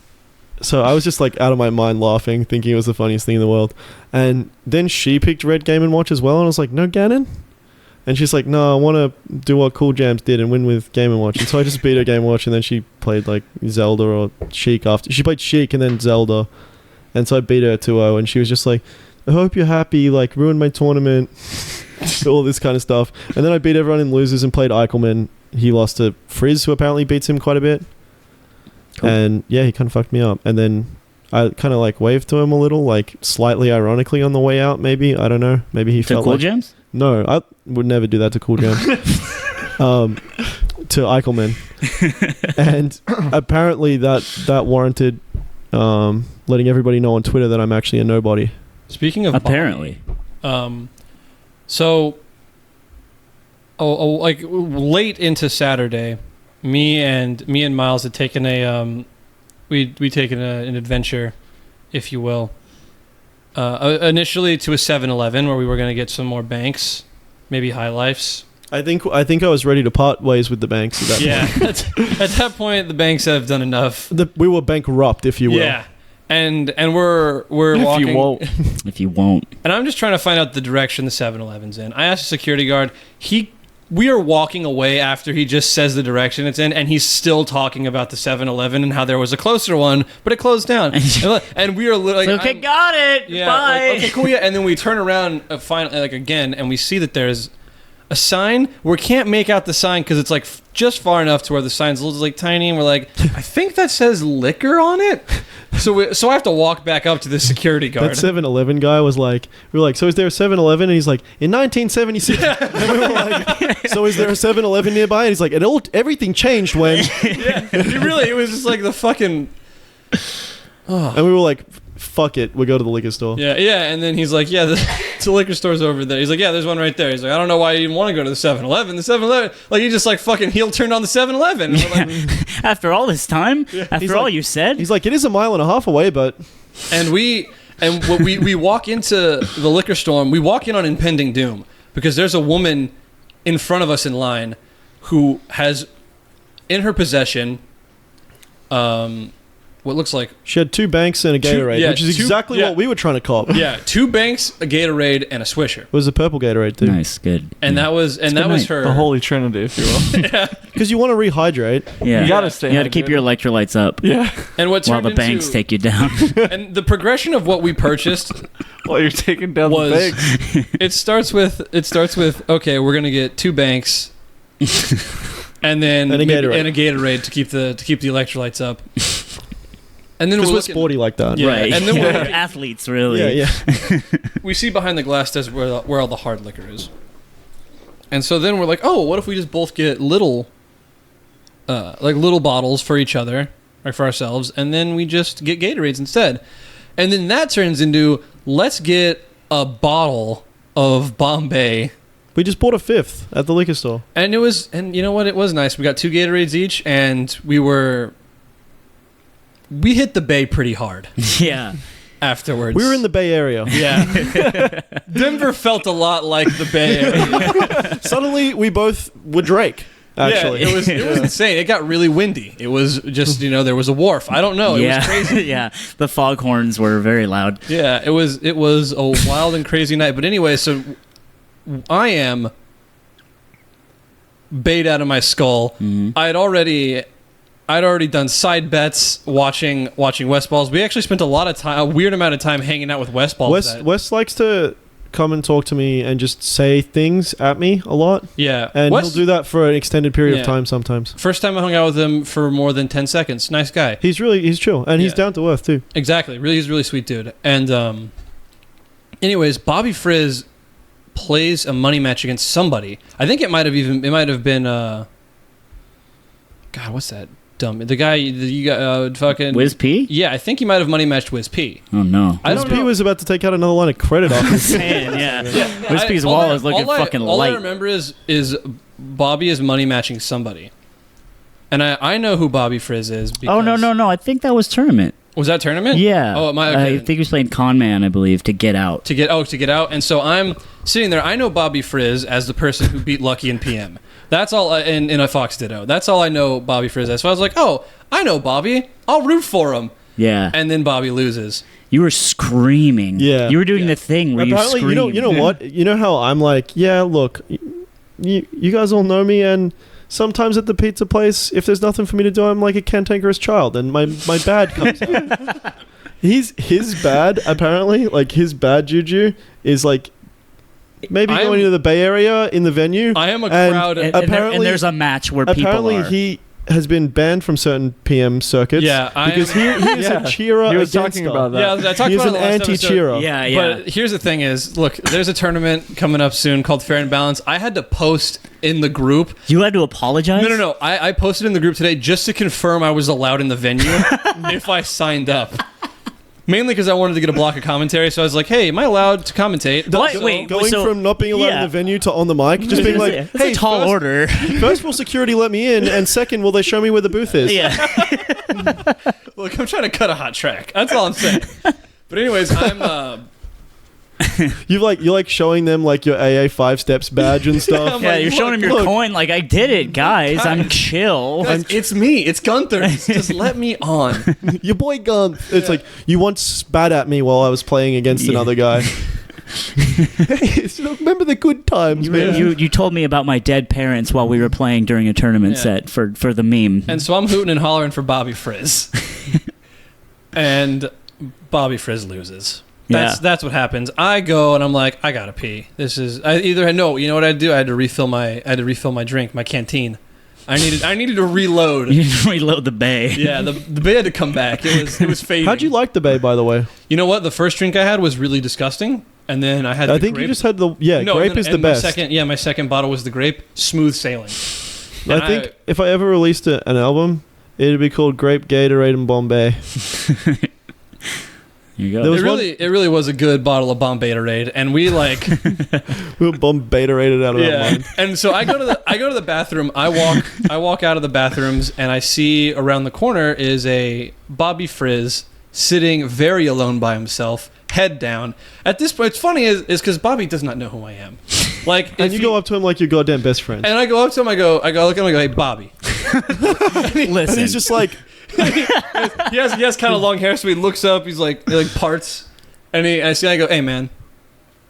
so I was just like out of my mind laughing, thinking it was the funniest thing in the world. And then she picked Red Game & Watch as well, and I was like, no Ganon? And she's like, no, I want to do what Cooljamz did and win with Game & Watch. And so I just beat her Game & Watch, and then she played like Zelda or Sheik after. She played Sheik and then Zelda. And so I beat her 2-0, and she was just like, I hope you're happy, like, ruined my tournament, all this kind of stuff. And then I beat everyone in losers and played Eichelman. He lost to Frizz, who apparently beats him quite a bit. Cool. And yeah, he kind of fucked me up. And then I kind of like waved to him a little, like slightly ironically on the way out, maybe. I don't know. Maybe he felt like... Cooljamz? No, I would never do that to Cooljamz. To Eichelman. And apparently that warranted letting everybody know on Twitter that I'm actually a nobody. Speaking of apparently, like late into Saturday, me and Miles had taken we'd taken an adventure, if you will. Initially to a 7-Eleven where we were going to get some more banks, maybe High Lifes. I think I was ready to part ways with the banks at that point. At that point, the banks have done enough. We were bankrupt, if you will. Yeah. And we're walking. If you won't. And I'm just trying to find out the direction the 7-Eleven's in. I asked the security guard. We are walking away after he just says the direction it's in, and he's still talking about the 7-Eleven and how there was a closer one, but it closed down. And we are like, okay, got it. Yeah, bye. like, okay, cool. Yeah, and then we turn around finally, like again, and we see that there's a sign. We can't make out the sign because it's like just far enough to where the sign's like tiny, and we're like, I think that says liquor on it. So I have to walk back up to the security guard. That 7-Eleven guy was like, we were like, so is there a 7-Eleven? And he's like, in 1976. And we were like, so is there a 7-Eleven nearby? And he's like, everything changed when. Yeah, it was just like the fucking. Oh. And we were like, fuck it, we'll go to the liquor store. Yeah, and then he's like, yeah, the liquor store's over there. He's like, yeah, there's one right there. He's like, I don't know why you even want to go to the 7-Eleven. The 7-Eleven, like, he just like fucking heel turned on the 7-Eleven. Like, after all this time, after all you said, he's like, it is a mile and a half away, but. And we walk into the liquor store. And we walk in on impending doom because there's a woman in front of us in line who has in her possession, what looks like... She had 2 banks and a Gatorade, which is exactly what we were trying to cop. Yeah, 2 banks, a Gatorade, and a Swisher. It was a purple Gatorade, too. Nice, good. And that was her... The Holy Trinity, if you will. Yeah. Because you want to rehydrate. Yeah. You gotta stay You gotta keep your electrolytes up. Yeah. And what while the banks take you down. And the progression of what we purchased... While you're taking down the banks. It starts with, okay, we're going to get 2 banks... and then... And a Gatorade. And a Gatorade to keep the electrolytes up. And then we're sporty like that. Yeah, right. And then we're athletes, really. Yeah. We see behind the glass that's where all the hard liquor is. And so then we're like, oh, what if we just both get little bottles for each other, or for ourselves, and then we just get Gatorades instead. And then that turns into, let's get a bottle of Bombay. We just bought a 5th at the liquor store. And you know what? It was nice. We got 2 Gatorades each, and we hit the Bay pretty hard. Yeah. Afterwards. We were in the Bay Area. Yeah. Denver felt a lot like the Bay Area. Suddenly, we both were Drake, actually. Yeah, it was insane. It got really windy. It was just, there was a wharf. I don't know. It was crazy. Yeah. The foghorns were very loud. Yeah, it was a wild and crazy night. But anyway, so I am bayed out of my skull. Mm-hmm. I'd already done side bets watching West Balls. We actually spent a weird amount of time hanging out with West Balls. Wes likes to come and talk to me and just say things at me a lot. Yeah. And he'll do that for an extended period of time sometimes. First time I hung out with him for more than 10 seconds. Nice guy. He's chill. And he's down to earth too. Exactly. He's a really sweet dude. And anyways, Bobby Frizz plays a money match against somebody. I think it might have been God, what's that? Dumb. The guy you got fucking Wiz P? Yeah, I think he might have money matched Wiz P. Oh no. Wiz P was about to take out another line of credit off his yeah. Wiz P's wall is looking fucking light. All I remember is Bobby is money matching somebody. And I know who Bobby Frizz is. Oh no. I think that was tournament. Was that tournament? Yeah. Oh, I think he was playing Con Man, I believe, to get out. To get out. And so I'm sitting there, I know Bobby Frizz as the person who beat Lucky in PM. That's all, in a Fox Ditto. That's all I know Bobby Frizz as. So I was like, oh, I know Bobby. I'll root for him. Yeah. And then Bobby loses. You were screaming. Yeah. You were doing the thing where Apparently, you scream. you know what? You know how I'm like, yeah, look, you guys all know me, and sometimes at the pizza place, if there's nothing for me to do, I'm like a cantankerous child, and my bad comes out. His bad, apparently, like his bad juju is like maybe going to the Bay Area in the venue. I am a crowd. And there's a match where people apparently he has been banned from certain PM circuits. Yeah, because he is a cheerer. He was against talking us. about that. Yeah, I talked He is about an it last anti-cheerer. episode. Yeah. But here's the thing is, look, there's a tournament coming up soon called Fair and Balance. I had to post in the group. You had to apologize? No. I posted in the group today just to confirm I was allowed in the venue if I signed up. Mainly because I wanted to get a block of commentary, so I was like, hey, am I allowed to commentate? What? So- Wait, Going so- from not being allowed in the venue to on the mic, just being like, That's hey, a tall order. first will security let me in, and second will they show me where the booth is? Yeah. Look, I'm trying to cut a hot track. That's all I'm saying. But anyways, I'm... You're like showing them like your AA 5 steps badge and stuff. I'm Yeah, like, you're showing him your look. coin. Like, I did it, guys. I'm chill. Guys, it's me. It's Guntherz. Just let me on. Your boy Gun. It's like you once spat at me while I was playing against another guy. Hey, so remember the good times, man. You told me about my dead parents while we were playing during a tournament Yeah. set for the meme. And so I'm hooting and hollering for Bobby Frizz. And Bobby Frizz loses. That's what happens. I go and I'm like, I gotta pee. You know what I'd do? I had to refill my drink, my canteen. I needed to reload. You didn't reload the bay. Yeah, the bay had to come back. It was fading. How'd you like the Bay, by the way? You know what? The first drink I had was really disgusting, and then I had. I think grape. you just had the grape is the and best. My second bottle was the grape. Smooth sailing. I think if I ever released an album, it'd be called Grape, Gatorade, and Bombay. Here you go. There was it really was a good bottle of bombayterade, and we like We were Bombayterated out of our mind. And so I go to the bathroom. I walk out of the bathrooms, and I see around the corner is a Bobby Frizz sitting very alone by himself, head down. At this point, it's funny is because Bobby does not know who I am. Like, And you go up to him like your goddamn best friend. and I go up to him. I look at him. I go, hey, Bobby. Listen. And he's just like, He has kind of long hair, so he looks up. He's like parts, and I go, hey man,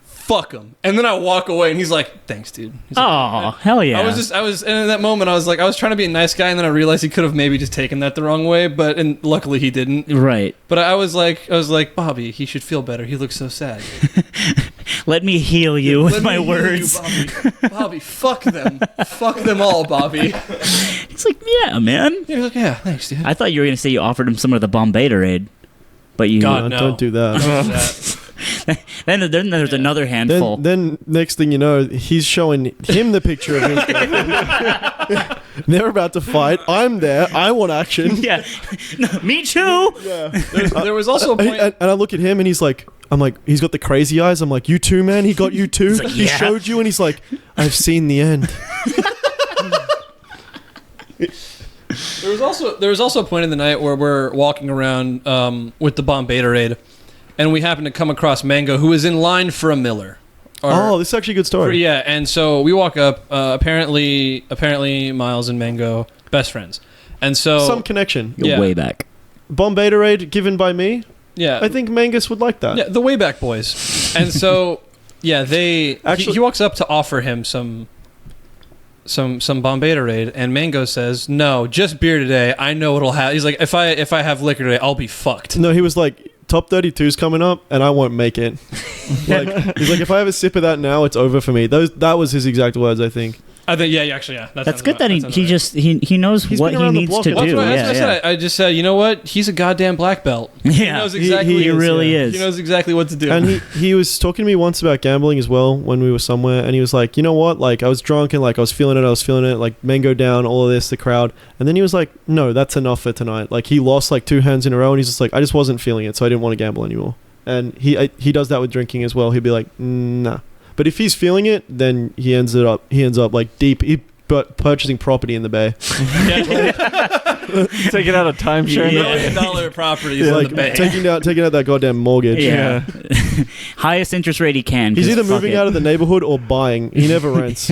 fuck him. And then I walk away, and he's like, thanks, dude. He's like, Oh, hell yeah. and in that moment, I was trying to be a nice guy, and then I realized he could have maybe just taken that the wrong way, and luckily he didn't. Right. But I was like, Bobby, he should feel better. He looks so sad. Let me heal you with Let my me heal you, words. Bobby, fuck them. Fuck them all, Bobby. He's like, yeah, man. He was like, yeah, thanks, dude. I thought you were going to say you offered him some of the Bombayterade. But you... God, no. don't do that. then there's another handful. Then next thing you know, he's showing him the picture of his girlfriend. They're about to fight. I'm there. I want action. Yeah. Me too. Yeah. There was also a point. And I look at him and he's like, he's got the crazy eyes. I'm like, you too, man? He got you too? like, He yeah. showed you and he's like, I've seen the end. There was also a point in the night where we're walking around with the Bombayterade, and we happen to come across Mango, who is in line for a Miller. This is actually a good story. Yeah, and so we walk up. Apparently, Miles and Mango best friends, and so Some connection. Go Yeah. way back. Bombayterade given by me. yeah, I think Mangus would like that. yeah, the Wayback Boys, and so yeah, he walks up to offer him some Bombayterade, and Mango says, "No, just beer today. I know what'll happen." He's like, "If I have liquor today, I'll be fucked." No, he was like, top 32's coming up and I won't make it. He's like, if I have a sip of that now, it's over for me. That was his exact words, I think. I think actually. That's good that he knows He's what been he around the needs block to a lot. do. That's what I Yeah, said. I just said, you know what? He's a goddamn black belt. He yeah. knows exactly. He really is. He knows exactly what to do. And he was talking to me once about gambling as well when we were somewhere, and he was like, you know what, like I was drunk and like I was feeling it, like Mango down, all of this, the crowd, and then he was like, no, that's enough for tonight. Like he lost like 2 hands in a row, and he's just like, I just wasn't feeling it, so I didn't want to gamble anymore. And he does that with drinking as well. He'd be like, nah. But if he's feeling it, then he ends up like deep, but purchasing property in the Bay. Taking out a timeshare. Yeah. $1 million properties Yeah, in like the bank. taking out that goddamn mortgage. Yeah. Highest interest rate he can. He's 'cause either fuck moving it. out of the neighborhood or buying. He never rents.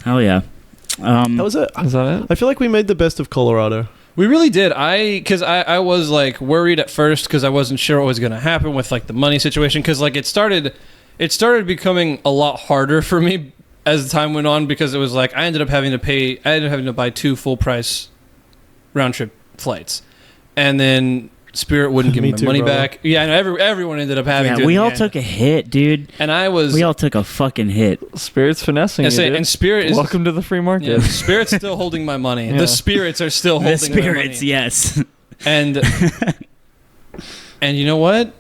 Hell yeah. That was it. Is that it? I feel like we made the best of Colorado. We really did. Because I was like worried at first because I wasn't sure what was going to happen with like the money situation. Because like it started becoming a lot harder for me as the time went on because it was like I ended up having to buy 2 full price round trip flights, and then Spirit wouldn't give me my too, money brother. back. Yeah, I know everyone ended up having to. Yeah, we in the all end. took a hit, dude. and I was. We all took a fucking hit. Spirit's finessing I you, say, dude. and Spirit is. Welcome to the free market. Yeah, Spirit's still holding my money. Yeah. The spirits are still The holding my spirits, money. yes. And you know what?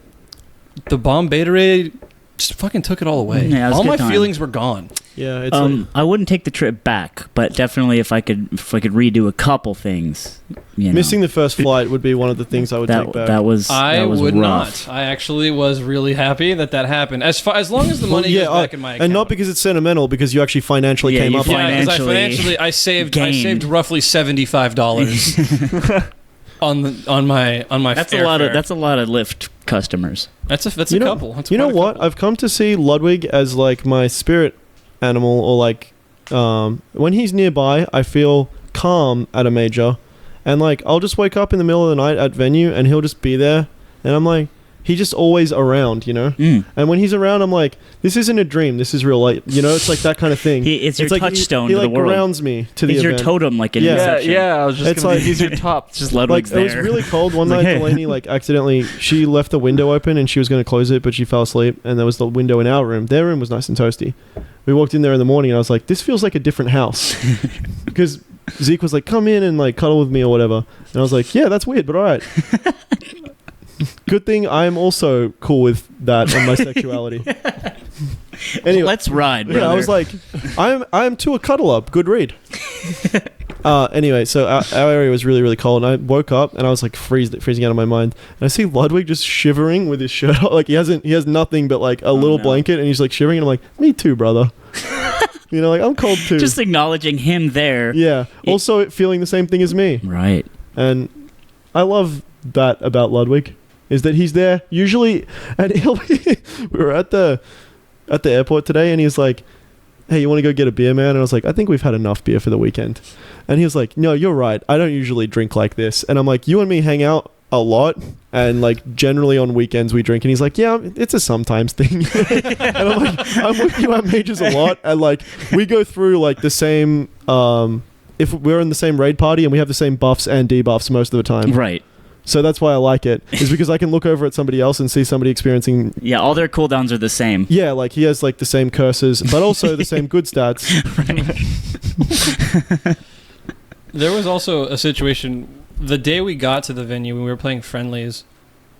The bombayterade just fucking took it all away. Yeah, it was a all good my time. feelings were gone. Yeah, it's like, I wouldn't take the trip back, but definitely if I could redo a couple things, you know, missing the first flight would be one of the things I would take back. that was I that was would rough. not. I actually was really happy that happened. As long as the money goes back in my account. and not because it's sentimental, because you actually financially Yeah, came you up. fin- on it. Yeah, because financially I saved gained. roughly $75 on my That's a lot of Lyft customers. That's a You know- couple. That's You know quite a what? couple. I've come to see Ludwig as like my spirit animal, or like when he's nearby, I feel calm at a major, and like I'll just wake up in the middle of the night at venue, and he'll just be there, and I'm like, he's just always around, you know. And when he's around, I'm like, this isn't a dream. This is real life, you know. It's like that kind of thing. It's your like touchstone he to the like world. grounds me to the He's your event. totem, like in Yeah. Inception. Yeah, I was just It's gonna like- he's your top. Just Like Ludwig's it was there. really cold one night. Delaney like accidentally, she left the window open and she was going to close it, but she fell asleep. And there was the window in our room. Their room was nice and toasty. We walked in there in the morning and I was like, this feels like a different house, because Zeke was like, come in and like cuddle with me or whatever. And I was like, yeah, that's weird, but all right. Good thing I'm also cool with that and my sexuality. Anyway, Let's ride, brother. yeah, I was like, I'm to a cuddle up. Good read. Anyway, so our area was really, really cold, and I woke up and I was like freezing out of my mind. And I see Ludwig just shivering with his shirt off. Like he has nothing but like a little no. blanket, and he's like shivering. And I'm like, me too, brother. You know, like I'm cold too. just acknowledging him there. Yeah. Also feeling the same thing as me, Right. and I love that about Ludwig, is that he's there usually, and he'll be, we were at the airport today, and he's like, hey, you want to go get a beer, man? And I was like, I think we've had enough beer for the weekend. And he was like, no, you're right, I don't usually drink like this. And I'm like, you and me hang out a lot, and like generally on weekends we drink. And he's like, yeah, it's a sometimes thing. And I'm like, I'm with you at majors a lot, and like we go through like the same if we're in the same raid party, and we have the same buffs and debuffs most of the time. Right. So that's why I like it, is because I can look over at somebody else and see somebody experiencing, Yeah, all their cooldowns are the same. yeah, like he has like the same curses, but also the same good stats. There was also a situation the day we got to the venue when we were playing friendlies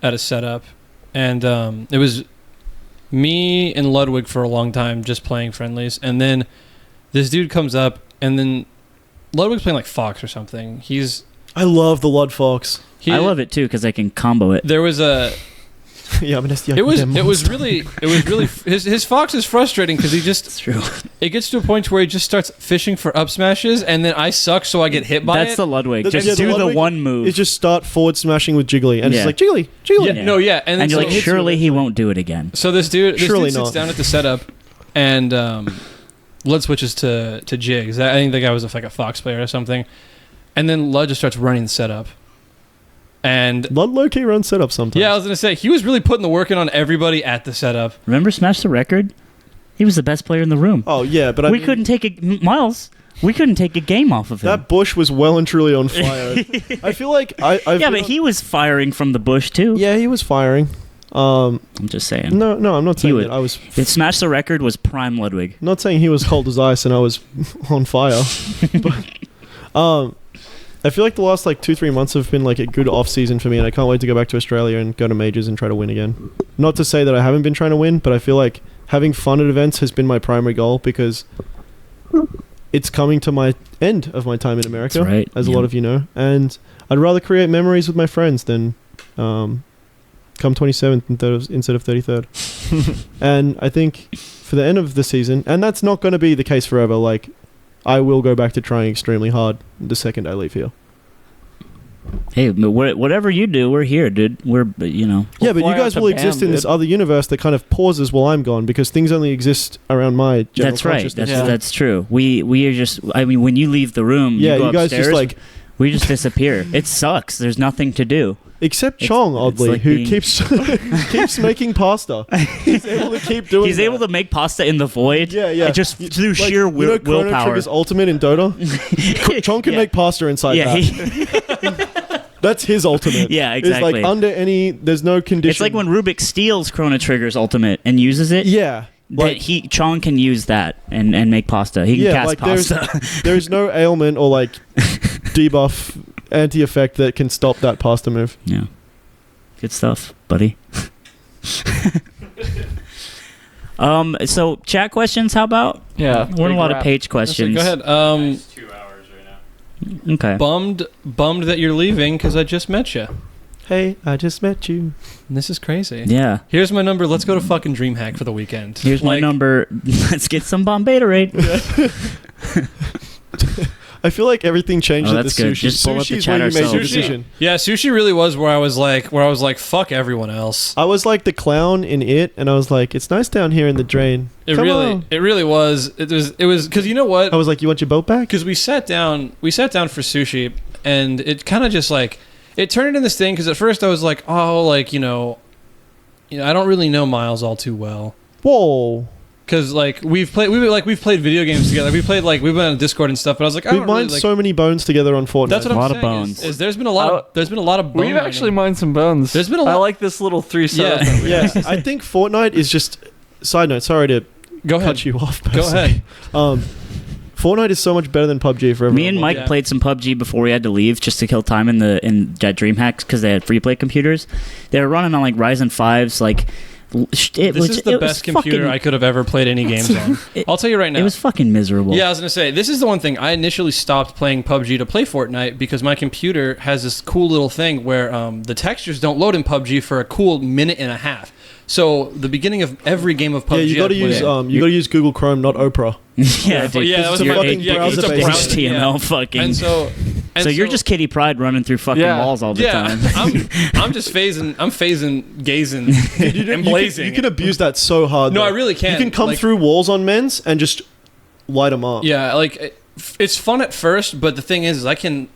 at a setup, and it was me and Ludwig for a long time just playing friendlies, and then this dude comes up, and then Ludwig's playing like Fox or something. I love the Lud Fox. I love it too because I can combo it. There was a Yeah, I mean, it was really his Fox is frustrating because It's true. it gets to a point where he just starts fishing for up smashes, and then I suck, so I get hit by That's it. the Ludwig. The- Just yeah, the do the Ludwig one move. It's just start forward smashing with Jiggly, and Yeah. it's like Jiggly, Jiggly. Yeah, no, yeah, and, and you're so- like, surely he won't do it again. So this dude Surely sits not. down at the setup, and Lud switches to Jigs. I think the guy was like a Fox player or something, and then Lud just starts running the setup. And Lud low-key runs setup sometimes. yeah, I was gonna say he was really putting the work in on everybody at the setup. Remember Smash the Record? He was the best player in the room. Oh yeah, but We couldn't take Miles. We couldn't take a game off of him. That bush was well and truly on fire. I feel like Yeah, but he was firing from the bush too. Yeah, he was firing. I'm just saying. No, I'm not saying would- that. I was Smash the Record was prime Ludwig. not saying he was cold as ice and I was on fire. But I feel like the last like 2-3 months have been like a good off season for me, and I can't wait to go back to Australia and go to majors and try to win again. Not to say that I haven't been trying to win, but I feel like having fun at events has been my primary goal, because it's coming to my end of my time in America, That's right. as a Yeah. lot of you know, and I'd rather create memories with my friends than come 27th instead of 33rd. And I think for the end of the season, and that's not going to be the case forever, like I will go back to trying extremely hard the second I leave here. Hey, whatever you do, we're here, dude. We're, you know. Yeah, but you fly out guys to will exist Bam, in this dude. other universe that kind of pauses while I'm gone because things only exist around my general That's right. consciousness. That's true. We are just. I mean, when you leave the room, Yeah, you go you guys upstairs, just like, we just disappear. It sucks. There's nothing to do. except It's- Chong, it's oddly, like who being- keeps keeps making pasta. He's able to keep doing. He's able to make pasta in the void. Yeah, yeah. Just through Like, sheer you know Chrono willpower. Trigger's ultimate in Dota. Chong can Yeah. make pasta inside Yeah, that. That's his ultimate. Yeah, It's like exactly. under any, there's no condition. it's like when Rubik steals Chrono Trigger's ultimate and uses it. Yeah. Like, Chong can use that and make pasta. He can yeah, cast like pasta. there's no ailment or like debuff anti-effect that can stop that pasta move. Yeah. Good stuff, buddy. So chat questions, how about? Yeah. We're in a big lot of rap. page questions. Go ahead. It's 2 hours right now. Okay. Bummed that you're leaving because I just met you. Hey, I just met you. This is crazy. Yeah. Here's my number. Let's go to fucking Dreamhack for the weekend. Here's my Like, number. Let's get some bombayterade. I feel like everything changed Oh, at the that's good. sushi. Just pull up the Sushi's chat where you make the ourselves. decision. Yeah, sushi really was where I was like, fuck everyone else. I was like the clown in it, and I was like, it's nice down here in the drain. Come on. It really was. It was because you know what? I was like, you want your boat back? Because we sat down for sushi, and it kind of just like it turned into this thing. Because at first I was like, oh, like you know, I don't really know Miles all too well. Whoa. Because like we've played video games together. We've been on Discord and stuff. But I was like, I We've don't really mined like. so many bones together on Fortnite. That's what A I'm lot saying. of bones. Is there's been a lot of bone We've actually mining. mined some bones. There's been a I lot- like this little 3 setup. Yeah. that we have. Yeah, I think Fortnite is just. Side note, sorry to Go ahead. cut you off. Go personally. ahead. Fortnite is so much better than PUBG for everyone. Me and Mike Yeah. played some PUBG before we had to leave just to kill time in Jet Dreamhacks because they had free play computers. They were running on like Ryzen 5s. Like This is the best computer I could have ever played any games on. I'll tell you right now. It was fucking miserable. Yeah, I was gonna say this is the one thing. I initially stopped playing PUBG to play Fortnite because my computer has this cool little thing where the textures don't load in PUBG for a cool minute and a half. So the beginning of every game of PUBG, Yeah, you got to I play- use use Google Chrome, not Opera. yeah, dude. yeah, that was It's a my fucking yeah, 'cause browser it's a based. browser, yeah. HTML fucking. And so you're just Kitty Pride running through fucking Yeah. walls all the time. I'm just phasing, gazing, and blazing. You can abuse that so hard. No, though. I really can. You can come Like- through walls on men's and just light them up. Yeah, like it's fun at first, but the thing is,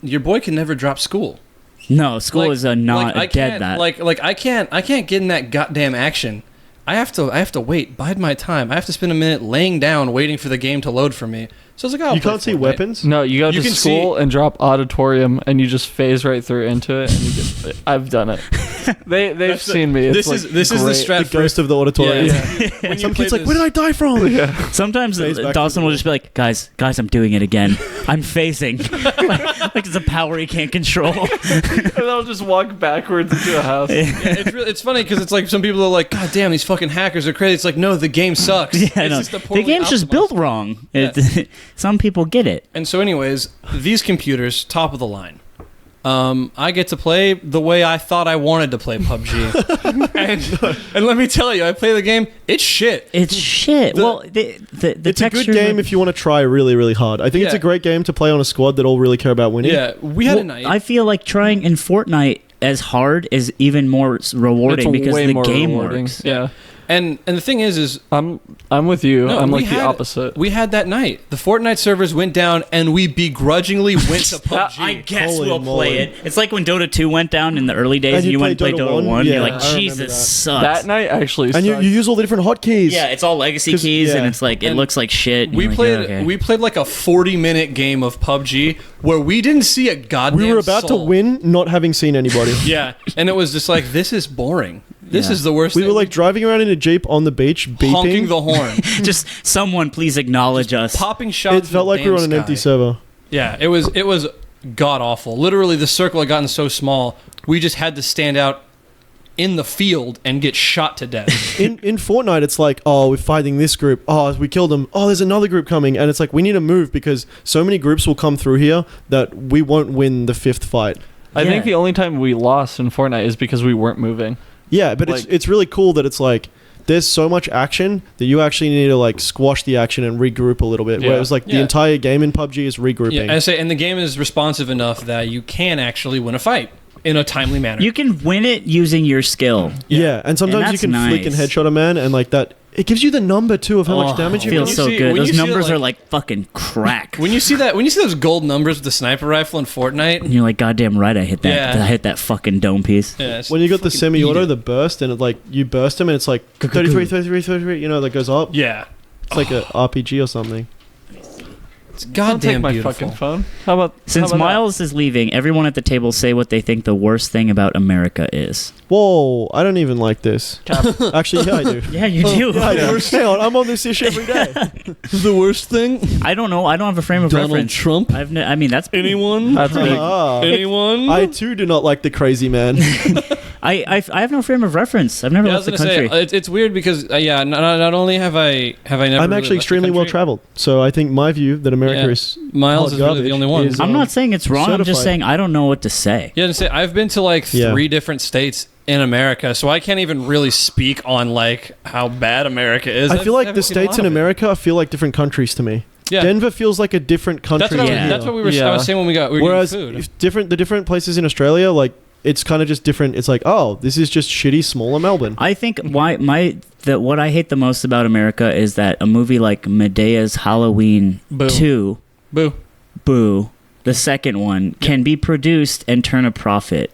your boy can never drop school. No, school Like- is a not I dead can't, that. I can't get in that goddamn action. I have to wait, bide my time. I have to spend a minute laying down waiting for the game to load for me. So I was like, oh, You can't see weapons. No, you go You to can school and drop auditorium, and you just phase right through into it. And you get, I've done it. They've seen me. It's This like is the great. strat The ghost of the auditorium. When Some you kid's play like, where did I die from? Sometimes Phase back Dawson to will just be like, guys, I'm doing it again. I'm phasing. like it's a power he can't control. And I'll just walk backwards into a house. It's funny because it's like some people are like, God damn, these fucking hackers are crazy. It's like, no, the game sucks. Yeah, it's no. just a The poorly game's just optimized- built wrong. Yeah. Some people get it. And so, anyways, these computers, top of the line. I get to play the way I thought I wanted to play PUBG, and let me tell you, I play the game. It's shit. It's shit. The- well, the It's a good game if you want to try really, really hard. I think it's Yeah. a great game to play on a squad that all really care about winning. Yeah, we had a night. I feel like trying in Fortnite as hard is even more rewarding It's because way the more game rewarding. works. Yeah. and the thing is I'm with you. No, I'm we like the had- opposite. we had that night. The Fortnite servers went down, and we begrudgingly went to PUBG. I guess Holy we'll moly. play it. It's like when Dota 2 went down in the early days And and you you went and played played Dota Dota 1? 1. Yeah, You're I like, remember Jesus that. sucks. that night actually And you sucked. use all the different hotkeys. Yeah, it's all legacy 'Cause- keys, and yeah. it's like it And looks like shit. and we you're like, played yeah, okay. we played like a 40-minute game of PUBG where we didn't see a goddamn We were about soul. to win, not having seen anybody. Yeah, and it was just like, this is boring. This Yeah. is the worst We thing. were like driving around in a Jeep on the beach, beeping. honking the horn, Just someone please acknowledge us. popping shots. It felt like we were on an empty server. Yeah, it was god awful. Literally, the circle had gotten so small, we just had to stand out in the field and get shot to death. In Fortnite, it's like, oh, we're fighting this group. Oh, we killed them. Oh, there's another group coming. And it's like, we need to move because so many groups will come through here that we won't win the fifth fight. I think Yeah. the only time we lost in Fortnite is because we weren't moving. Yeah, but Like- it's really cool that it's like, there's so much action that you actually need to like squash the action and regroup a little bit. Yeah. Whereas like the entire game in PUBG is regrouping. Yeah, I say, and the game is responsive enough that you can actually win a fight in a timely manner. You can win it using your skill. Yeah, and sometimes And you can that's flick and nice. headshot a man, and like that, it gives you the number too of how much damage you feels can. so see- good. when you Those see, numbers like- are like fucking crack. when you see those gold numbers with the sniper rifle in Fortnite, And you're like, goddamn right, I hit that. Yeah. I hit that fucking dome piece. yeah, it's When you got the fucking semi-auto, eat it. the burst, and it like you burst him, and it's like 33, 33, 33. You know, that goes up. yeah, It's like a RPG or something. it's Don't take goddamn my beautiful. fucking phone. How about Since how about Miles is leaving, everyone at the table say what they think the worst thing about America is. Whoa, I don't even like this. Actually, yeah, I do. Yeah, you do. Yeah, I do. Hang on, I'm on this issue every day. The worst thing? I don't know. I don't have a frame of reference. Trump? I mean, that's Anyone? That's big. Ah. Anyone? I too do not like the crazy man. I have no frame of reference. I've never Yeah, I left was the gonna country. say it's weird because not only have I never. I'm really actually left the extremely well country, traveled, so I think my view that America Yeah. is Miles hot is really the garbage only one. is, I'm not saying it's wrong. I'm just certified. saying I don't know what to say. Yeah, to say I've been to like Yeah. 3 different states in America, so I can't even really speak on like how bad America is. I feel like I've the seen a states lot in of it. America feel like different countries to me. Yeah, Denver feels like a different country. that's what, to Yeah. here. that's what we were. Yeah. I was saying when we were Whereas getting food. if the different places in Australia, like it's kind of just different. It's like, oh, this is just shitty, smaller Melbourne. I think what I hate the most about America is that a movie like Medea's Halloween Boo. 2, Boo. Boo, the second one, can be produced and turn a profit.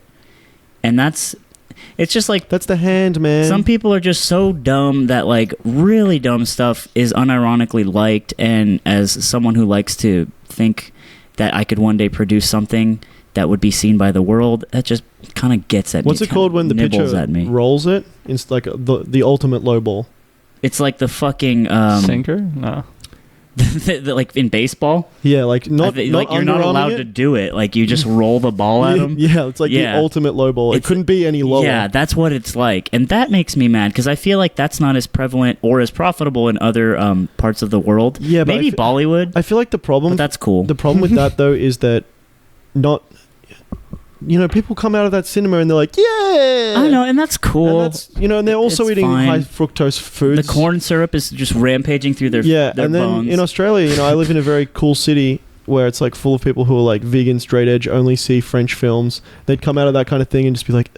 And it's just like That's the hand, man. some people are just so dumb that like really dumb stuff is unironically liked, and as someone who likes to think that I could one day produce something that would be seen by the world, that just kind of gets at me. What's it called when the nibbles pitcher at me? rolls it? It's like the ultimate low ball. It's like the fucking Sinker? No. like in baseball. Yeah, like not like you're not underarming allowed it. to do it. Like you just roll the ball at them. Yeah, it's like Yeah. the ultimate low ball. It It's- couldn't be any lower. Yeah, that's what it's like, and that makes me mad because I feel like that's not as prevalent or as profitable in other parts of the world. Yeah, but maybe Bollywood, I feel like the problem. but that's cool. The problem with that though is that not. You know, people come out of that cinema and they're like, "Yeah, I know, and that's cool. And that's, you know, and they're also It's eating fine. high fructose foods. The corn syrup is just rampaging through their yeah, their and then bones. in Australia, you know, I live in a very cool city where it's like full of people who are like vegan, straight edge, only see French films. They'd come out of that kind of thing and just be like,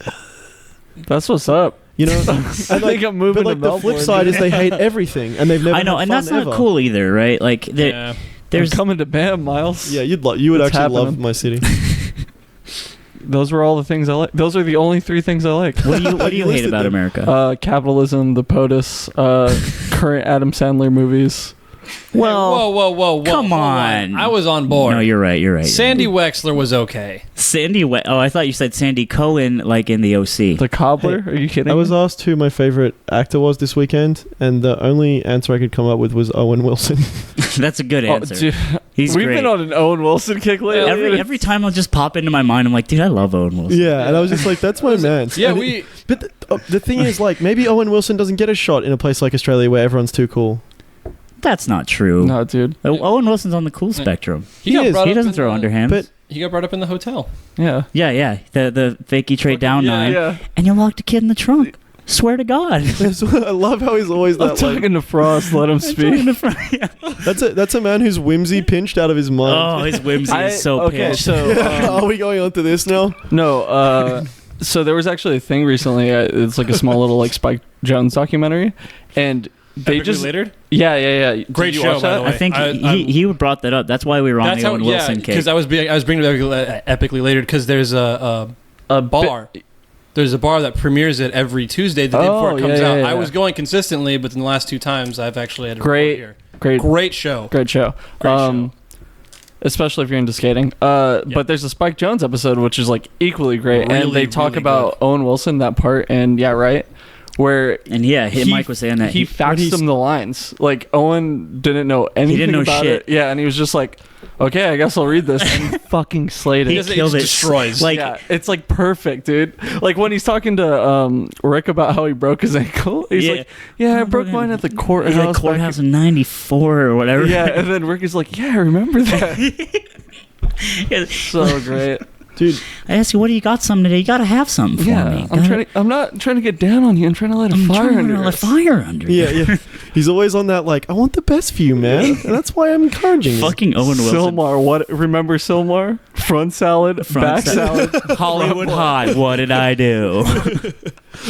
That's what's up. you know, I and like, think I'm moving but like to the Melbourne. flip side is they hate everything and they've never. I know, had and fun that's not ever. cool either, right? Like Yeah. there's I'm coming to BAM, Miles. Yeah, you would What's actually love happening? my city. Those were all the things I like. Those are the only 3 things I like. what do you hate listed about them. America? Capitalism, the POTUS, current Adam Sandler movies. Well, whoa! come hold on. I was on board. No, you're right. Sandy Wexler was okay. Oh, I thought you said Sandy Cohen, like in the OC. The Cobbler? Are you kidding? I was me? asked who my favorite actor was this weekend, and the only answer I could come up with was Owen Wilson. That's a good Oh, answer. dude, He's we've great. been on an Owen Wilson kick lately. Every time I'll just pop into my mind, I'm like, dude, I love Owen Wilson. Yeah, and I was just like, that's my man. Yeah, And But the thing is, like, maybe Owen Wilson doesn't get a shot in a place like Australia where everyone's too cool. That's not true. No, dude. Owen Wilson's on the cool spectrum. He got is. brought He up doesn't in throw the- underhands. But He got brought up in the hotel. Yeah. yeah. The fakey trade down yeah, 9. Yeah. And you locked a kid in the trunk. Swear to God. I love how he's always I'm that. talking Like, to Frost. Let him In speak. the front, yeah. that's a man whose whimsy pinched out of his Oh, mind. his whimsy is so okay, pitched. so Are we going on to this now? no. So there was actually a thing recently. It's like a small little like Spike Jones documentary, and they Epically just Littered? yeah. Great Did you show, watch by that? the way. I think I- he brought that up. That's why we were on That's the how, Owen yeah, Wilson kick. because I was bringing it epically later because there's a bar. There's a bar that premieres it every Tuesday the day before it comes out. I was going consistently, but in the last 2 times I've actually had to Great. report here. Great Great show. Great show. Great show. Especially if you're into skating. But there's a Spike Jones episode which is like equally great, and Really, they talk really about Owen Wilson, that part, and yeah, right, where and yeah, Mike was saying that he faxed him the lines. Like Owen didn't know anything know about shit. it. Yeah, and he was just like, okay, I guess I'll read this, and he fucking slayed it. He doesn't- killed just it. destroys. Like Yeah, it's like perfect, dude. Like when he's talking to Rick about how he broke his ankle, he's Yeah. like, "Yeah, I broke mine at the courthouse." the back courthouse in '94 or whatever. in-" Yeah, and then Rick is like, "Yeah, I remember that." Yeah. So great. Dude, I asked you, what do you got something today? You got to have something for me. I'm not trying to get down on you. I'm trying to light a fire under a fire under you. yeah. He's always on that, like, I want the best for you, man. And that's why I'm encouraging you. Fucking Owen Wilson. Silmar, what? Remember Silmar? Front salad, back salad. Hollywood Hot. What did I do?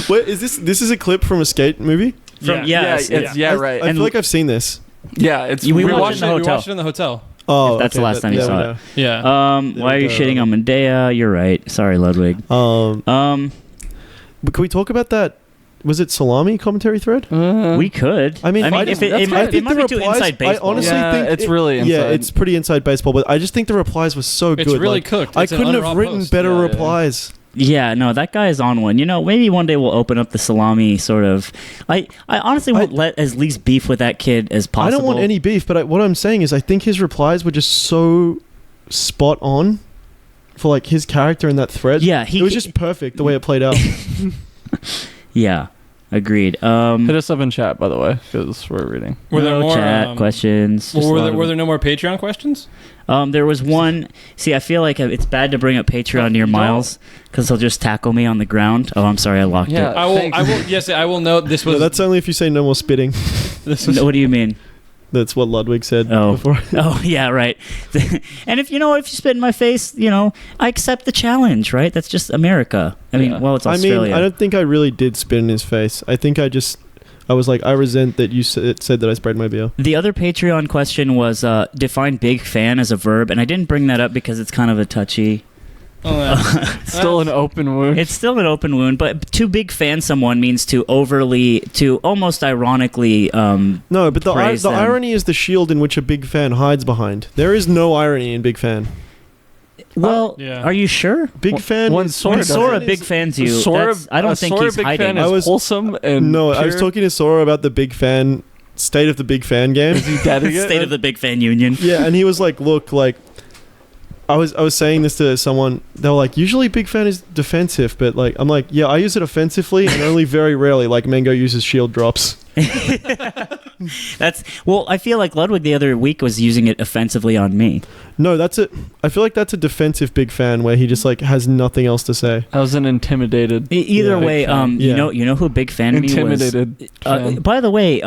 What is this? This is a clip from a skate movie? Right. I feel like I've seen this. Yeah, it's we We watched watched it in the hotel. Oh, That's the last time you saw it. Yeah. Why are you shitting on Medea? You're right. Sorry, Ludwig. But can we talk about that? Was it salami commentary thread? We could. I mean, if it might be too inside baseball. I honestly think it's really inside. Yeah, it's pretty inside baseball. But I just think the replies were so good. It's really like, cooked. I It's an couldn't have unraw written post. better Yeah, replies. Yeah, no, that guy is on one. You know, maybe one day we'll open up the salami sort of. I honestly want let as least beef with that kid as possible. I don't want any beef, but what I'm saying is I think his replies were just so spot on for like his character in that thread. Yeah, it was just perfect the way it played out. Yeah, agreed. Hit us up in chat, by the way, because we're reading. Were there more chat questions? Well, Just a lot were of- there no more Patreon questions? There was one. See, I feel like it's bad to bring up Patreon near Miles because he'll just tackle me on the ground. Oh, I'm sorry, I locked Yeah. it. I will. Yes, I will note this was. No, that's only if you say no more spitting. This was No, what do you mean? That's what Ludwig said Oh. before. Oh, yeah, right. And if you spit in my face, I accept the challenge, right? That's just America. I mean, Yeah. well, it's I Australia. mean, I don't think I really did spit in his face. I think I was like, I resent that you said that I sprayed my beer. The other Patreon question was define big fan as a verb, and I didn't bring that up because it's kind of a touchy. Still an open wound. It's still an open wound, but to big fan someone means to almost ironically. No, but the praise them. irony is the shield in which a big fan hides behind. There is no irony in big fan. Well, Yeah. are you sure? Big fan. When is- Sora When does Sora it. big fans you, Sora, I don't think Sora he's big hiding. fan is wholesome and No, I was pure. talking to Sora about the big fan state of the big fan game. Is he deading it? State of the big fan union. Yeah, and he was like, "Look, like, I was saying this to someone. They were like, usually big fan is defensive, but like, I'm like, yeah, I use it offensively, and only very rarely, like Mango uses shield drops. I feel like Ludwig the other week was using it offensively on me. No, that's it. I feel like that's a defensive big fan where he just like has nothing else to say. I was an intimidated. Either Yeah, way, big fan. you know who big fan me was. Intimidated. fan. By the way,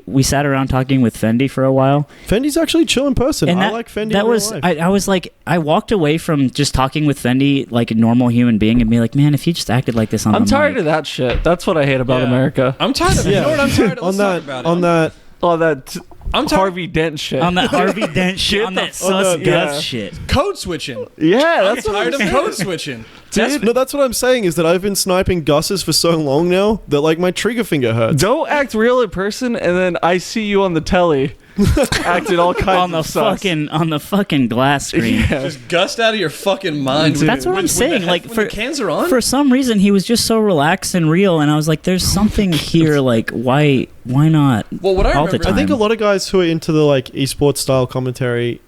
we sat around talking with Fendi for a while. Fendi's actually chill in person. And I like Fendi. That in real was life. I was like I walked away from just talking with Fendi like a normal human being and be like, man, if you just acted like this on I'm the tired mic. of that shit. That's what I hate about Yeah. America. I'm tired of it. Yeah. You know what I'm tired of? on Let's that talk about it. on that. Oh, that I'm tired Harvey Dent shit. on that Harvey Dent shit, on that sus that- Gus yeah. shit. code switching. yeah, I'm that's what tired I'm of saying. code switching. No, that's what I'm saying is that I've been sniping Gus's for so long now that like my trigger finger hurts. Don't act real in person, and then I see you on the telly acting all kinds on the of sus. fucking glass screen. Yeah. Just gust out of your fucking mind. That's what I'm saying. Like when for the cans are on. for some reason he was just so relaxed and real, and I was like, "There's something here. Like, why not?" well, what I all the remember, I think a time. lot of guys who are into the like esports style commentary,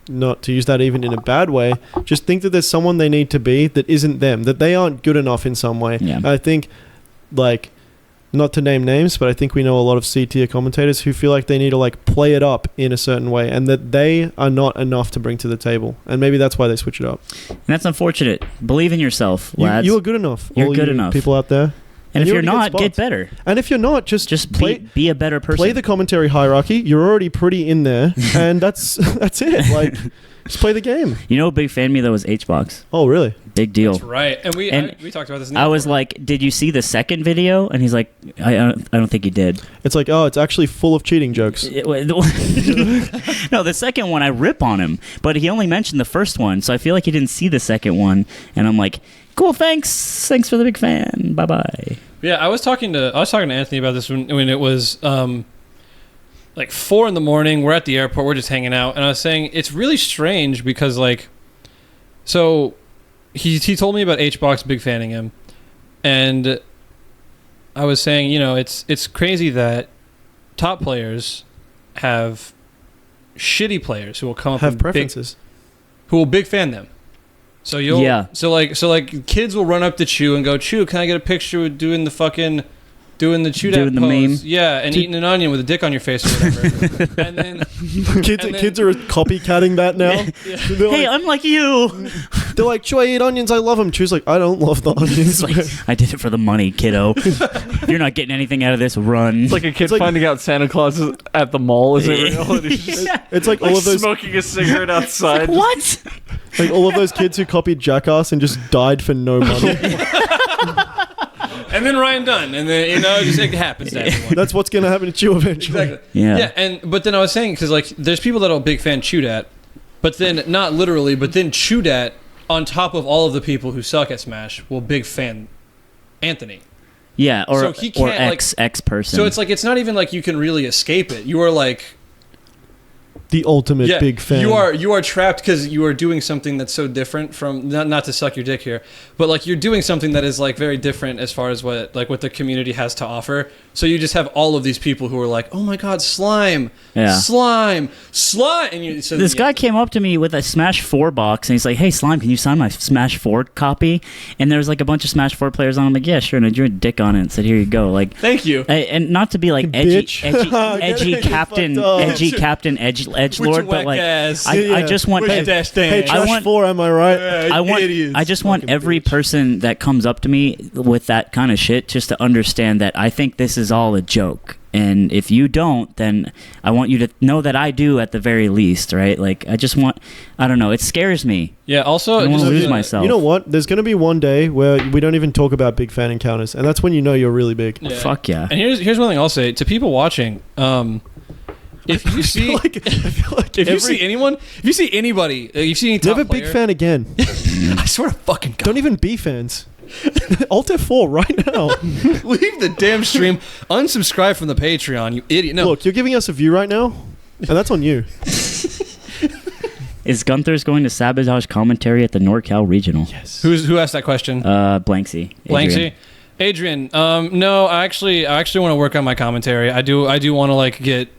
not to use that even in a bad way, just think that there's someone they need to be that isn't them, that they aren't good enough in some way. Yeah. I think, like, not to name names, but I think we know a lot of C tier commentators who feel like they need to like play it up in a certain way, and that they are not enough to bring to the table, and maybe that's why they switch it up. And that's unfortunate. Believe in yourself, lads. You are good enough. You're all good you enough. people out there. and if you you're already not, get get spots. better. And if you're not, just play. Be a better person. Play the commentary hierarchy. You're already pretty in there, and that's it. Like, just play the game. You know, what big fan me though was HBox. Oh, really? Big deal. that's right. And we talked about this. In the I was airport. like, "Did you see the second video?" And he's like, "I don't think you did." It's like, oh, it's actually full of cheating jokes. No, the second one I rip on him, but he only mentioned the first one, so I feel like he didn't see the second one. And I'm like, "Cool, thanks for the big fan. Bye bye." Yeah, I was talking to Anthony about this when it was like 4 a.m. We're at the airport. We're just hanging out, and I was saying it's really strange because like, so he told me about HBox big fanning him, and I was saying, it's crazy that top players have shitty players who will come up Have and preferences. who will big fan them. So so like kids will run up to Chew and go, "Chew, can I get a picture with doing the fucking doing the chew Doing the pose. meme. Yeah, and eating an onion with a dick on your face or whatever. And then Kids are copycatting that now. They're Hey, like, I'm like you. they're like, Chew, I eat onions. I love them. Chew's like, I don't love the onions. It's like, I did it for the money, kiddo. You're not getting anything out of this. Run. It's like a kid It's like- finding out Santa Claus is at the mall. Is it real? And he's just, It's like all like of those, smoking a cigarette outside. What? like all of those kids who copied Jackass and just died for no money. and then Ryan Dunn, and then just it happens to everyone. That's what's gonna happen to Chew eventually. Exactly. Yeah. But then I was saying, because like there's people that I'm a big fan chewed at, but then not literally, but then chewed at on top of all of the people who suck at Smash. Well, big fan Anthony. Yeah, or So he or can't, X person. So it's like it's not even like you can really escape it. You are like The ultimate big fan. You are trapped because you are doing something that's so different from not to suck your dick here, but like you're doing something that is like very different as far as what the community has to offer. So you just have all of these people who are like, oh my god, slime, slime, and you. So this guy came up to me with a Smash 4 box, and he's like, "Hey, Slime, can you sign my Smash 4 copy?" And there's like a bunch of Smash 4 players on. I'm like, "Yeah, sure." And I drew a dick on it and said, "Here you go." Like, thank you. And not to be like edgy captain, edge lord, but like I just want. Hey, I Trash want 4, am I right? I just want every person that comes up to me with that kind of shit just to understand that I think this is all a joke. And if you don't, then I want you to know that I do at the very least, right? Like, I don't know, it scares me. Yeah, also, I want to lose myself. You know what? There's going to be one day where we don't even talk about big fan encounters, and that's when you know you're really big. Yeah. Fuck yeah. And here's one thing I'll say to people watching. If you see, I feel like if you see anyone, if you see anybody, if you see any top never big player, fan again. I swear to fucking God. Don't even be fans. Alt F4 right now. Leave the damn stream. Unsubscribe from the Patreon, you idiot. No. Look, you're giving us a view right now, and that's on you. Is Guntherz going to sabotage commentary at the NorCal Regional? Yes. Who asked that question? Blanksy. Adrian. No, I actually want to work on my commentary. I do want to like get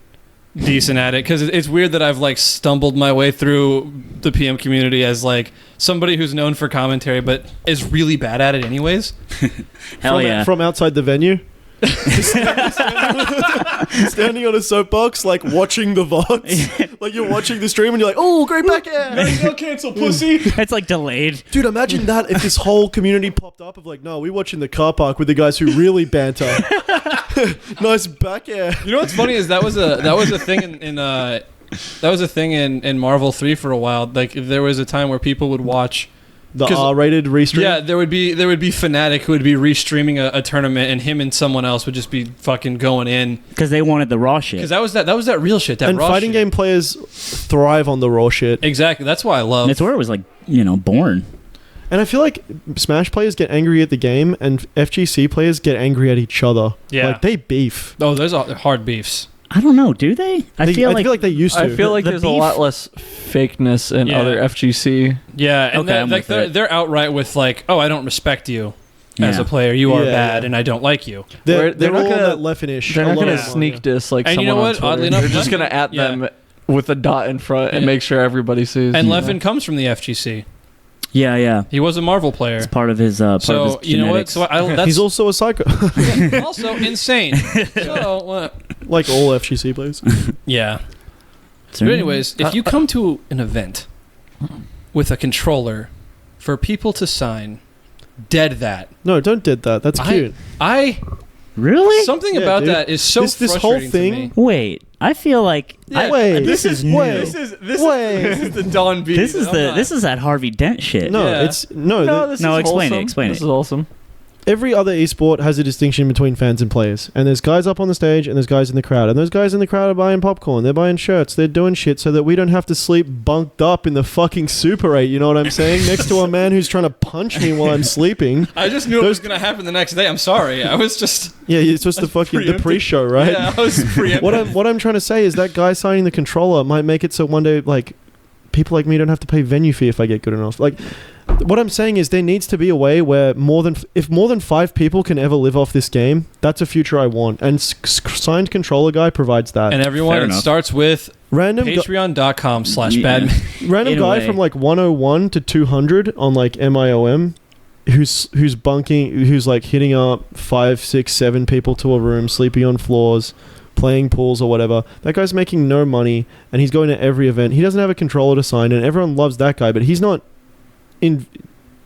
decent at it because it's weird that I've like stumbled my way through the PM community as like somebody who's known for commentary but is really bad at it anyways. Hell yeah. From outside the venue. Standing on a soapbox, like watching the VODs. Like you're watching the stream and you're like, oh, great back air. There you go, cancel, pussy. It's like delayed. Dude, imagine that if this whole community popped up of like, no, we watching the car park with the guys who really banter. Nice back air. You know what's funny is that was a thing in Marvel 3 for a while. Like there was a time where people would watch the R-rated restream. Yeah, there would be Fnatic who would be restreaming a tournament, and him and someone else would just be fucking going in because they wanted the raw shit. Because that was that real shit. That and raw fighting shit. game players thrive on the raw shit. Exactly. That's why I love. It's where it was like born. And I feel like Smash players get angry at the game, and FGC players get angry at each other. Yeah, like they beef. Oh, there's hard beefs. I don't know. Do they? I feel like they used to. I feel like there's a lot less fakeness in other FGC. Yeah, and okay, they're outright with like, oh, I don't respect you as a player. You are bad, and I don't like you. They're not all gonna that Leffen-ish. They're not gonna sneak diss like and someone you know on what? Twitter. Oddly enough, they're just gonna at them with a dot in front and make sure everybody sees. And Leffen comes from the FGC. Yeah. He was a Marvel player. It's part of his. So you know what? So he's also a psycho. also insane. So like all FGC players. Yeah. But anyways, if you come to an event with a controller for people to sign, dead that. No, don't dead that. That's cute. Really? Something about that is so this frustrating whole thing. to me. Wait, I feel like this is new. This is the Don B. This is that Harvey Dent shit. No, Yeah. it's explain it. This is awesome. Every other esport has a distinction between fans and players. And there's guys up on the stage and there's guys in the crowd. And those guys in the crowd are buying popcorn. They're buying shirts. They're doing shit so that we don't have to sleep bunked up in the fucking Super 8. You know what I'm saying? Next to a man who's trying to punch me while I'm sleeping. I just knew it was going to happen the next day. I'm sorry. I was just... Yeah, it's just the pre-show, right? Yeah, I was preempting. What I'm trying to say is that guy signing the controller might make it so one day, like, people like me don't have to pay venue fee if I get good enough. Like... What I'm saying is there needs to be a way where if more than 5 people can ever live off this game, that's a future I want. And signed controller guy provides that. And everyone, it starts with patreon.com/badman. Random guy from like 101 to 200 on like MIOM who's bunking, who's like hitting up 5, 6, 7 people to a room, sleeping on floors, playing pools or whatever. That guy's making no money, and he's going to every event. He doesn't have a controller to sign, and everyone loves that guy, but he's not in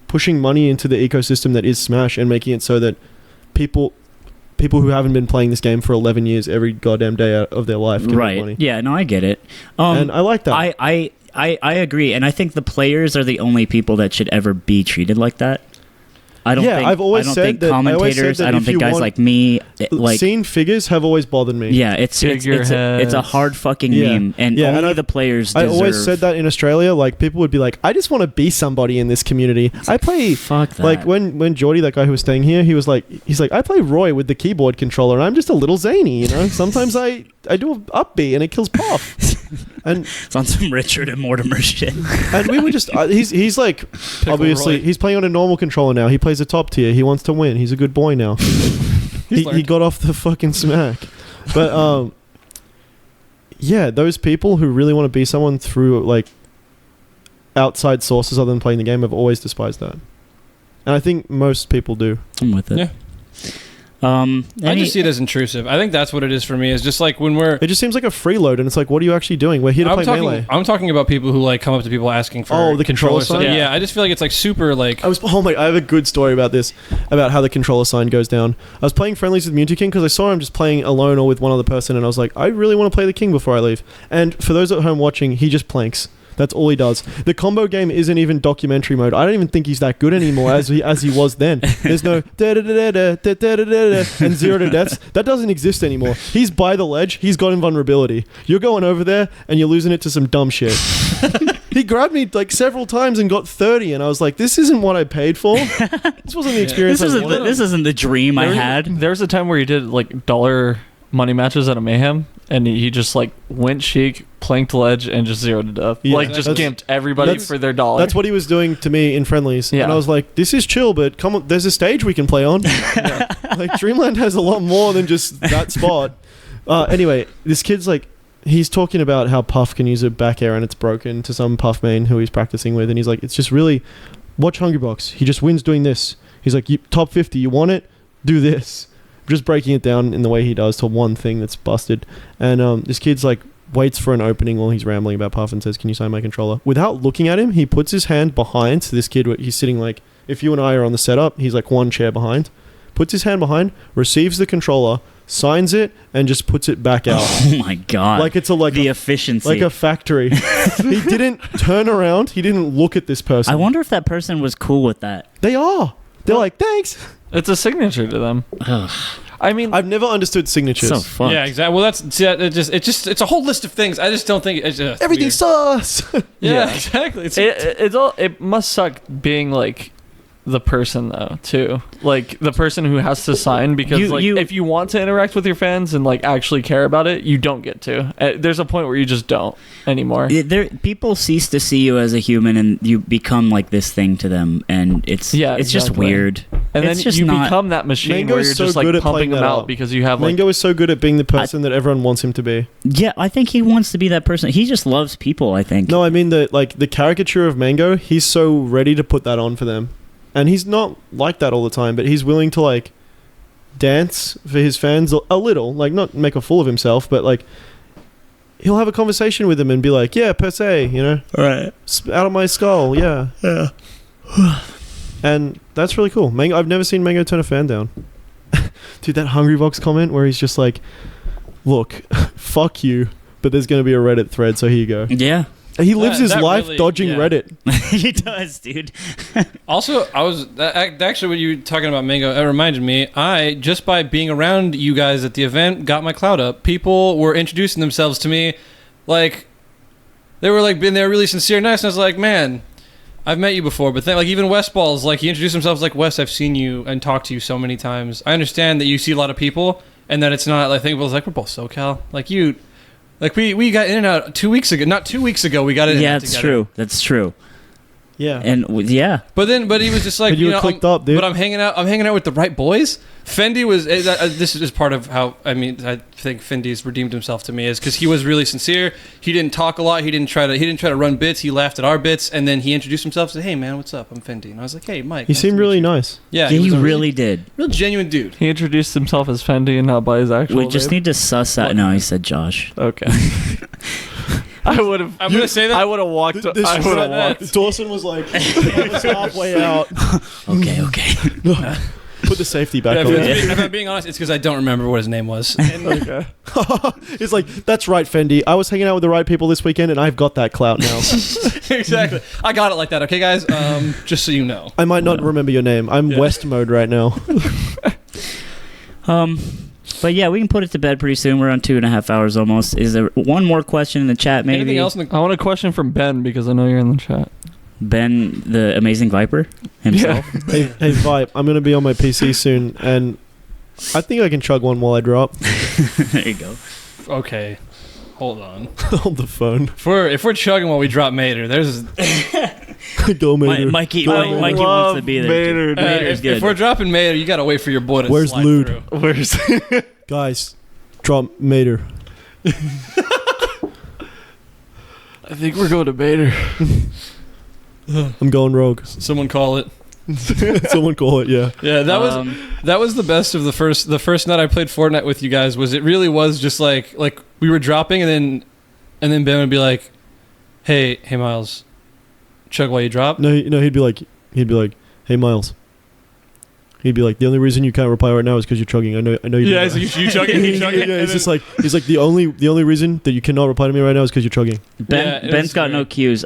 pushing money into the ecosystem that is Smash and making it so that people who haven't been playing this game for 11 years every goddamn day out of their life can make money. Yeah, no, I get it. And I like that. I agree, and I think the players are the only people that should ever be treated like that. I've always said that commentators. I don't think guys like me like scene figures have always bothered me. Yeah, it's a hard fucking meme, and only the players deserve. I always said that in Australia, like people would be like, I just want to be somebody in this community. I play fuck that. Like when Geordie, that guy who was staying here, he's like I play Roy with the keyboard controller, and I'm just a little zany, you know. Sometimes I do an up B and it kills Puff. And it's on some Richard and Mortimer shit. And we were just he's like obviously he's playing on a normal controller now. He plays a top tier. He wants to win. He's a good boy now. he got off the fucking smack. But yeah, those people who really want to be someone through like outside sources other than playing the game have always despised that. And I think most people do. I'm with it. Yeah. I just see it as intrusive. I think that's what it is for me. Is just like when it just seems like a freeload, and it's like, what are you actually doing? We're here to play Melee. I'm talking about people who like come up to people asking for the controller sign. Yeah, I just feel like it's like super like. I have a good story about this, about how the controller sign goes down. I was playing friendlies with Mewtwo King because I saw him just playing alone or with one other person, and I was like, I really want to play the King before I leave. And for those at home watching, he just planks. That's all he does. The combo game isn't even documentary mode. I don't even think he's that good anymore as he was then. There's no and 0 to deaths. That doesn't exist anymore. He's by the ledge. He's got invulnerability. You're going over there and you're losing it to some dumb shit. He grabbed me like several times and got 30, and I was like, this isn't what I paid for. This wasn't the experience. This isn't the dream I had. There was a time where he did like dollar money matches at a Mayhem, and he just like went Sheik, planked ledge, and just 0 to death. Yeah, like just gimped everybody for their dollar. That's what he was doing to me in friendlies. Yeah. And I was like, this is chill, but come on, there's a stage we can play on. Like Dreamland has a lot more than just that spot. Anyway, this kid's like, he's talking about how Puff can use a back air and it's broken to some Puff main who he's practicing with, and he's like, it's just really, watch Hungrybox. He just wins doing this. He's like, top 50, you want it? Do this. Just breaking it down in the way he does to one thing that's busted. And this kid's like waits for an opening while he's rambling about Puff and says, can you sign my controller? Without looking at him, he puts his hand behind. So this kid, he's sitting like, if you and I are on the setup, he's like one chair behind. Puts his hand behind, receives the controller, signs it, and just puts it back out. Oh my god! Like it's the efficiency, like a factory. He didn't turn around. He didn't look at this person. I wonder if that person was cool with that. They are. They're like, thanks. It's a signature to them. I mean, I've never understood signatures. So fucked. Yeah, exactly. Well, it's a whole list of things. I just don't think it's just everything weird. sucks. Yeah, exactly. It must suck being like the person though too, like the person who has to sign, because if you want to interact with your fans and like actually care about it, you don't get to. There's a point where you just don't anymore. People cease to see you as a human, and you become like this thing to them, and it's just weird. And it's then just you not, become that machine Mango where you're is so just good like at pumping them out up. because you have Mango is so good at being the person that everyone wants him to be. Yeah, I think he wants to be that person. He just loves people, I think. No, I mean the caricature of Mango. He's so ready to put that on for them. And he's not like that all the time, but he's willing to like dance for his fans a little, like not make a fool of himself, but like he'll have a conversation with them and be like, yeah, per se, you know, right, out of my skull, yeah. And that's really cool. Mango, I've never seen Mango turn a fan down. Dude, that Hungrybox comment where he's just like, look, fuck you, but there's going to be a Reddit thread, so here you go. Yeah. He lives his life dodging Reddit. He does, dude. Also, actually, when you were talking about Mango, it reminded me, I, just by being around you guys at the event, got my clout up. People were introducing themselves to me, like, they were like, they're really sincere and nice, and I was like, man, I've met you before, but then, like, even Westball's, like, he introduced himself like, Wes, I've seen you and talked to you so many times. I understand that you see a lot of people, and that it's not, like, I think it was like, we're both SoCal. Like, you... Like we got in and out 2 weeks ago. Not 2 weeks ago. We got in. Yeah, that's true. That's true. Yeah. Yeah. But he was just like, But you were clicked up, dude. But I'm hanging out with the right boys. Fendi was. This is part of how I think Fendi's redeemed himself to me is because he was really sincere. He didn't talk a lot. He didn't try to run bits. He laughed at our bits, and then he introduced himself. Said, "Hey man, what's up? I'm Fendi." And I was like, "Hey Mike." He seemed really nice. Yeah, he was a really did. real genuine dude. He introduced himself as Fendi and not by his actual We just name. need to suss out. No, he said Josh. Okay. I would have. I'm gonna say that. I would have walked. I would have walked. Dawson was like, he was halfway out. Okay. Put the safety back on. If I'm being honest, it's because I don't remember what his name was. And Okay. It's like, that's right, Fendi. I was hanging out with the right people this weekend, and I've got that clout now. exactly. I got it like that. Okay, guys. Just so you know. I might not remember your name. I'm West mode right now. But yeah, we can put it to bed pretty soon. We're on 2.5 hours almost. Is there one more question in the chat? Maybe. Anything else in the? I want a question from Ben because I know you're in the chat. Ben, the amazing Viper himself. Hey, Vibe, I'm going to be on my PC soon, and I think I can chug one while I drop. There you go. Okay, hold on. On the phone. If we're chugging while we drop Mater, there's. Go, Mater. Mikey I wants love to be there. Mater, dude. Mater's good. If we're dropping Mater, you gotta wait for your boy to Where's slide Lude? through. Where's? Guys, drop Mater. I think we're going to Bader. I'm going rogue. Someone call it. Someone call it, yeah. Yeah, that was the best of the first night I played Fortnite with you guys. Was it really was just like we were dropping and then Ben would be like, hey Miles, chug while you drop. No, he'd be like, hey Miles. He'd be like, the only reason you can't reply right now is because you're chugging. I know you. Yeah, do so that. you chugging, you chugging. Yeah, he's like the only reason that you cannot reply to me right now is because you're chugging. Ben's got no cues.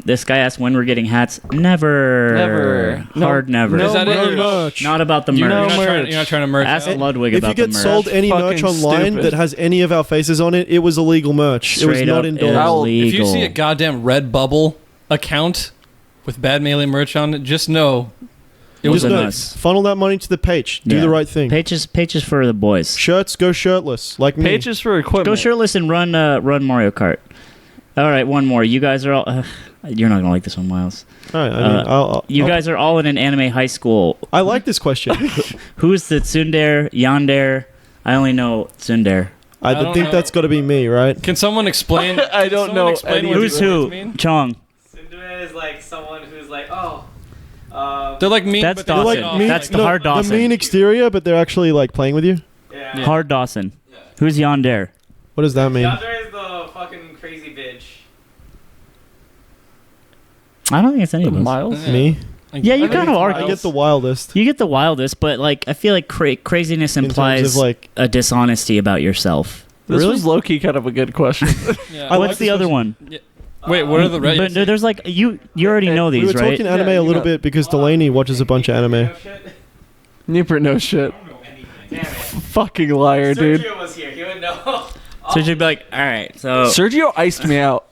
This guy asked when we're getting hats. Never. Hard never. Is that it? merch. Not about the You're merch. not trying to merch. Ask out? Ludwig If about you the get merch. sold any merch Fucking online stupid. that has any of our faces on it, it was illegal merch. It was Straight not up endorsed. If you illegal. see a goddamn Redbubble account with bad melee merch on it, just know it was Just a know. mess. Funnel that money to the page. Do Yeah. the right thing. Pages for the boys. Shirts, go shirtless. Like me. Pages for equipment. Go shirtless and run Mario Kart. All right, one more. You guys are all. You're not gonna like this one, Miles. All right, I mean, You guys are all in an anime high school. I like this question. Who's the tsundere, yandere? I only know tsundere. I don't think know. that's got to be me, right? Can someone explain? I don't know any- Who's who? Chong. Cinderella is like someone who's like, oh. They're like mean. That's but they're Dawson. like, mean- That's the hard Dawson. The mean exterior, but they're actually like playing with you. Yeah. Hard Dawson. Who's yandere? What does that mean? Yandere is the fucking crazy bitch. I don't think it's any of us. Miles. Yeah. Me? Yeah, you kind of are. I get the wildest. You get the wildest, but like I feel like craziness In terms implies of, like- a dishonesty about yourself. This Really? was low key kind of a good question. Yeah. I like What's the this other question. one? Wait, what are the But Reddit? there's like you already know We these, were right? talking anime Yeah, a you little know. bit because Delaney watches a bunch of anime. Nipper, no shit. I don't know anything. Damn it. Fucking liar, dude. Sergio was here. He would know. So you'd be like, all right, so Sergio iced me out.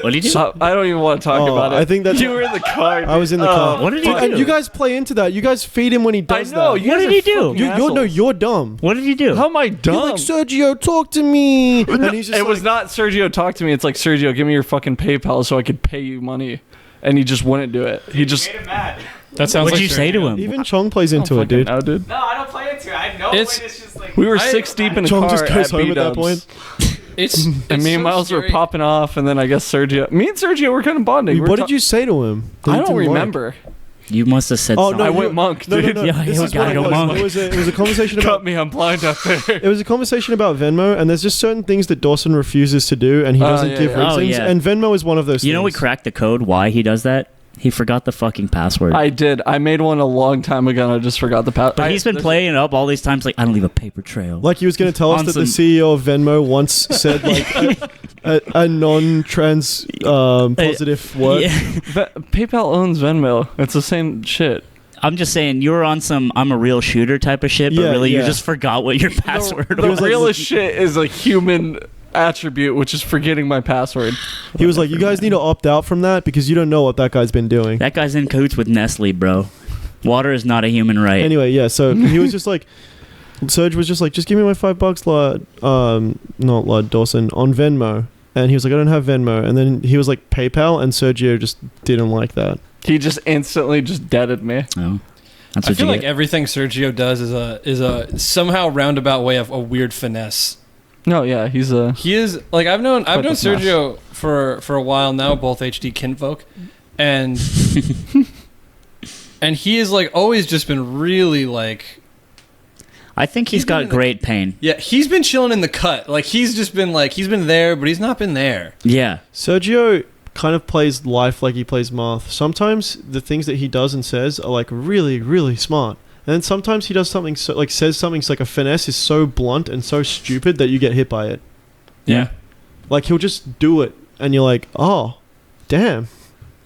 what did you do? I don't even want to talk Oh, about it. I think that's- you were in the car. I was in the car. What did he Dude, and do? you guys play into that. You guys feed him when he I does know. that. You What guys did are he do? fucking You're assholes. you're dumb. What did you do? How am I dumb? You're like, Sergio, talk to me. And he's just it was not Sergio talk to me. It's like, Sergio, give me your fucking PayPal so I could pay you money. And he just wouldn't do it. He just... made him mad. That sounds What'd like you say to him? Even Chong plays into it, Fucking dude. hell, dude. No, I don't play into it. I know It's- when it's just like. We were I- 6 deep in a Chong car just goes at home at that B-dubs. point. It's And me and so Miles were scary. popping off, and then I guess Sergio... Me and Sergio were kind of bonding. What did you say to him? that I he don't didn't like? remember. You must have said Oh, something. no, I you- went monk, No, dude. no, no. Yeah, This you is gotta what it go was. monk. It was a conversation Cut about... me, I'm blind up there. It was a conversation about Venmo, and there's just certain things that Dawson refuses to do, and he doesn't yeah, give yeah. Oh, reasons. yeah. And Venmo is one of those You know we things. cracked the code why he does that? He forgot the fucking password. I did. I made one a long time ago, and I just forgot the password. but he's been playing it up all these times like, I don't leave a paper trail. Like he was going to tell us On that the some- CEO of Venmo once said like a non-trans positive word. Yeah. PayPal owns Venmo. It's the same shit. I'm just saying, you're on some I'm a real shooter type of shit, but Yeah, really you yeah. just forgot what your password The was. like- realest shit is a human attribute, which is forgetting my password. He was like, "You guys need to opt out from that because you don't know what that guy's been doing." That guy's in cahoots with Nestle, bro. Water is not a human right. Anyway, yeah. So he was just like, Serge was just like, "Just give me my $5, not Lud Dawson on Venmo." And he was like, "I don't have Venmo." And then he was like, "PayPal," and Sergio just didn't like that. He just instantly just deaded me. Oh, that's I what feel you like get. everything Sergio does is a somehow roundabout way of a weird finesse. No, yeah, he's a. He is like I've known Quite the Sergio for a while now, both HD kinfolk, and and he is like always just been really like. I think he's got great pain. Yeah, he's been chilling in the cut. Like he's just been like he's been there, but he's not been there. Yeah. Sergio kind of plays life like he plays math. Sometimes the things that he does and says are like really, really smart. And then sometimes he does something so, like says something so, like a finesse is so blunt and so stupid that you get hit by it. Yeah. Like he'll just do it and you're like, oh, damn.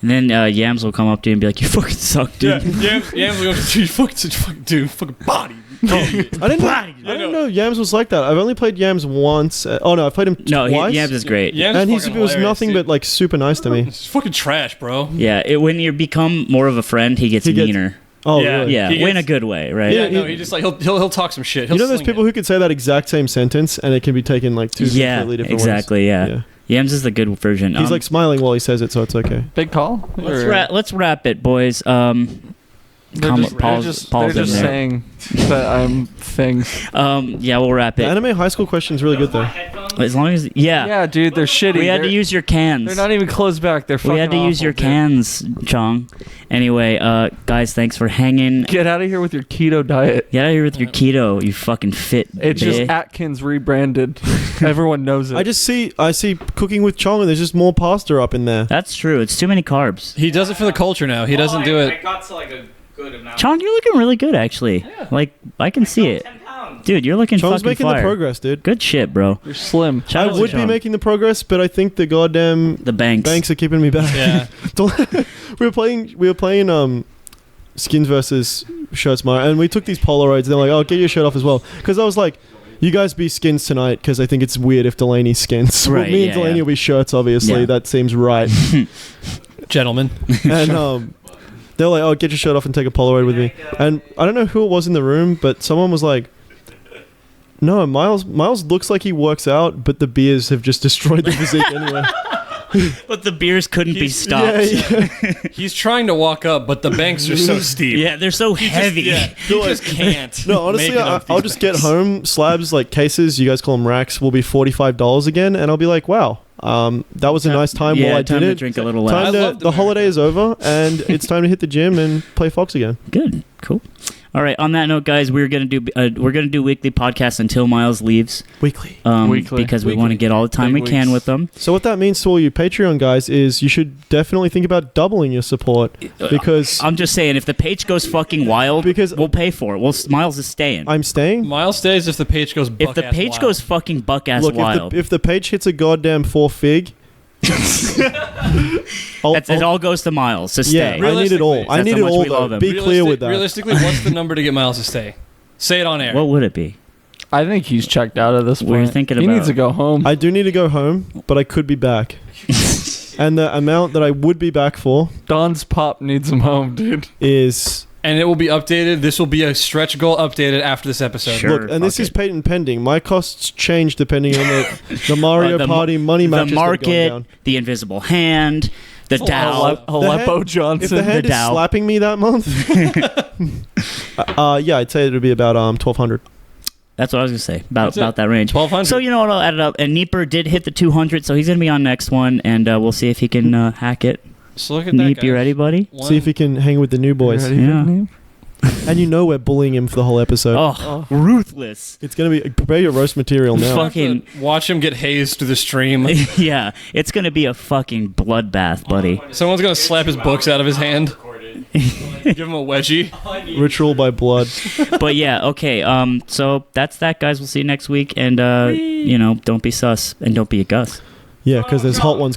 And then Yams will come up to you and be like, "You fucking suck, dude." Yeah, you fucking body. I didn't know Yams was like that. I've only played Yams once. Oh no, I played him No, twice. Yams is great. Yams and is he fucking was hilarious, nothing dude. but like super nice to me. It's fucking trash, bro. Yeah, when you become more of a friend, he gets meaner. Oh Yeah. really? Yeah, He in a gets- good way, right? Yeah, Yeah, no, he just like he'll talk some shit. He'll You know those sling people it. who could say that exact same sentence and it can be taken like two completely different exactly. ways. Yeah. Yams is the good version. He's like smiling while he says it, so it's okay. big call. let's wrap it, boys. They're Paul's they're in just there. saying that I'm things. Yeah, we'll wrap The it. anime high school question's really good though. As long as Yeah, dude, they're shitty. we had to use your cans. They're not even closed back. They're fucking We had to use awful, your dude. cans, Chong. Anyway, guys, thanks for hanging. Get out of here with your keto diet. Get out of here with your keto, you fucking fit. It's just bitch. Atkins rebranded. Everyone knows it. I see cooking with Chong and there's just more pasta up in there. That's true. It's too many carbs. He does it for the culture now. He doesn't do I it. got to like a good amount. Chong, you're looking really good, actually. Yeah. Like, I can see it. 10 pounds. Dude, you're looking Chong's fucking making fire. the progress, dude. Good shit, bro. You're slim. Shout I out to would be Chong. making the progress, but I think the goddamn the banks. banks are keeping me back. Yeah. we were playing skins versus shirts, Mario, and we took these Polaroids. They're like, "Oh, get your shirt off as well," because I was like, "You guys be skins tonight," because I think it's weird if Delaney skins. Right, me yeah, and Delaney yeah. will be shirts, obviously. Yeah. That seems right. Gentlemen. And they're like, "Oh, get your shirt off and take a Polaroid with me." And I don't know who it was in the room, but someone was like, "No, Miles looks like he works out, but the beers have just destroyed the physique anyway." But the beers couldn't be stopped. Yeah. He's trying to walk up, but the banks are so steep. Yeah, they're so heavy. He just can't. No, honestly, make it up I'll these just get banks. home. Slabs, like cases, you guys call them racks, will be $45 again, and I'll be like, wow, that was a nice time Yeah, while I time did to it. drink a little Time less. I to, love the holiday America. is over, and it's time to hit the gym and play Fox again. Good, cool. All right. On that note, guys, we're gonna do weekly podcasts until Miles leaves. Weekly. Weekly. Because we want to get all the time Big we can weeks. with them. So what that means to all you Patreon guys is you should definitely think about doubling your support, because I'm just saying, if the page goes fucking wild, Because- we'll pay for it. Miles is staying. I'm staying. Miles stays if the page goes If the buck-ass page wild. goes fucking buck ass Look, wild, if the page hits a goddamn 4 fig, it all goes to Miles to yeah, stay. I need it all. Realistically, I that's need how it much all. we love Though. him. Be clear with that. Realistically, what's the number to get Miles to stay? Say it on air. What would it be? I think he's checked out at this point. We're thinking he about- needs to go home. I do need to go home, but I could be back. And the amount that I would be back for Don's pop needs him home, dude. is And it will be updated. This will be a stretch goal updated after this episode. Sure. look, and this fuck is it. patent pending. My costs change depending on the Mario The Party money matches the that have gone market, down. the invisible hand, the Dow. Aleppo If Johnson. the hand is Dow. slapping me that month, yeah, I'd say it would be about $1,200. That's what I was gonna say That's it. about that range. 1,200. So you know what? I'll add it up. And Neeper did hit the 200, so he's gonna be on next one, and we'll see if he can hack it. So look at that. Neep, guys. you ready, buddy? One- See if he can hang with the new boys. Ready, Yeah. Nick? And you know we're bullying him for the whole episode. Oh, ruthless. It's gonna be prepare your roast material now. Fuck. Have to watch him get hazed through the stream. Yeah, it's gonna be a fucking bloodbath, buddy. Someone's gonna slap his books out of his hand. Give him a wedgie. Ritual by blood. But yeah, okay. So that's that, guys. We'll see you next week, and don't be sus and don't be a Gus. Yeah, because there's hot ones